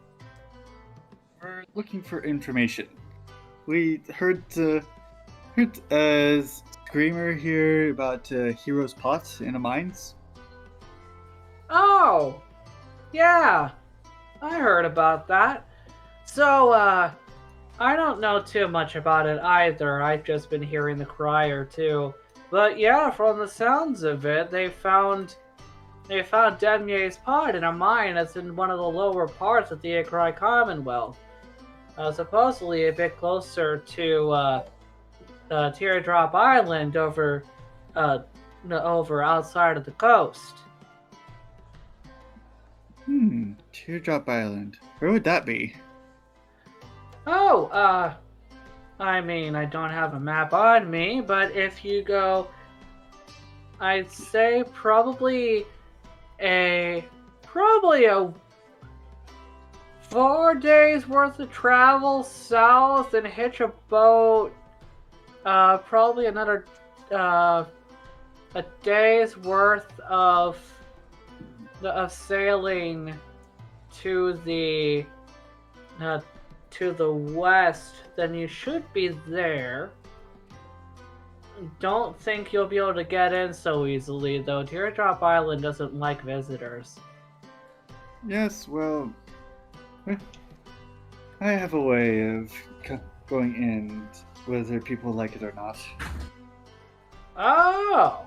[SPEAKER 2] We're looking for information. We heard a screamer here about Hero's Pot in the mines.
[SPEAKER 1] Oh, yeah, I heard about that. So, I don't know too much about it either. I've just been hearing the cry or two. But yeah, from the sounds of it, they found Demier's pot in a mine that's in one of the lower parts of the Ikrai Commonwealth. Supposedly a bit closer to Teardrop Island over outside of the coast.
[SPEAKER 2] Teardrop Island. Where would that be?
[SPEAKER 1] Oh, I mean, I don't have a map on me, but if you go, I'd say probably a 4 days worth of travel south and hitch a boat. Probably another a day's worth of sailing to the west, then you should be there. Don't think you'll be able to get in so easily, though. Teardrop Island doesn't like visitors.
[SPEAKER 2] Yes, well, I have a way of going in, whether people like it or not.
[SPEAKER 1] Oh!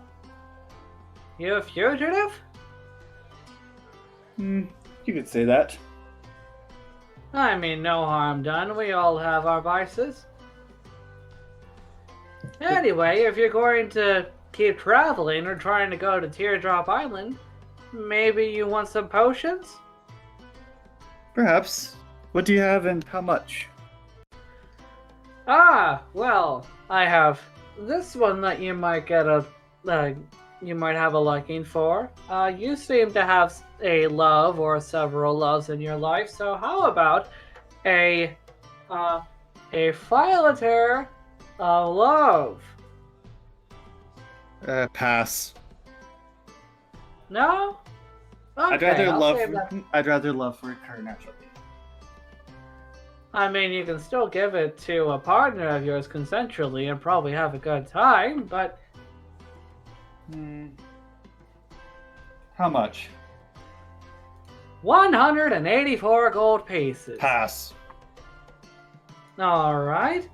[SPEAKER 1] You a fugitive?
[SPEAKER 2] You could say that.
[SPEAKER 1] I mean, no harm done. We all have our vices. Anyway, if you're going to keep traveling or trying to go to Teardrop Island, maybe you want some potions?
[SPEAKER 2] Perhaps. What do you have and how much?
[SPEAKER 1] Ah, well, I have this one that you might get you might have a liking for. You seem to have a love or several loves in your life, so how about a fileter of love?
[SPEAKER 2] Pass.
[SPEAKER 1] No? Okay,
[SPEAKER 2] I'd rather love recur naturally.
[SPEAKER 1] I mean, you can still give it to a partner of yours consensually and probably have a good time, but...
[SPEAKER 2] How much?
[SPEAKER 1] 184 gold pieces.
[SPEAKER 2] Pass.
[SPEAKER 1] Alright.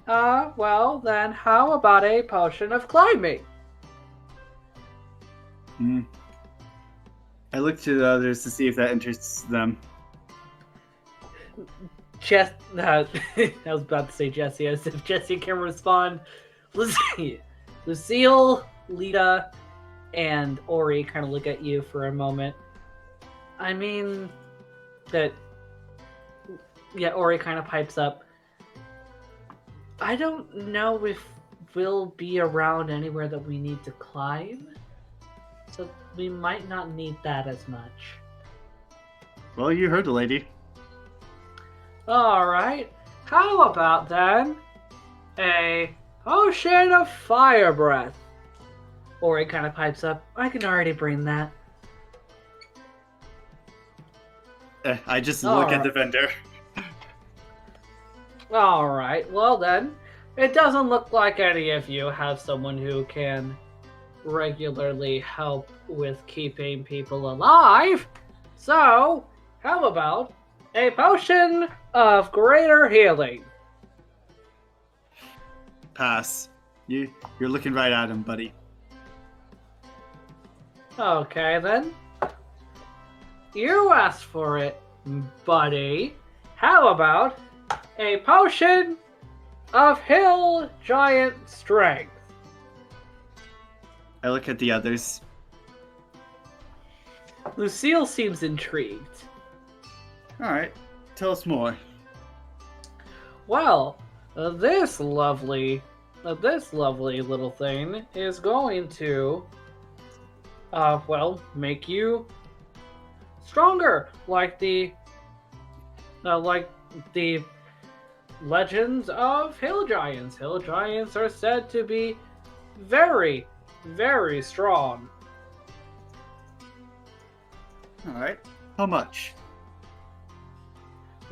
[SPEAKER 1] Well, then how about a potion of climbing?
[SPEAKER 2] I look to the others to see if that interests them.
[SPEAKER 1] I was about to say Jesse, as if Jesse can respond. Lucille, Lita, and Ori kind of look at you for a moment. I mean, Ori kind of pipes up. I don't know if we'll be around anywhere that we need to climb, so we might not need that as much.
[SPEAKER 2] Well, you heard the lady.
[SPEAKER 1] Alright, how about then a potion of fire breath? Ori kind of pipes up. I can already bring that.
[SPEAKER 2] I just look at the vendor.
[SPEAKER 1] Alright, well then, it doesn't look like any of you have someone who can regularly help with keeping people alive. So, how about a potion of greater healing?
[SPEAKER 2] Pass. You're looking right at him, buddy.
[SPEAKER 1] Okay, then. You asked for it, buddy. How about a potion of hill giant strength?
[SPEAKER 2] I look at the others.
[SPEAKER 1] Lucille seems intrigued.
[SPEAKER 2] Alright, tell us more.
[SPEAKER 1] Well, this lovely little thing is going to, make you stronger, like the legends of hill giants. Hill giants are said to be very, very strong.
[SPEAKER 2] Alright, how much?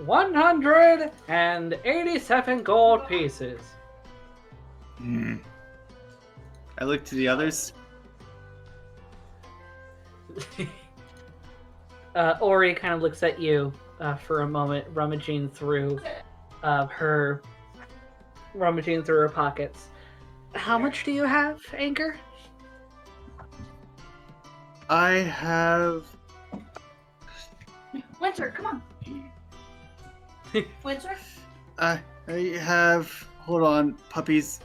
[SPEAKER 1] 187 gold pieces.
[SPEAKER 2] I look to the others.
[SPEAKER 1] Ori kind of looks at you for a moment, rummaging through her pockets. How much do you have, Ankor?
[SPEAKER 2] I have...
[SPEAKER 3] Winter, come on. Winter?
[SPEAKER 2] I have... Hold on, puppies.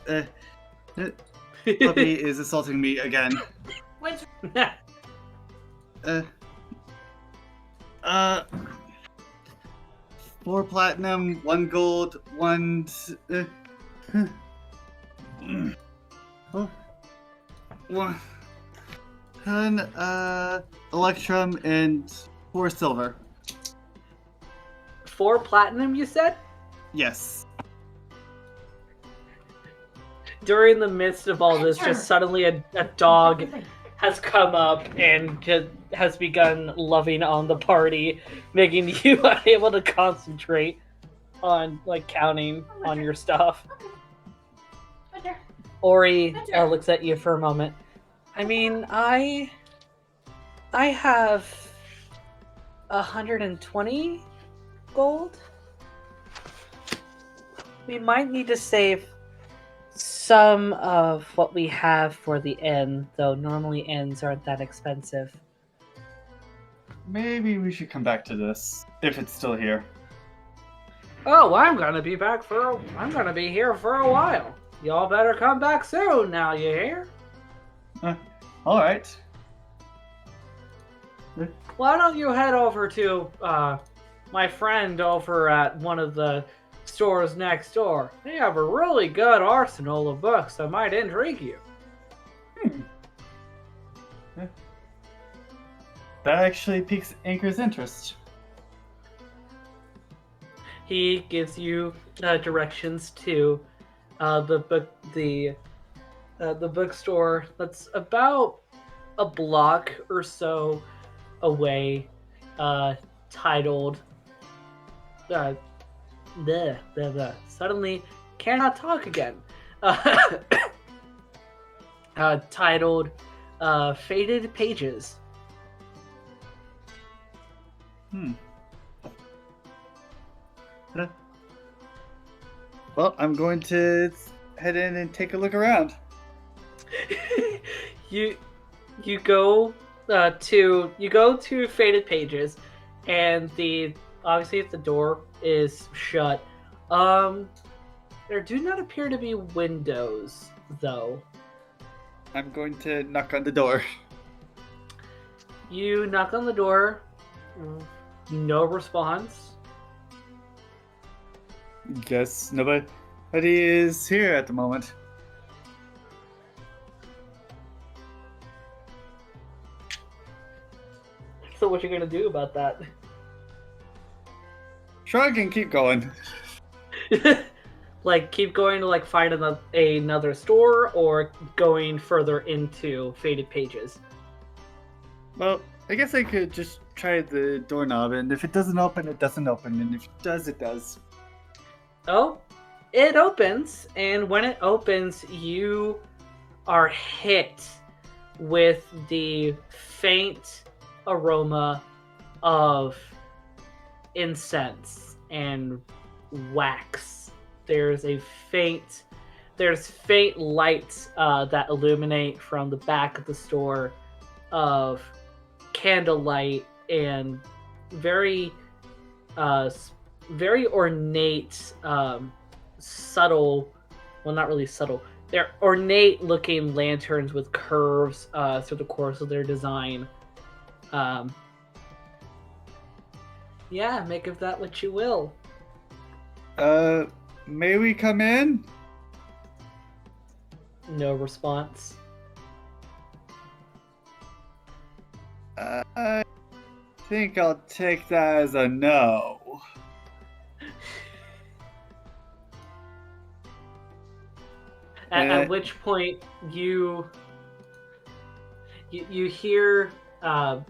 [SPEAKER 2] Puppy is assaulting me again.
[SPEAKER 3] Winter.
[SPEAKER 2] 4 platinum, 1 gold, 1... one electrum, and 4 silver.
[SPEAKER 1] 4 platinum, you said?
[SPEAKER 2] Yes.
[SPEAKER 1] During the midst of all this, just suddenly a dog has come up and just has begun loving on the party, making you unable to concentrate on counting on your stuff.
[SPEAKER 3] Winter.
[SPEAKER 1] Ori looks at you for a moment. I mean, I have 120 gold. We might need to save some of what we have for the inn, though normally inns aren't that expensive.
[SPEAKER 2] Maybe we should come back to this, if it's still here.
[SPEAKER 1] Oh, I'm gonna be here for a while. Y'all better come back soon now, you hear?
[SPEAKER 2] Alright.
[SPEAKER 1] Why don't you head over to my friend over at one of the stores next door? They have a really good arsenal of books that might intrigue you.
[SPEAKER 2] That actually piques Ankor's interest.
[SPEAKER 1] He gives you directions to the bookstore that's about a block or so away, titled suddenly cannot talk again. Titled Faded Pages.
[SPEAKER 2] Well, I'm going to head in and take a look around.
[SPEAKER 1] You go to Faded Pages, and obviously the door is shut. There do not appear to be windows, though.
[SPEAKER 2] I'm going to knock on the door.
[SPEAKER 1] You knock on the door. No response.
[SPEAKER 2] Guess nobody is here at the moment.
[SPEAKER 1] So what you gonna do about that?
[SPEAKER 2] Shrug and keep going.
[SPEAKER 1] Keep going to find another store, or going further into Faded Pages?
[SPEAKER 2] Well, I guess I could just try the doorknob, and if it doesn't open, it doesn't open, and if it does, it does.
[SPEAKER 1] Oh, it opens, and when it opens, you are hit with the faint aroma of incense and wax. There's faint lights that illuminate from the back of the store of candlelight and very very ornate, subtle, well, not really subtle, they're ornate looking lanterns with curves through the course of their design. Yeah, make of that what you will.
[SPEAKER 2] May we come in?
[SPEAKER 1] No response.
[SPEAKER 2] I think I'll take that as a no.
[SPEAKER 1] At which point you hear a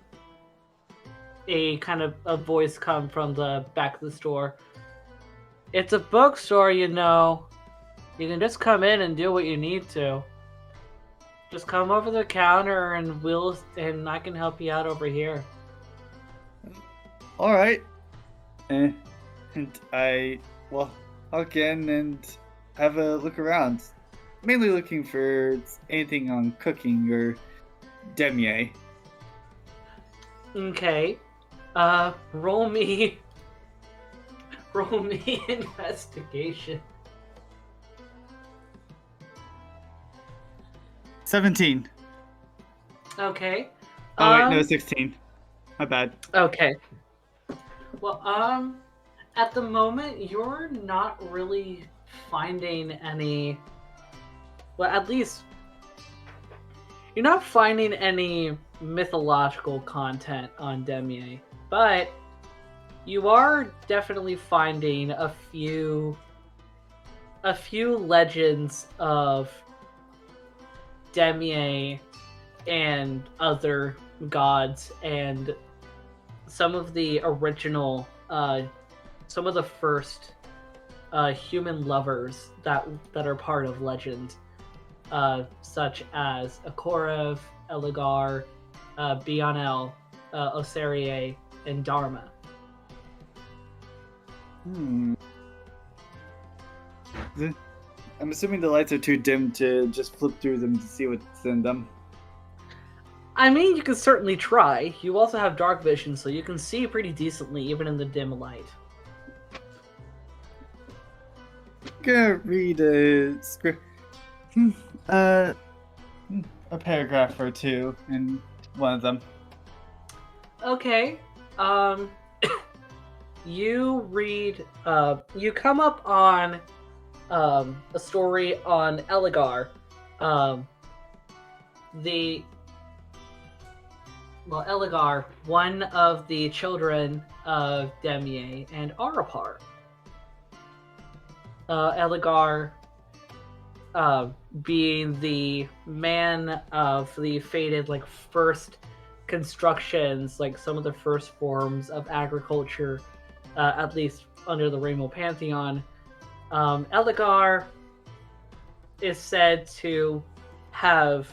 [SPEAKER 1] kind of a voice come from the back of the store. It's a bookstore, you know. You can just come in and do what you need to. Just come over the counter and I can help you out over here.
[SPEAKER 2] All right. And I'll walk in and have a look around. Mainly looking for anything on cooking or demier.
[SPEAKER 1] Okay. Roll me investigation.
[SPEAKER 2] 17.
[SPEAKER 1] Okay.
[SPEAKER 2] Oh wait, no, 16. My bad.
[SPEAKER 1] Okay. Well, at the moment, you're not really finding any. Well, at least you're not finding any mythological content on Demier, but you are definitely finding a few legends of Demier and other gods, and some of the original, some of the first human lovers that are part of legend, such as Ankor, Eligar, Bionel, Oserie, and Dharma.
[SPEAKER 2] I'm assuming the lights are too dim to just flip through them to see what's in them.
[SPEAKER 1] I mean, you can certainly try. You also have dark vision, so you can see pretty decently even in the dim light.
[SPEAKER 2] Gonna read a script, a paragraph or two in one of them.
[SPEAKER 1] Okay. You read. You come up on a story on Eligar. Eligar, one of the children of Demier and Arapar. Eligar, being the man of the fated, first constructions, some of the first forms of agriculture, at least under the Rainbow Pantheon. Eligar is said to have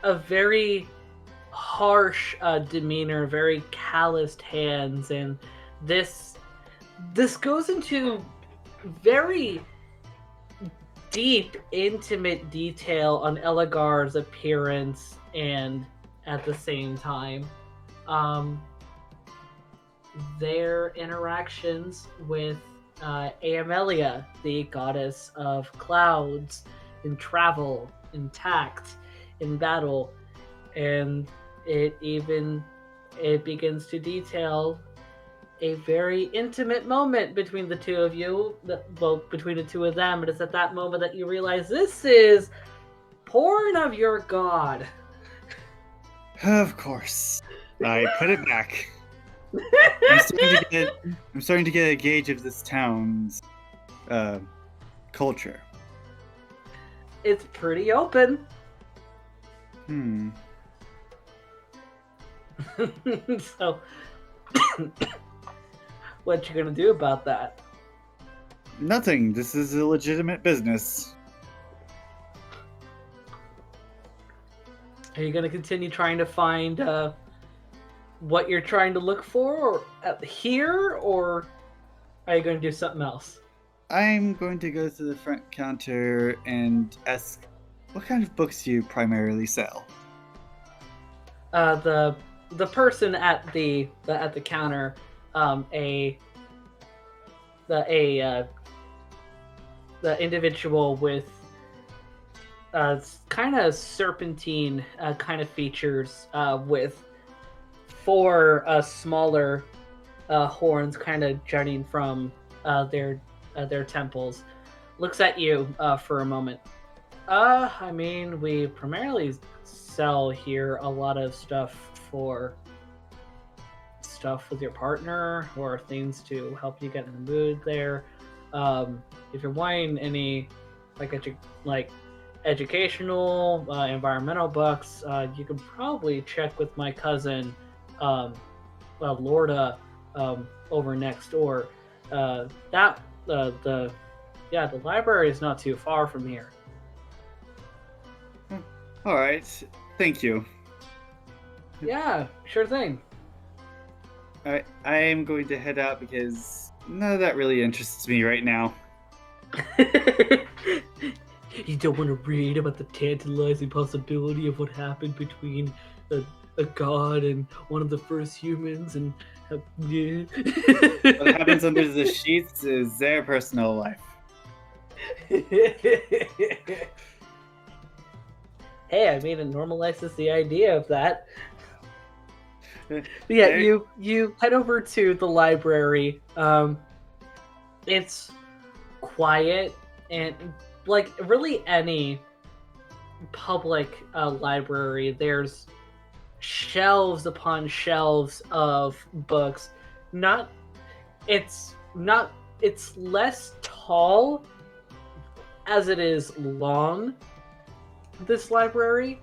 [SPEAKER 1] a very harsh demeanor, very calloused hands, and this goes into very deep, intimate detail on Eligar's appearance, and at the same time, their interactions with Amelia, the goddess of clouds, in travel, in tact, in battle, and it begins to detail a very intimate moment between the two of you, between the two of them, and it's at that moment that you realize this is porn of your god.
[SPEAKER 2] Of course. I put it back. I'm starting to get a gauge of this town's culture.
[SPEAKER 1] It's pretty open. So, what you gonna do about that?
[SPEAKER 2] Nothing. This is a legitimate business.
[SPEAKER 1] Are you gonna continue trying to find what you're trying to look for here, or are you going to do something else?
[SPEAKER 2] I'm going to go to the front counter and ask, what kind of books do you primarily sell?
[SPEAKER 1] The person at the counter, a the individual with kind of serpentine kind of features with four smaller horns kind of jutting from their temples, looks at you for a moment. I mean, we primarily sell here a lot of stuff for stuff with your partner or things to help you get in the mood there. If you're wanting any like educational, environmental books, you can probably check with my cousin, Lorda, over next door. The library is not too far from here.
[SPEAKER 2] All right, thank you.
[SPEAKER 1] Yeah, sure thing.
[SPEAKER 2] All right, I am going to head out because none of that really interests me right now.
[SPEAKER 1] You don't want to read about the tantalizing possibility of what happened between a god and one of the first humans, and yeah.
[SPEAKER 2] What happens under the sheets is their personal life.
[SPEAKER 1] Hey, I mean, it normalizes the idea of that. But yeah, you head over to the library. It's quiet, and like really any public library, there's shelves upon shelves of books. It's less tall as it is long. This library,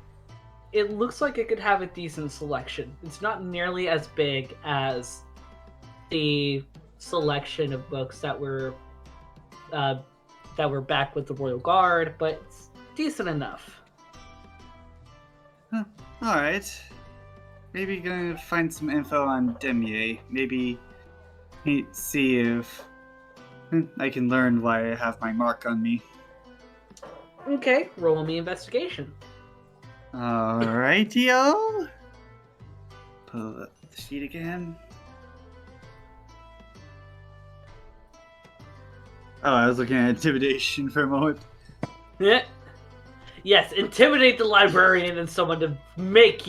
[SPEAKER 1] it looks like it could have a decent selection. It's not nearly as big as the selection of books that were back with the Royal Guard, but it's decent enough.
[SPEAKER 2] Huh. All right. Maybe gonna find some info on Demier. Maybe see if I can learn why I have my mark on me.
[SPEAKER 1] Okay, roll me investigation.
[SPEAKER 2] Alrighty-o. Pull up the sheet again. Oh, I was looking at intimidation for a moment.
[SPEAKER 1] Yeah. Yes, intimidate the librarian and someone to make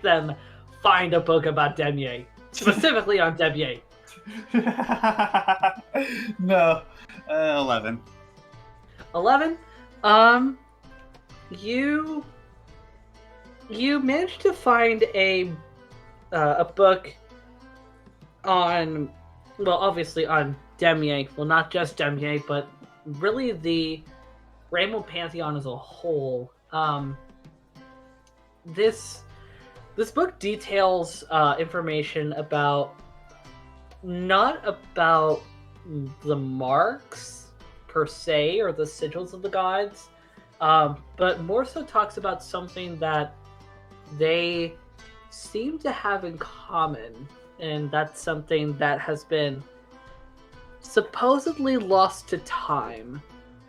[SPEAKER 1] them find a book about Demier. Specifically on Demier.
[SPEAKER 2] No. 11.
[SPEAKER 1] 11? You managed to find a book on, well, obviously on Demier. Well, not just Demier, but really the Rainbow Pantheon as a whole. This book details information about, not about the marks per se or the sigils of the gods, but more so talks about something that they seem to have in common, and that's something that has been supposedly lost to time,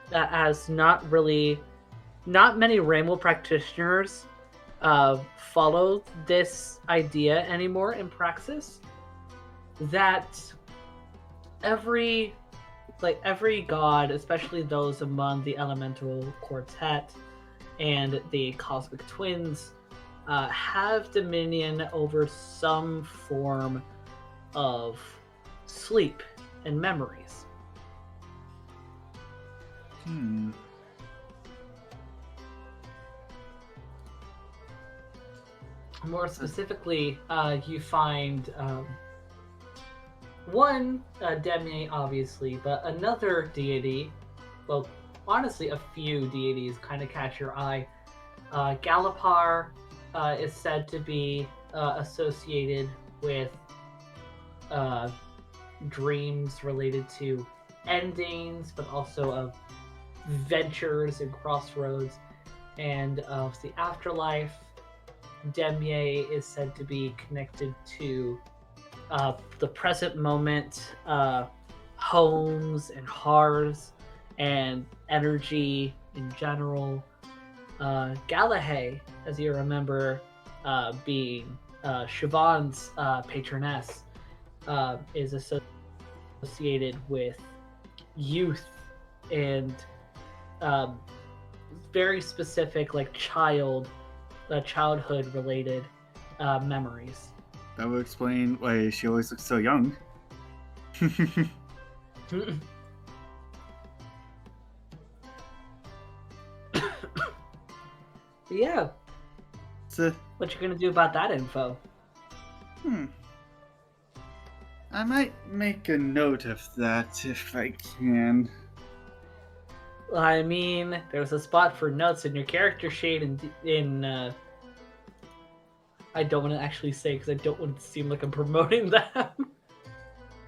[SPEAKER 1] that as not many Rainbow practitioners follow this idea anymore in praxis, that every god, especially those among the elemental quartet and the cosmic twins, have dominion over some form of sleep and memories. More specifically, you find one Demier, obviously, but another deity. Well, honestly, a few deities kind of catch your eye. Galapar is said to be associated with dreams related to endings, but also of ventures and crossroads, and of the afterlife. Demier is said to be connected to the present moment, homes and hearths, and energy in general. Galahad, as you remember, being Siobhan's patroness, is associated with youth and um, very specific, like childhood related memories.
[SPEAKER 2] That would explain why she always looks so young.
[SPEAKER 1] Yeah,
[SPEAKER 2] So,
[SPEAKER 1] what you gonna do about that info?
[SPEAKER 2] I might make a note of that if I can.
[SPEAKER 1] I mean, there's a spot for notes in your character sheet in I don't want to actually say because I don't want it to seem like I'm promoting them.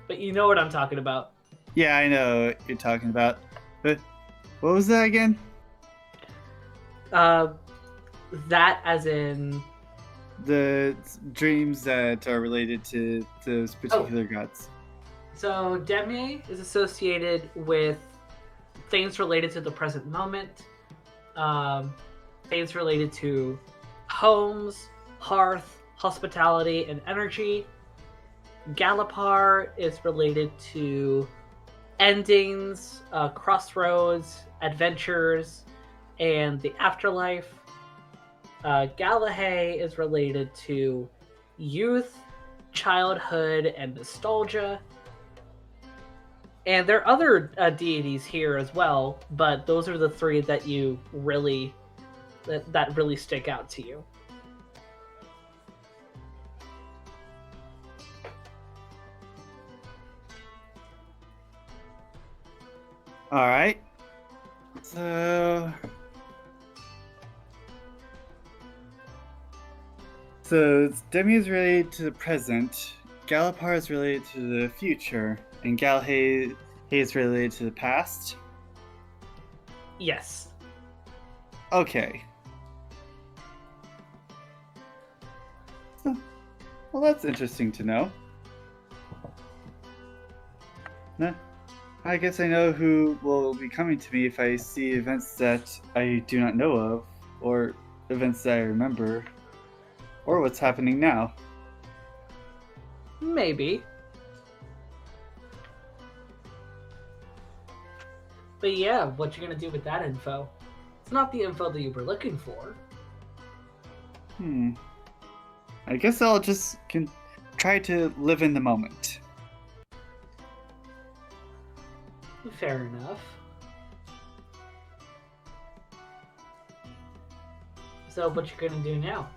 [SPEAKER 1] But you know what I'm talking about.
[SPEAKER 2] Yeah, I know what you're talking about. But what was that again?
[SPEAKER 1] That as in
[SPEAKER 2] The dreams that are related to those particular gods.
[SPEAKER 1] So Demier is associated with things related to the present moment, things related to homes, hearth, hospitality, and energy. Galapar is related to endings, crossroads, adventures, and the afterlife. Galahad is related to youth, childhood, and nostalgia. And there are other deities here as well, but those are the three that you really that really stick out to you.
[SPEAKER 2] All right. So Demi is related to the present, Galapar is related to the future, and Galahad is related to the past.
[SPEAKER 1] Yes.
[SPEAKER 2] Okay. Well, that's interesting to know. Nah, I guess I know who will be coming to me if I see events that I do not know of, or events that I remember, or what's happening now.
[SPEAKER 1] Maybe. But yeah, what you gonna do with that info? It's not the info that you were looking for.
[SPEAKER 2] I guess I'll just try to live in the moment.
[SPEAKER 1] Fair enough. So what you gonna do now?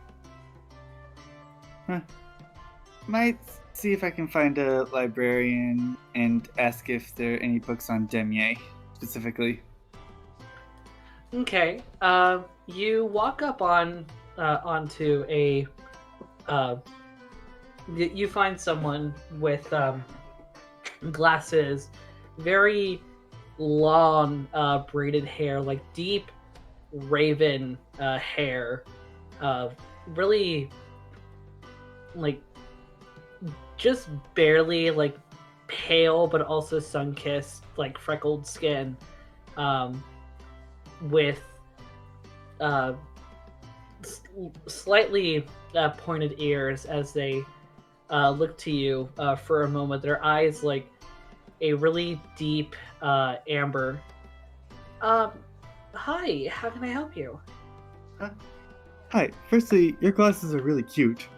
[SPEAKER 2] Might see if I can find a librarian and ask if there are any books on Demier, specifically.
[SPEAKER 1] Okay. You walk up onto a. You find someone with glasses, very long braided hair, like deep raven hair, really like just barely like pale but also sun-kissed, like freckled skin, with slightly pointed ears as they look to you for a moment. Their eyes like a really deep amber. Hi, how can I help you?
[SPEAKER 2] Hi, firstly, your glasses are really cute.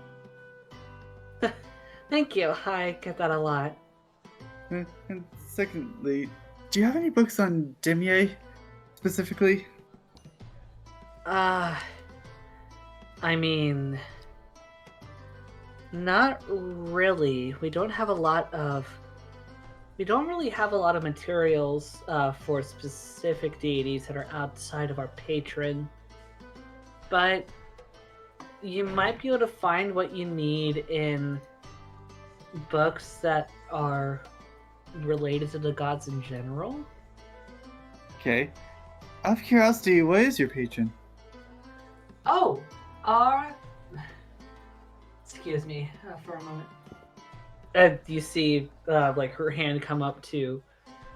[SPEAKER 1] Thank you. I get that a lot.
[SPEAKER 2] And secondly, do you have any books on Demier, specifically?
[SPEAKER 1] I mean, not really. We don't really have a lot of materials for specific deities that are outside of our patron. But you might be able to find what you need in books that are related to the gods in general.
[SPEAKER 2] Okay. Out of curiosity, what is your patron?
[SPEAKER 3] Oh, our
[SPEAKER 1] excuse me for a moment. And you see, like her hand come up to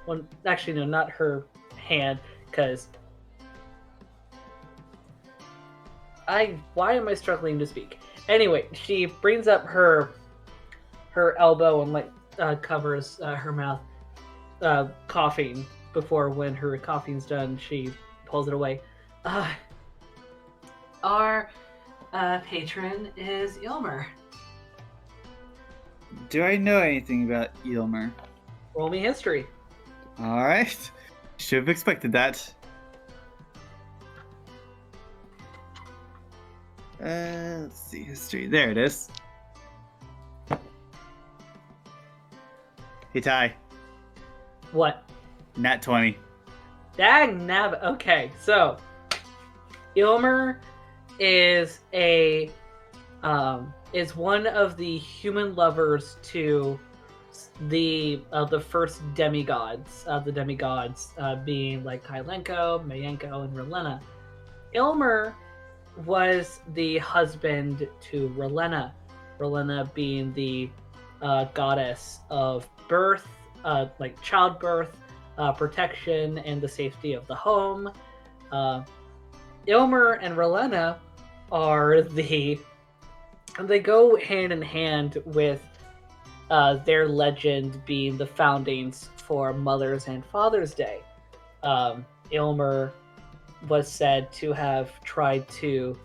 [SPEAKER 1] one. Actually, no, not her hand, because Why am I struggling to speak? Anyway, she brings up her elbow and like covers her mouth, coughing. Before, when her coughing's done, she pulls it away. Our patron is Ilmer.
[SPEAKER 2] Do I know anything about Ilmer?
[SPEAKER 1] Roll me history.
[SPEAKER 2] Alright. Should have expected that. Let's see, history. There it is. Hey, Ty.
[SPEAKER 1] What?
[SPEAKER 2] Nat 20.
[SPEAKER 1] Dag nab. Okay, so Ilmer is is one of the human lovers to the first demigods. The demigods being like Kylenko, Mayenko, and Relena. Ilmer was the husband to Relena. Relena being the goddess of birth, like childbirth, protection, and the safety of the home. Ilmer and Relena are they go hand in hand with their legend being the foundings for Mother's and Father's Day. Ilmer was said to have tried to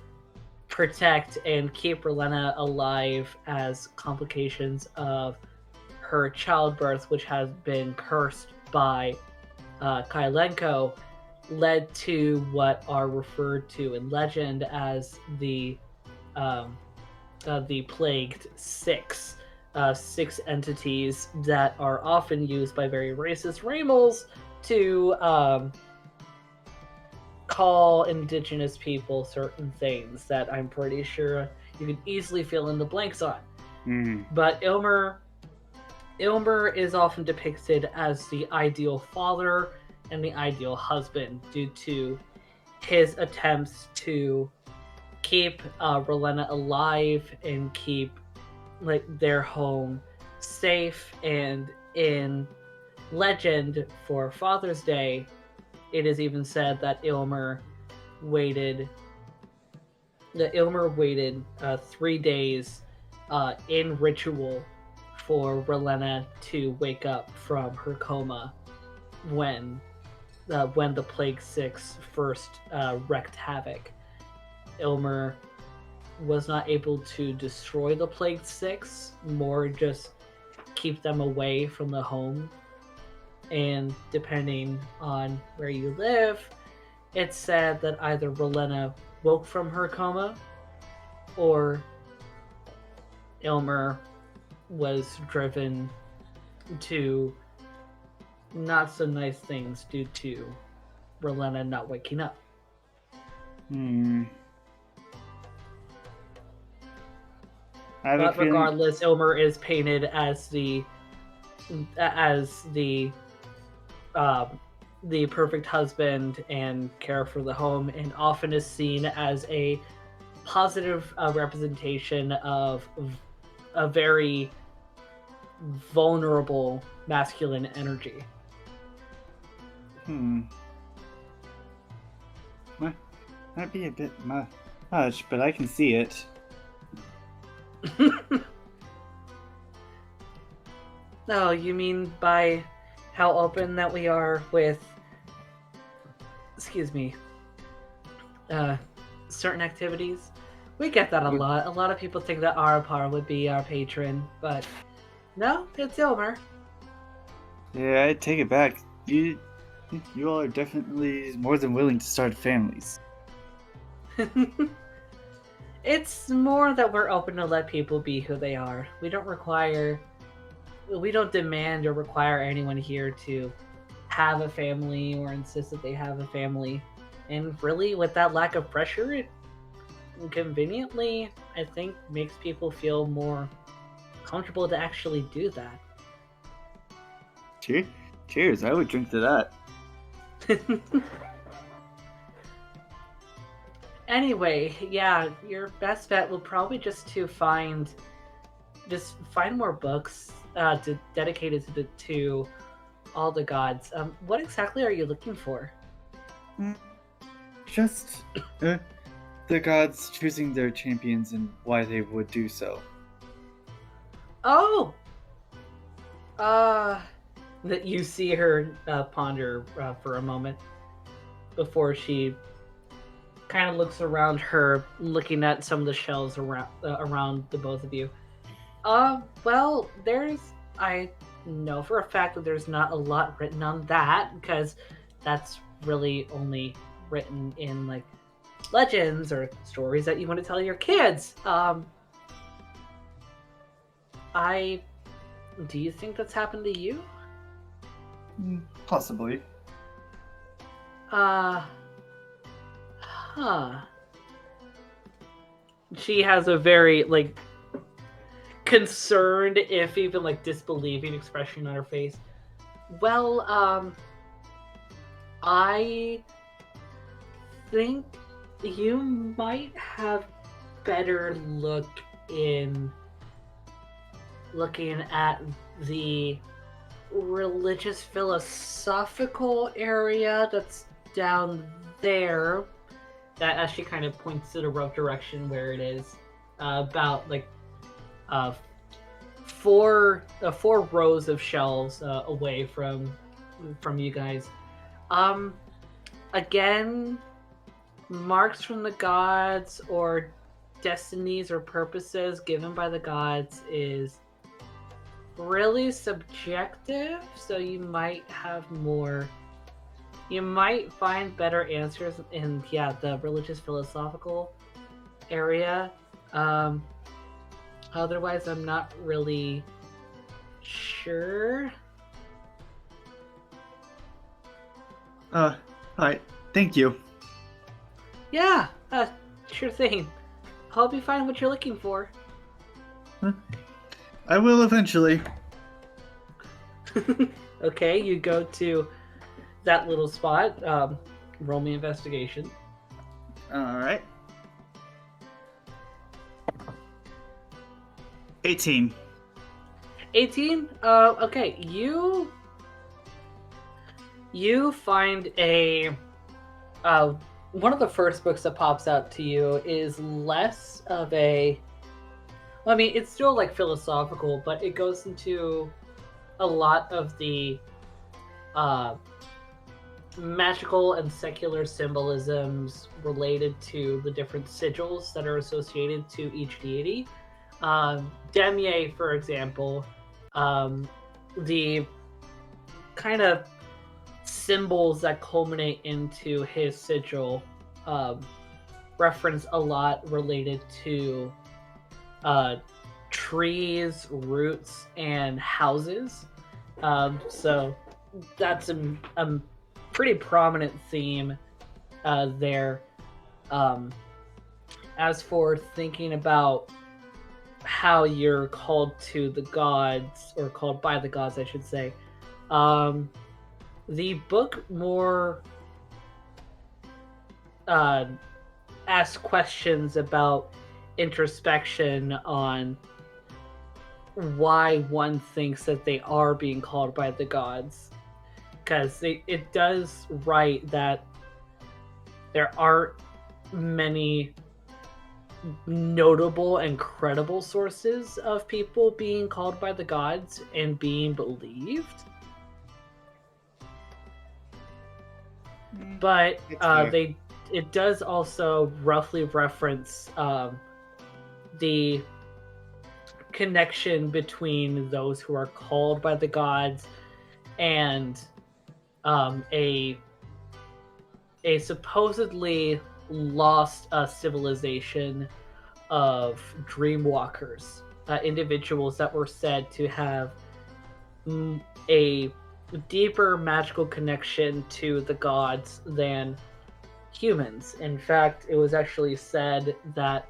[SPEAKER 1] protect and keep Relena alive as complications of her childbirth, which has been cursed by Kylenko, led to what are referred to in legend as the Plagued Six. Six entities that are often used by very racist Ramels to call indigenous people certain things that I'm pretty sure you can easily fill in the blanks on.
[SPEAKER 2] Mm.
[SPEAKER 1] But Ilmer is often depicted as the ideal father and the ideal husband due to his attempts to keep Relena alive and keep like their home safe. And in legend for Father's Day, it is even said that Ilmer waited 3 days in ritual for Relena to wake up from her coma when the Plague Six first wreaked havoc. Ilmer was not able to destroy the Plague Six, more just keep them away from the home. And depending on where you live, it's said that either Relena woke from her coma or Ilmer was driven to not so nice things due to Relena not waking up. But regardless, Ilmer is painted as the perfect husband and care for the home, and often is seen as a positive representation of a very vulnerable masculine energy.
[SPEAKER 2] Might be a bit much, but I can see it.
[SPEAKER 1] No, you mean by how open that we are with, certain activities? We get that a lot. A lot of people think that Arapar would be our patron, but no, it's Ilmer.
[SPEAKER 2] Yeah, I take it back. You all are definitely more than willing to start families.
[SPEAKER 1] It's more that we're open to let people be who they are. We don't demand or require anyone here to have a family or insist that they have a family. And really, with that lack of pressure, it conveniently, I think, makes people feel more comfortable to actually do that.
[SPEAKER 2] Cheers, I would drink to that.
[SPEAKER 1] Anyway, yeah, your best bet will probably just find more books dedicated to all the gods. What exactly are you looking for?
[SPEAKER 2] Mm, Just the gods choosing their champions and why they would do so.
[SPEAKER 1] Oh, uh, that you see her ponder for a moment before she kind of looks around her, looking at some of the shelves around the both of you. Well, I know for a fact that there's not a lot written on that because that's really only written in like legends or stories that you want to tell your kids. I do you think that's happened to you?
[SPEAKER 2] Possibly.
[SPEAKER 1] Uh, huh. She has a very like concerned, if even like disbelieving expression on her face. Well, I think you might have better look in looking at the religious philosophical area that's down there. That as she kind of points to the rough direction where it is, about like uh, four rows of shelves away from you guys. Um, again, marks from the gods or destinies or purposes given by the gods is really subjective, so you might have more. You might find better answers in the religious philosophical area. Otherwise, I'm not really sure.
[SPEAKER 2] Alright, thank you.
[SPEAKER 1] Yeah, sure thing. Hope you find what you're looking for.
[SPEAKER 2] I will eventually.
[SPEAKER 1] Okay, you go to that little spot. Roll me investigation.
[SPEAKER 2] Alright. 18.
[SPEAKER 1] 18. Okay, you find a one of the first books that pops out to you is less of a. Well, I mean, it's still like philosophical, but it goes into a lot of the magical and secular symbolisms related to the different sigils that are associated to each deity. Demier, for example, the kind of symbols that culminate into his sigil reference a lot related to trees, roots, and houses. So that's a pretty prominent theme there. As for thinking about how you're called to the gods, or called by the gods, I should say, the book more asks questions about introspection on why one thinks that they are being called by the gods. Because it does write that there aren't many notable and credible sources of people being called by the gods and being believed. But it does also roughly reference the connection between those who are called by the gods and a supposedly lost civilization of dreamwalkers, individuals that were said to have a deeper magical connection to the gods than humans. In fact, it was actually said that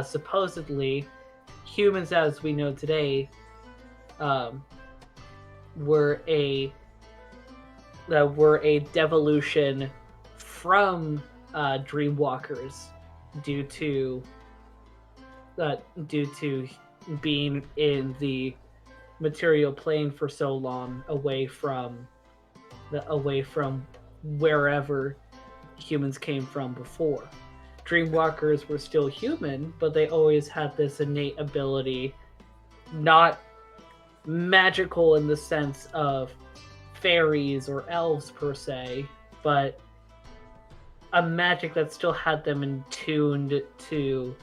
[SPEAKER 1] supposedly humans as we know today were a devolution from dreamwalkers due to due to being in the material plane for so long, away from wherever humans came from before. Dreamwalkers were still human, but they always had this innate ability, not magical in the sense of fairies or elves per se, but a magic that still had them in tuned to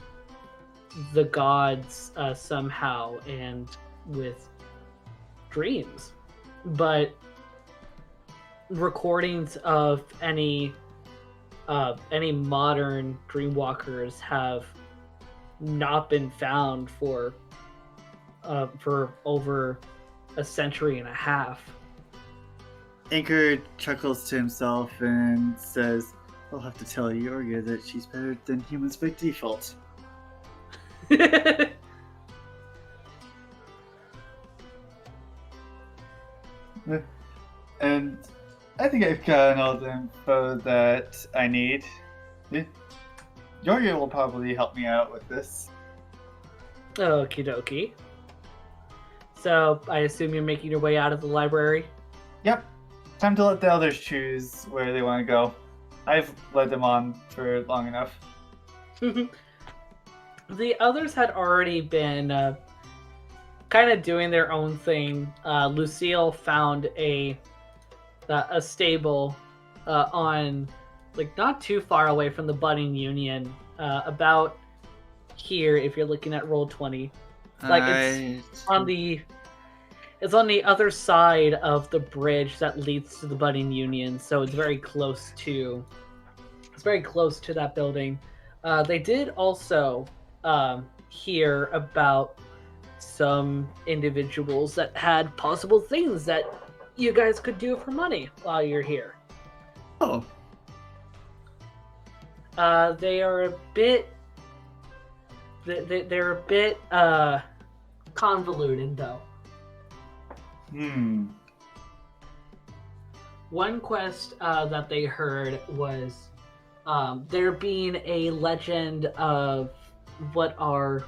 [SPEAKER 1] the gods somehow and with dreams. But recordings of any modern dreamwalkers have not been found for over a century and a half.
[SPEAKER 2] Ankor chuckles to himself and says, "I'll have to tell Yorga that she's better than humans by default." And I think I've gotten all the info that I need. Yorga will probably help me out with this.
[SPEAKER 1] Okie dokie. So I assume you're making your way out of the library?
[SPEAKER 2] Yep. Time to let the others choose where they want to go. I've led them on for long enough.
[SPEAKER 1] The others had already been kind of doing their own thing. Lucille found a stable on, like, not too far away from the budding union, about here if you're looking at Roll20. Like, it's on the other side of the bridge that leads to the budding union, so it's very close to that building. They did also hear about some individuals that had possible things that you guys could do for money while you're here.
[SPEAKER 2] Oh.
[SPEAKER 1] They are a bit they're a bit convoluted though. One quest that they heard was there being a legend of what are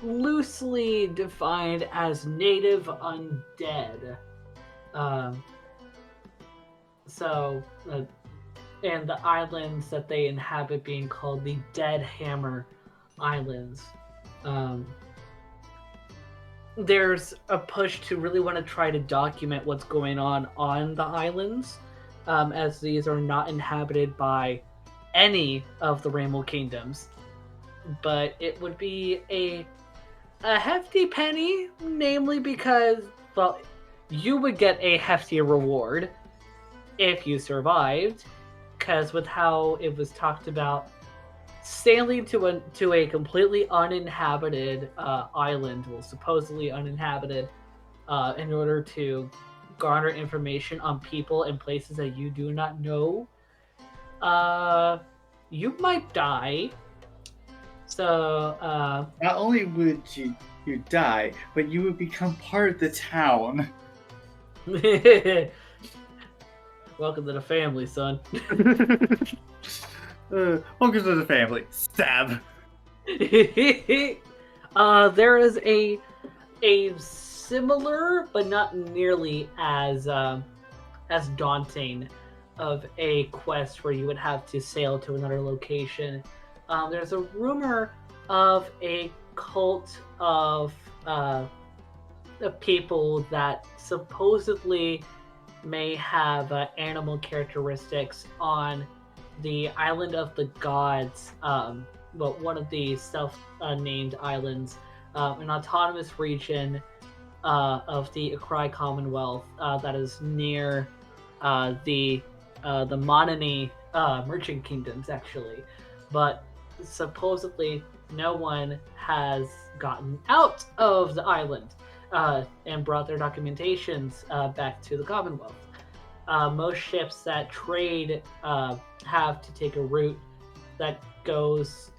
[SPEAKER 1] loosely defined as native undead. And the islands that they inhabit being called the Dead Hammer Islands. There's a push to really want to try to document what's going on the islands, as these are not inhabited by any of the Rainbow Kingdoms. But it would be a hefty penny, namely because, well, you would get a hefty reward if you survived, because with how it was talked about, sailing to a completely uninhabited island, well, supposedly uninhabited, in order to garner information on people and places that you do not know, you might die. So,
[SPEAKER 2] not only would you die, but you would become part of the town.
[SPEAKER 1] Welcome to the family, son.
[SPEAKER 2] Welcome to the family. Stab.
[SPEAKER 1] There is a similar, but not nearly as daunting of a quest where you would have to sail to another location. There's a rumor of a cult of people that supposedly may have animal characteristics on the island of the gods, one of the self-named islands, an autonomous region of the Akrai Commonwealth that is near the Monani merchant kingdoms, actually. But supposedly no one has gotten out of the island and brought their documentations back to the Commonwealth. Most ships that trade have to take a route that goes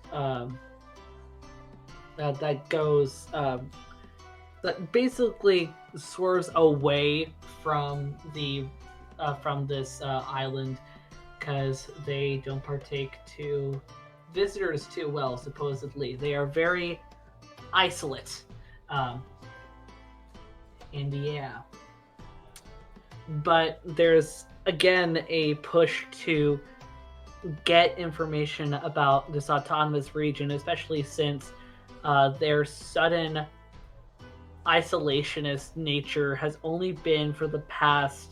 [SPEAKER 1] that basically swerves away from this island, because they don't partake to visitors too well, supposedly. They are very isolate. And yeah. But there's, again, a push to get information about this autonomous region, especially since their sudden isolationist nature has only been for the past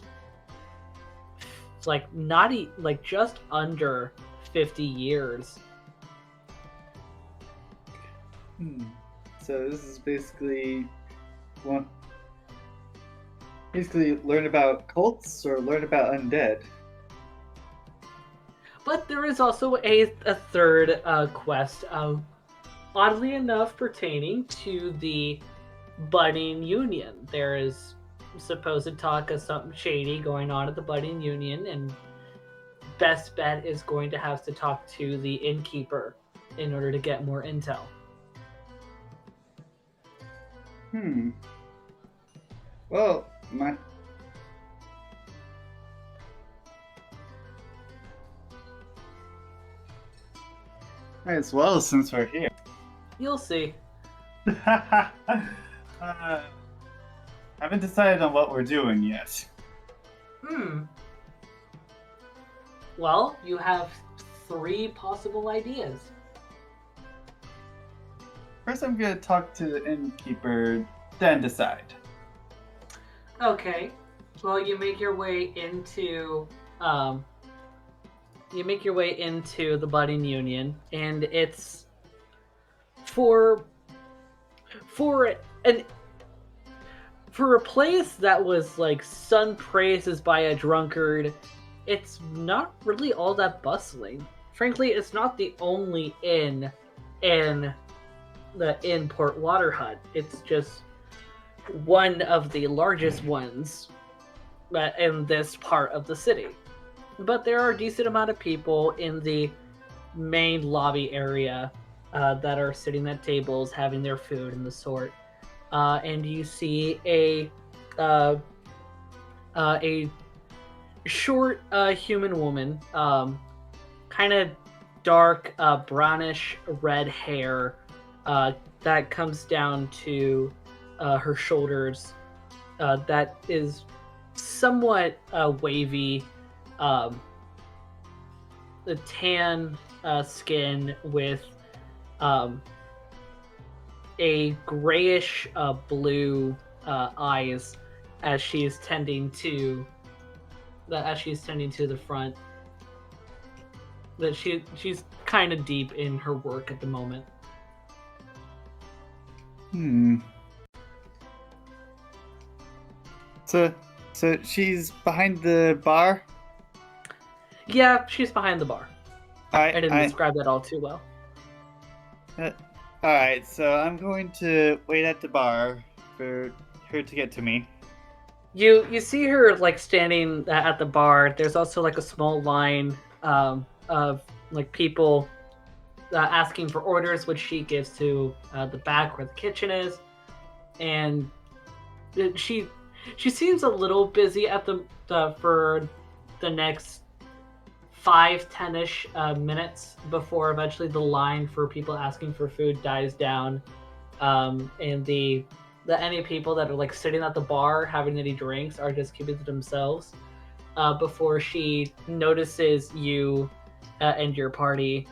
[SPEAKER 1] just under 50 years.
[SPEAKER 2] So this is basically learn about cults or learn about undead.
[SPEAKER 1] But there is also a third quest, oddly enough, pertaining to the budding union. There is supposed talk of something shady going on at the budding union, and best bet is going to have to talk to the innkeeper in order to get more intel.
[SPEAKER 2] Well, might as well since we're here.
[SPEAKER 1] You'll see.
[SPEAKER 2] Haven't decided on what we're doing yet.
[SPEAKER 1] Well, you have 3 possible ideas.
[SPEAKER 2] First, I'm gonna talk to the innkeeper, then decide.
[SPEAKER 1] Okay. Well, you make your way into the budding union, and it's for a place that was like sung praises by a drunkard. It's not really all that bustling. Frankly, it's not the only inn in Port Waterhut. It's just one of the largest ones in this part of the city. But there are a decent amount of people in the main lobby area that are sitting at tables having their food and the sort. And you see a short human woman, kind of dark brownish red hair that comes down to her shoulders, that is somewhat wavy, the tan skin with a grayish blue eyes as she's tending to the front. That she's kind of deep in her work at the moment.
[SPEAKER 2] So she's behind the bar?
[SPEAKER 1] Yeah, she's behind the bar. I didn't describe that all too well.
[SPEAKER 2] Alright, so I'm going to wait at the bar for her to get to me.
[SPEAKER 1] You see her like standing at the bar. There's also like a small line of like people asking for orders, which she gives to the back where the kitchen is, and she seems a little busy at for the next 5-10-ish minutes before eventually the line for people asking for food dies down, and the any people that are like sitting at the bar having any drinks are just keeping to themselves before she notices you and your party.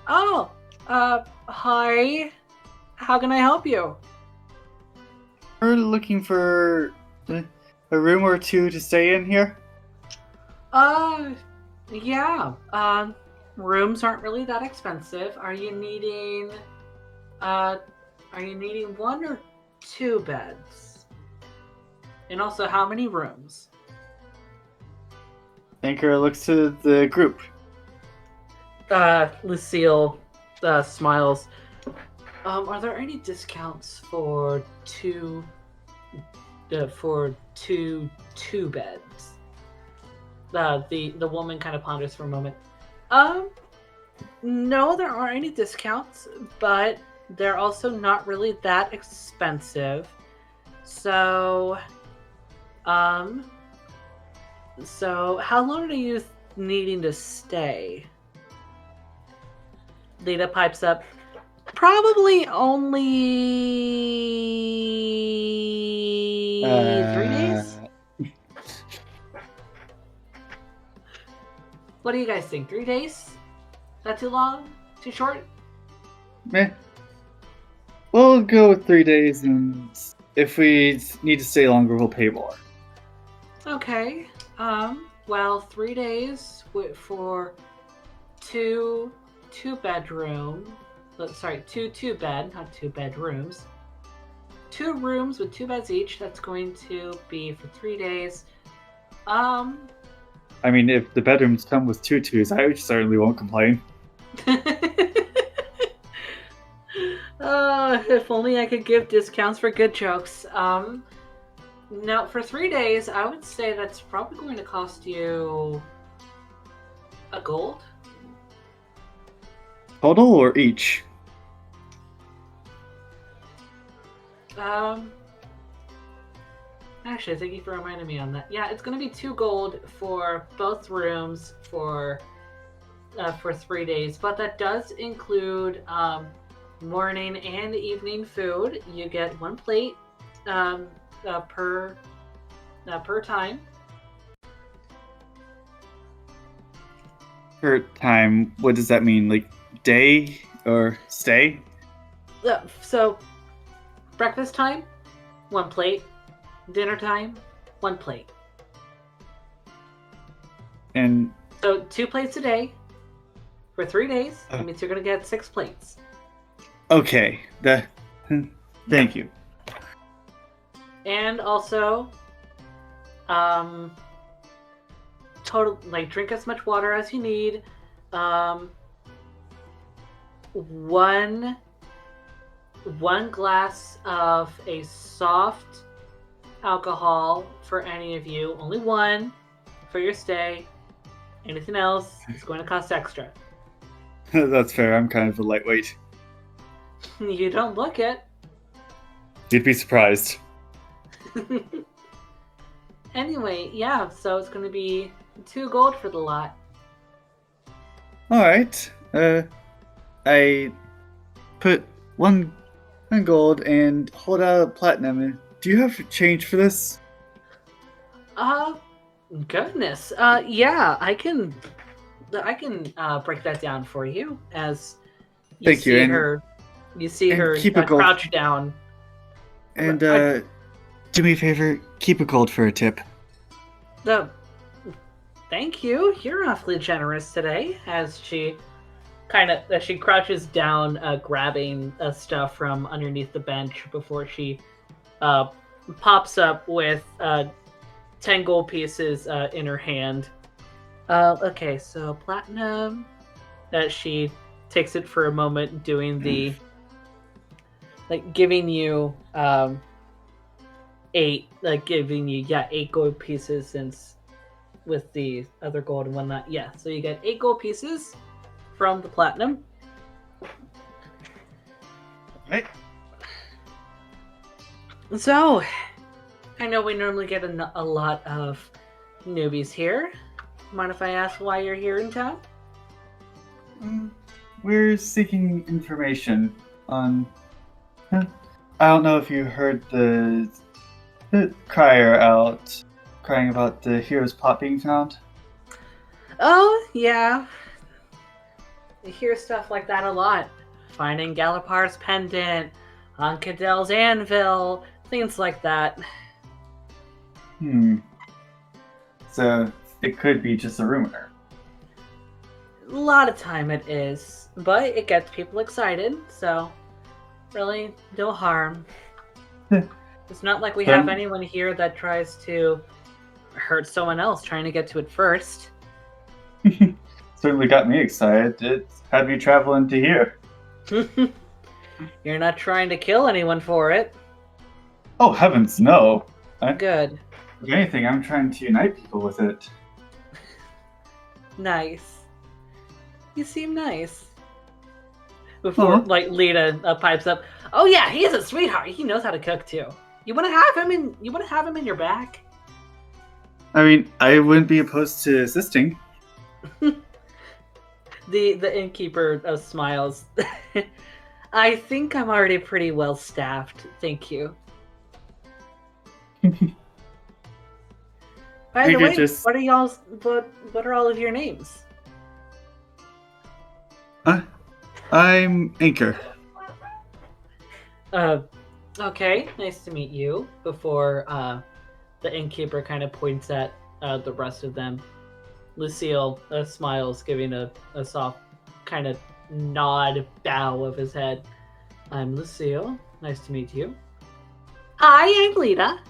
[SPEAKER 1] Oh, hi. How can I help you?
[SPEAKER 2] We're looking for a room or two to stay in here.
[SPEAKER 1] Yeah. Rooms aren't really that expensive. Are you needing 1 or 2 beds? And also, how many rooms?
[SPEAKER 2] Ankor looks to the group.
[SPEAKER 1] Lucille smiles. Are there any discounts for two beds? The woman kind of ponders for a moment. No, there aren't any discounts, but they're also not really that expensive. So how long do you needing to stay? Lita pipes up. Probably only 3 days? What do you guys think? 3 days? Not too long? Too short?
[SPEAKER 2] Meh. We'll go with 3 days, and if we need to stay longer, we'll pay more.
[SPEAKER 1] Okay. Well, 3 days for two bedroom. Sorry, two bed, not 2 bedrooms. 2 rooms with 2 beds each. That's going to be for 3 days.
[SPEAKER 2] I mean, if the bedrooms come with tutus, I certainly won't complain.
[SPEAKER 1] If only I could give discounts for good jokes. Now, for 3 days, I would say that's probably going to cost you a gold.
[SPEAKER 2] Total or each?
[SPEAKER 1] Actually, thank you for reminding me on that. Yeah, it's going to be 2 gold for both rooms for 3 days, but that does include morning and evening food. You get 1 plate per time.
[SPEAKER 2] Per time, what does that mean? Like day or stay?
[SPEAKER 1] So, breakfast time, 1 plate. Dinner time, 1 plate.
[SPEAKER 2] And
[SPEAKER 1] so 2 plates a day for 3 days. That means you're gonna get 6 plates.
[SPEAKER 2] Okay, thank you.
[SPEAKER 1] And also, total drink as much water as you need. One glass of a soft alcohol for any of you. Only 1 for your stay. Anything else is going to cost extra.
[SPEAKER 2] That's fair. I'm kind of a lightweight.
[SPEAKER 1] You don't look it.
[SPEAKER 2] You'd be surprised.
[SPEAKER 1] Anyway, yeah, so it's going to be 2 gold for the lot.
[SPEAKER 2] Alright. I put 1 gold and hold out platinum. Do you have change for this?
[SPEAKER 1] Goodness. Yeah, I can break that down for you as you
[SPEAKER 2] Thank you.
[SPEAKER 1] You see her
[SPEAKER 2] keep a gold.
[SPEAKER 1] crouch down.
[SPEAKER 2] And do me a favor, keep a gold for a tip.
[SPEAKER 1] Thank you. You're awfully generous today. As she crouches down, grabbing stuff from underneath the bench before she pops up with 10 gold pieces in her hand. Okay, so platinum. That she takes it for a moment, doing the giving you 8 gold pieces, since with the other gold and whatnot. Yeah, so you get 8 gold pieces from the platinum.
[SPEAKER 2] Right.
[SPEAKER 1] So, I know we normally get a lot of newbies here. Mind if I ask why you're here in town?
[SPEAKER 2] We're seeking information on... I don't know if you heard the crier out crying about the hero's pot being found.
[SPEAKER 1] Oh, yeah. I hear stuff like that a lot. Finding Galapar's pendant, on Cadell's anvil, things like that.
[SPEAKER 2] So, it could be just a rumor.
[SPEAKER 1] A lot of time it is, but it gets people excited, so really no harm. It's not like we have anyone here that tries to hurt someone else trying to get to it first.
[SPEAKER 2] Certainly got me excited. It had me traveling to here.
[SPEAKER 1] You're not trying to kill anyone for it.
[SPEAKER 2] Oh, heavens, no.
[SPEAKER 1] Good.
[SPEAKER 2] If anything, I'm trying to unite people with it.
[SPEAKER 1] Nice. You seem nice. Before, Lita pipes up. Oh yeah, he's a sweetheart. He knows how to cook too. You want to have him in? You want to have him in your back?
[SPEAKER 2] I mean, I wouldn't be opposed to assisting.
[SPEAKER 1] The innkeeper smiles. I think I'm already pretty well staffed. Thank you. By
[SPEAKER 2] We
[SPEAKER 1] the
[SPEAKER 2] could
[SPEAKER 1] way,
[SPEAKER 2] just-
[SPEAKER 1] what are y'all's? What are all of your names?
[SPEAKER 2] I'm Ankor.
[SPEAKER 1] Okay, nice to meet you. Before the innkeeper kind of points at the rest of them, Lucille smiles, giving a soft kind of nod, bow of his head. I'm Lucille. Nice to meet you. Hi, I'm Lita.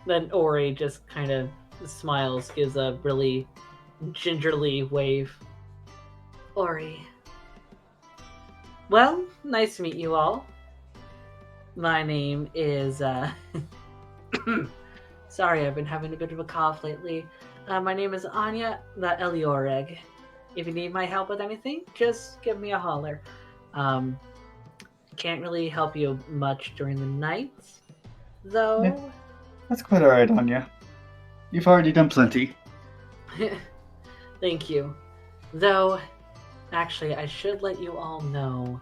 [SPEAKER 1] Then Ori just kind of smiles, gives a really gingerly wave. Ori. Well, nice to meet you all. My name is, sorry, I've been having a bit of a cough lately. My name is Anya the Elioreg. If you need my help with anything, just give me a holler. Can't really help you much during the nights, though.
[SPEAKER 2] Yeah. That's quite alright, Anya. You've already done plenty.
[SPEAKER 1] Thank you. Though, actually, I should let you all know,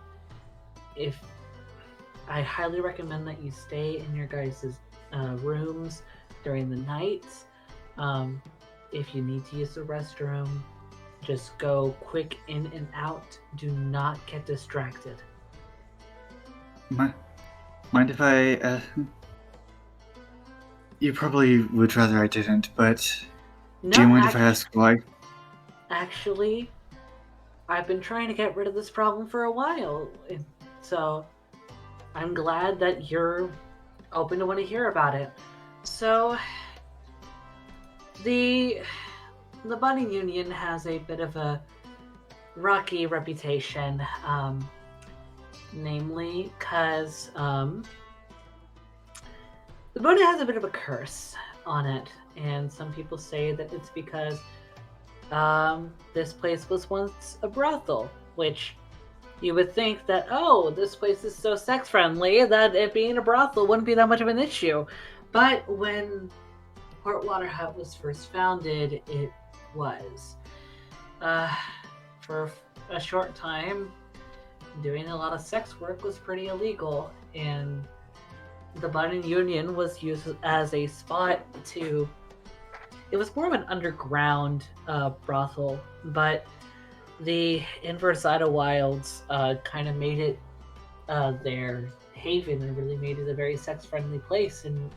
[SPEAKER 1] if I highly recommend that you stay in your guys' rooms during the nights. If you need to use the restroom, just go quick in and out. Do not get distracted.
[SPEAKER 2] Mind if I, You probably would rather I didn't, but
[SPEAKER 1] No,
[SPEAKER 2] do you mind if I ask why?
[SPEAKER 1] Actually, I've been trying to get rid of this problem for a while, so I'm glad that you're open to want to hear about it. So, the budding union has a bit of a rocky reputation, namely because the Buddha has a bit of a curse on it, and some people say that it's because this place was once a brothel, which you would think that, oh, this place is so sex friendly that it being a brothel wouldn't be that much of an issue. But when Port Waterhut was first founded, it was. For a short time, doing a lot of sex work was pretty illegal, and the budding union was used as a spot to. It was more of an underground brothel, but the Inversida Wilds kind of made it their haven and really made it a very sex-friendly place. And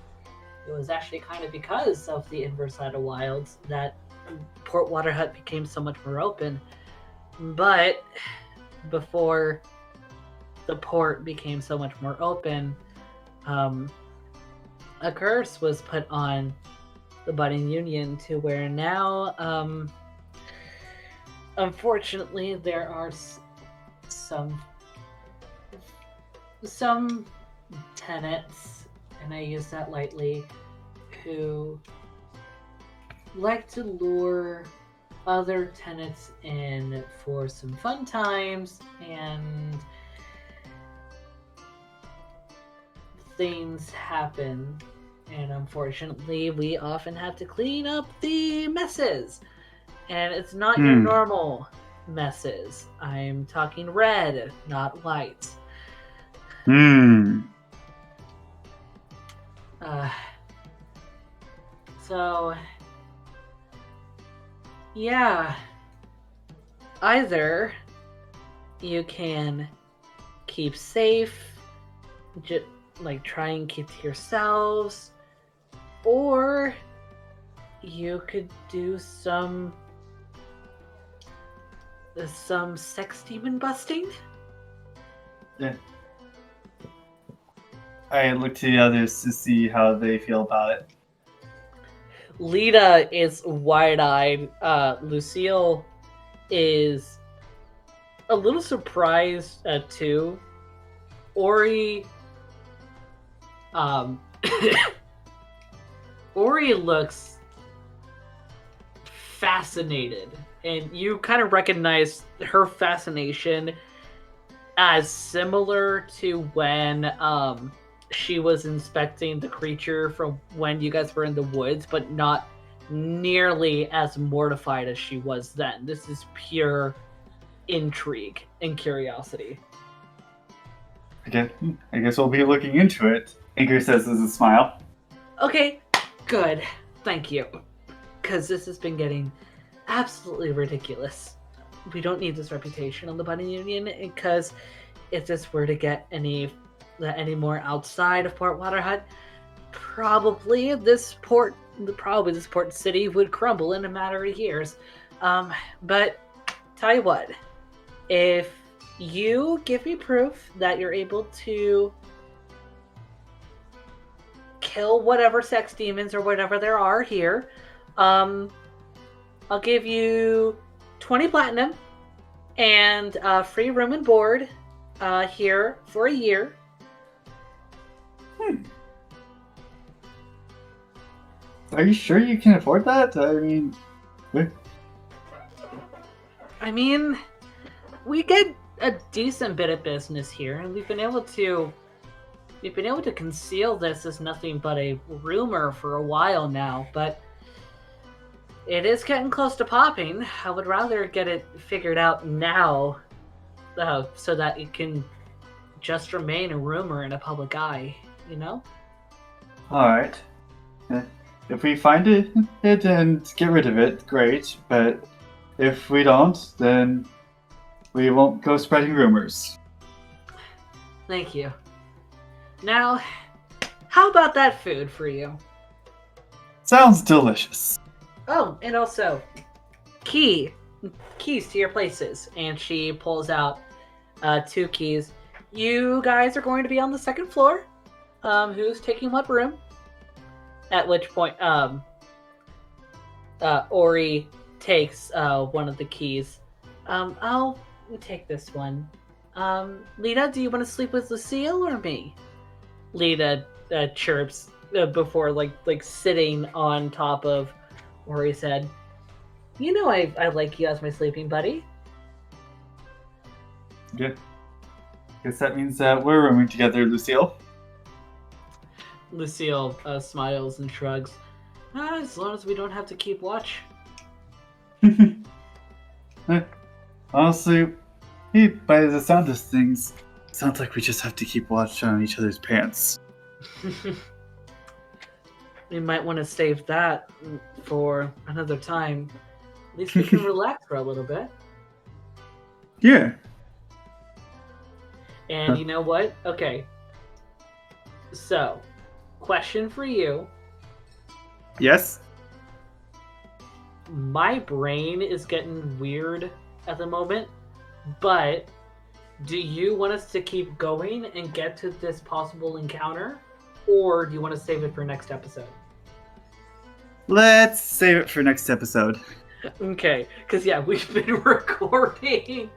[SPEAKER 1] it was actually kind of because of the Inversida Wilds that Port Waterhut became so much more open. But before the port became so much more open, a curse was put on the budding union to where now, unfortunately, there are some tenants, and I use that lightly, who like to lure other tenants in for some fun times, and things happen. And unfortunately, we often have to clean up the messes. And it's not your normal messes. I'm talking red, not white. So, yeah. Either you can keep safe, try and keep to yourselves, or you could do some sex demon busting.
[SPEAKER 2] Yeah. I look to the others to see how they feel about it.
[SPEAKER 1] Lita is wide-eyed. Lucille is a little surprised too. Ori Ori looks fascinated, and you kind of recognize her fascination as similar to when she was inspecting the creature from when you guys were in the woods, but not nearly as mortified as she was then. This is pure intrigue and curiosity.
[SPEAKER 2] I guess we'll be looking into it, Ankor says with a smile.
[SPEAKER 1] Okay, good. Thank you. Because this has been getting absolutely ridiculous. We don't need this reputation on the Bunny Union, because if this were to get any more outside of Port Waterhut, probably this port city would crumble in a matter of years. But tell you what, if you give me proof that you're able to kill whatever sex demons or whatever there are here, I'll give you 20 platinum and free room and board here for a year.
[SPEAKER 2] Are you sure you can afford that?
[SPEAKER 1] I mean, we get a decent bit of business here, and we've been able to conceal this as nothing but a rumor for a while now, but it is getting close to popping. I would rather get it figured out now, so that it can just remain a rumor in a public eye, you know?
[SPEAKER 2] Alright. If we find it and get rid of it, great, but if we don't, then we won't go spreading rumors.
[SPEAKER 1] Thank you. Now, how about that food for you?
[SPEAKER 2] Sounds delicious.
[SPEAKER 1] Oh, and also, keys to your places. And she pulls out 2 keys. You guys are going to be on the 2nd floor. Who's taking what room? At which point, Ori takes one of the keys. I'll take this one. Lita, do you want to sleep with Lucille or me? Lita chirps before like sitting on top of Ori's head. You know I like you as my sleeping buddy.
[SPEAKER 2] Yeah. Guess that means that we're rooming together, Lucille.
[SPEAKER 1] Lucille smiles and shrugs. As long as we don't have to keep watch.
[SPEAKER 2] Honestly, by the sound of things, sounds like we just have to keep watch on each other's pants.
[SPEAKER 1] We might want to save that for another time. At least we can relax for a little bit.
[SPEAKER 2] Yeah.
[SPEAKER 1] And you know what? Okay. So, question for you.
[SPEAKER 2] Yes?
[SPEAKER 1] My brain is getting weird at the moment, but do you want us to keep going and get to this possible encounter, or do you want to save it for next episode?
[SPEAKER 2] Let's save it for next episode.
[SPEAKER 1] Okay, because yeah, we've been recording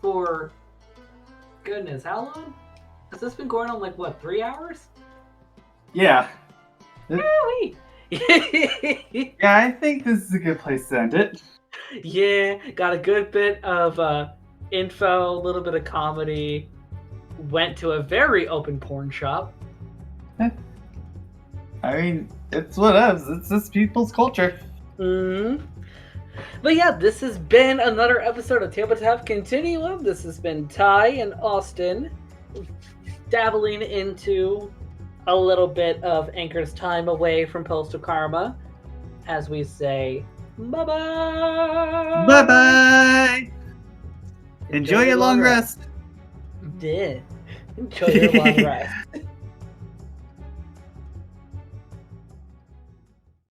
[SPEAKER 1] for, goodness, how long? Has this been going on, 3 hours?
[SPEAKER 2] Yeah.
[SPEAKER 1] Really?
[SPEAKER 2] Yeah, I think this is a good place to end it.
[SPEAKER 1] Yeah, got a good bit of info, a little bit of comedy. Went to a very open porn shop.
[SPEAKER 2] I mean, it's whatever. It's this people's culture.
[SPEAKER 1] But yeah, this has been another episode of Tabletop Continuum. This has been Ty and Austin dabbling into a little bit of Ankor's time away from Postal Karma, as we say, bye-bye!
[SPEAKER 2] Bye-bye! Enjoy your long rest!
[SPEAKER 1] Enjoy your long rest.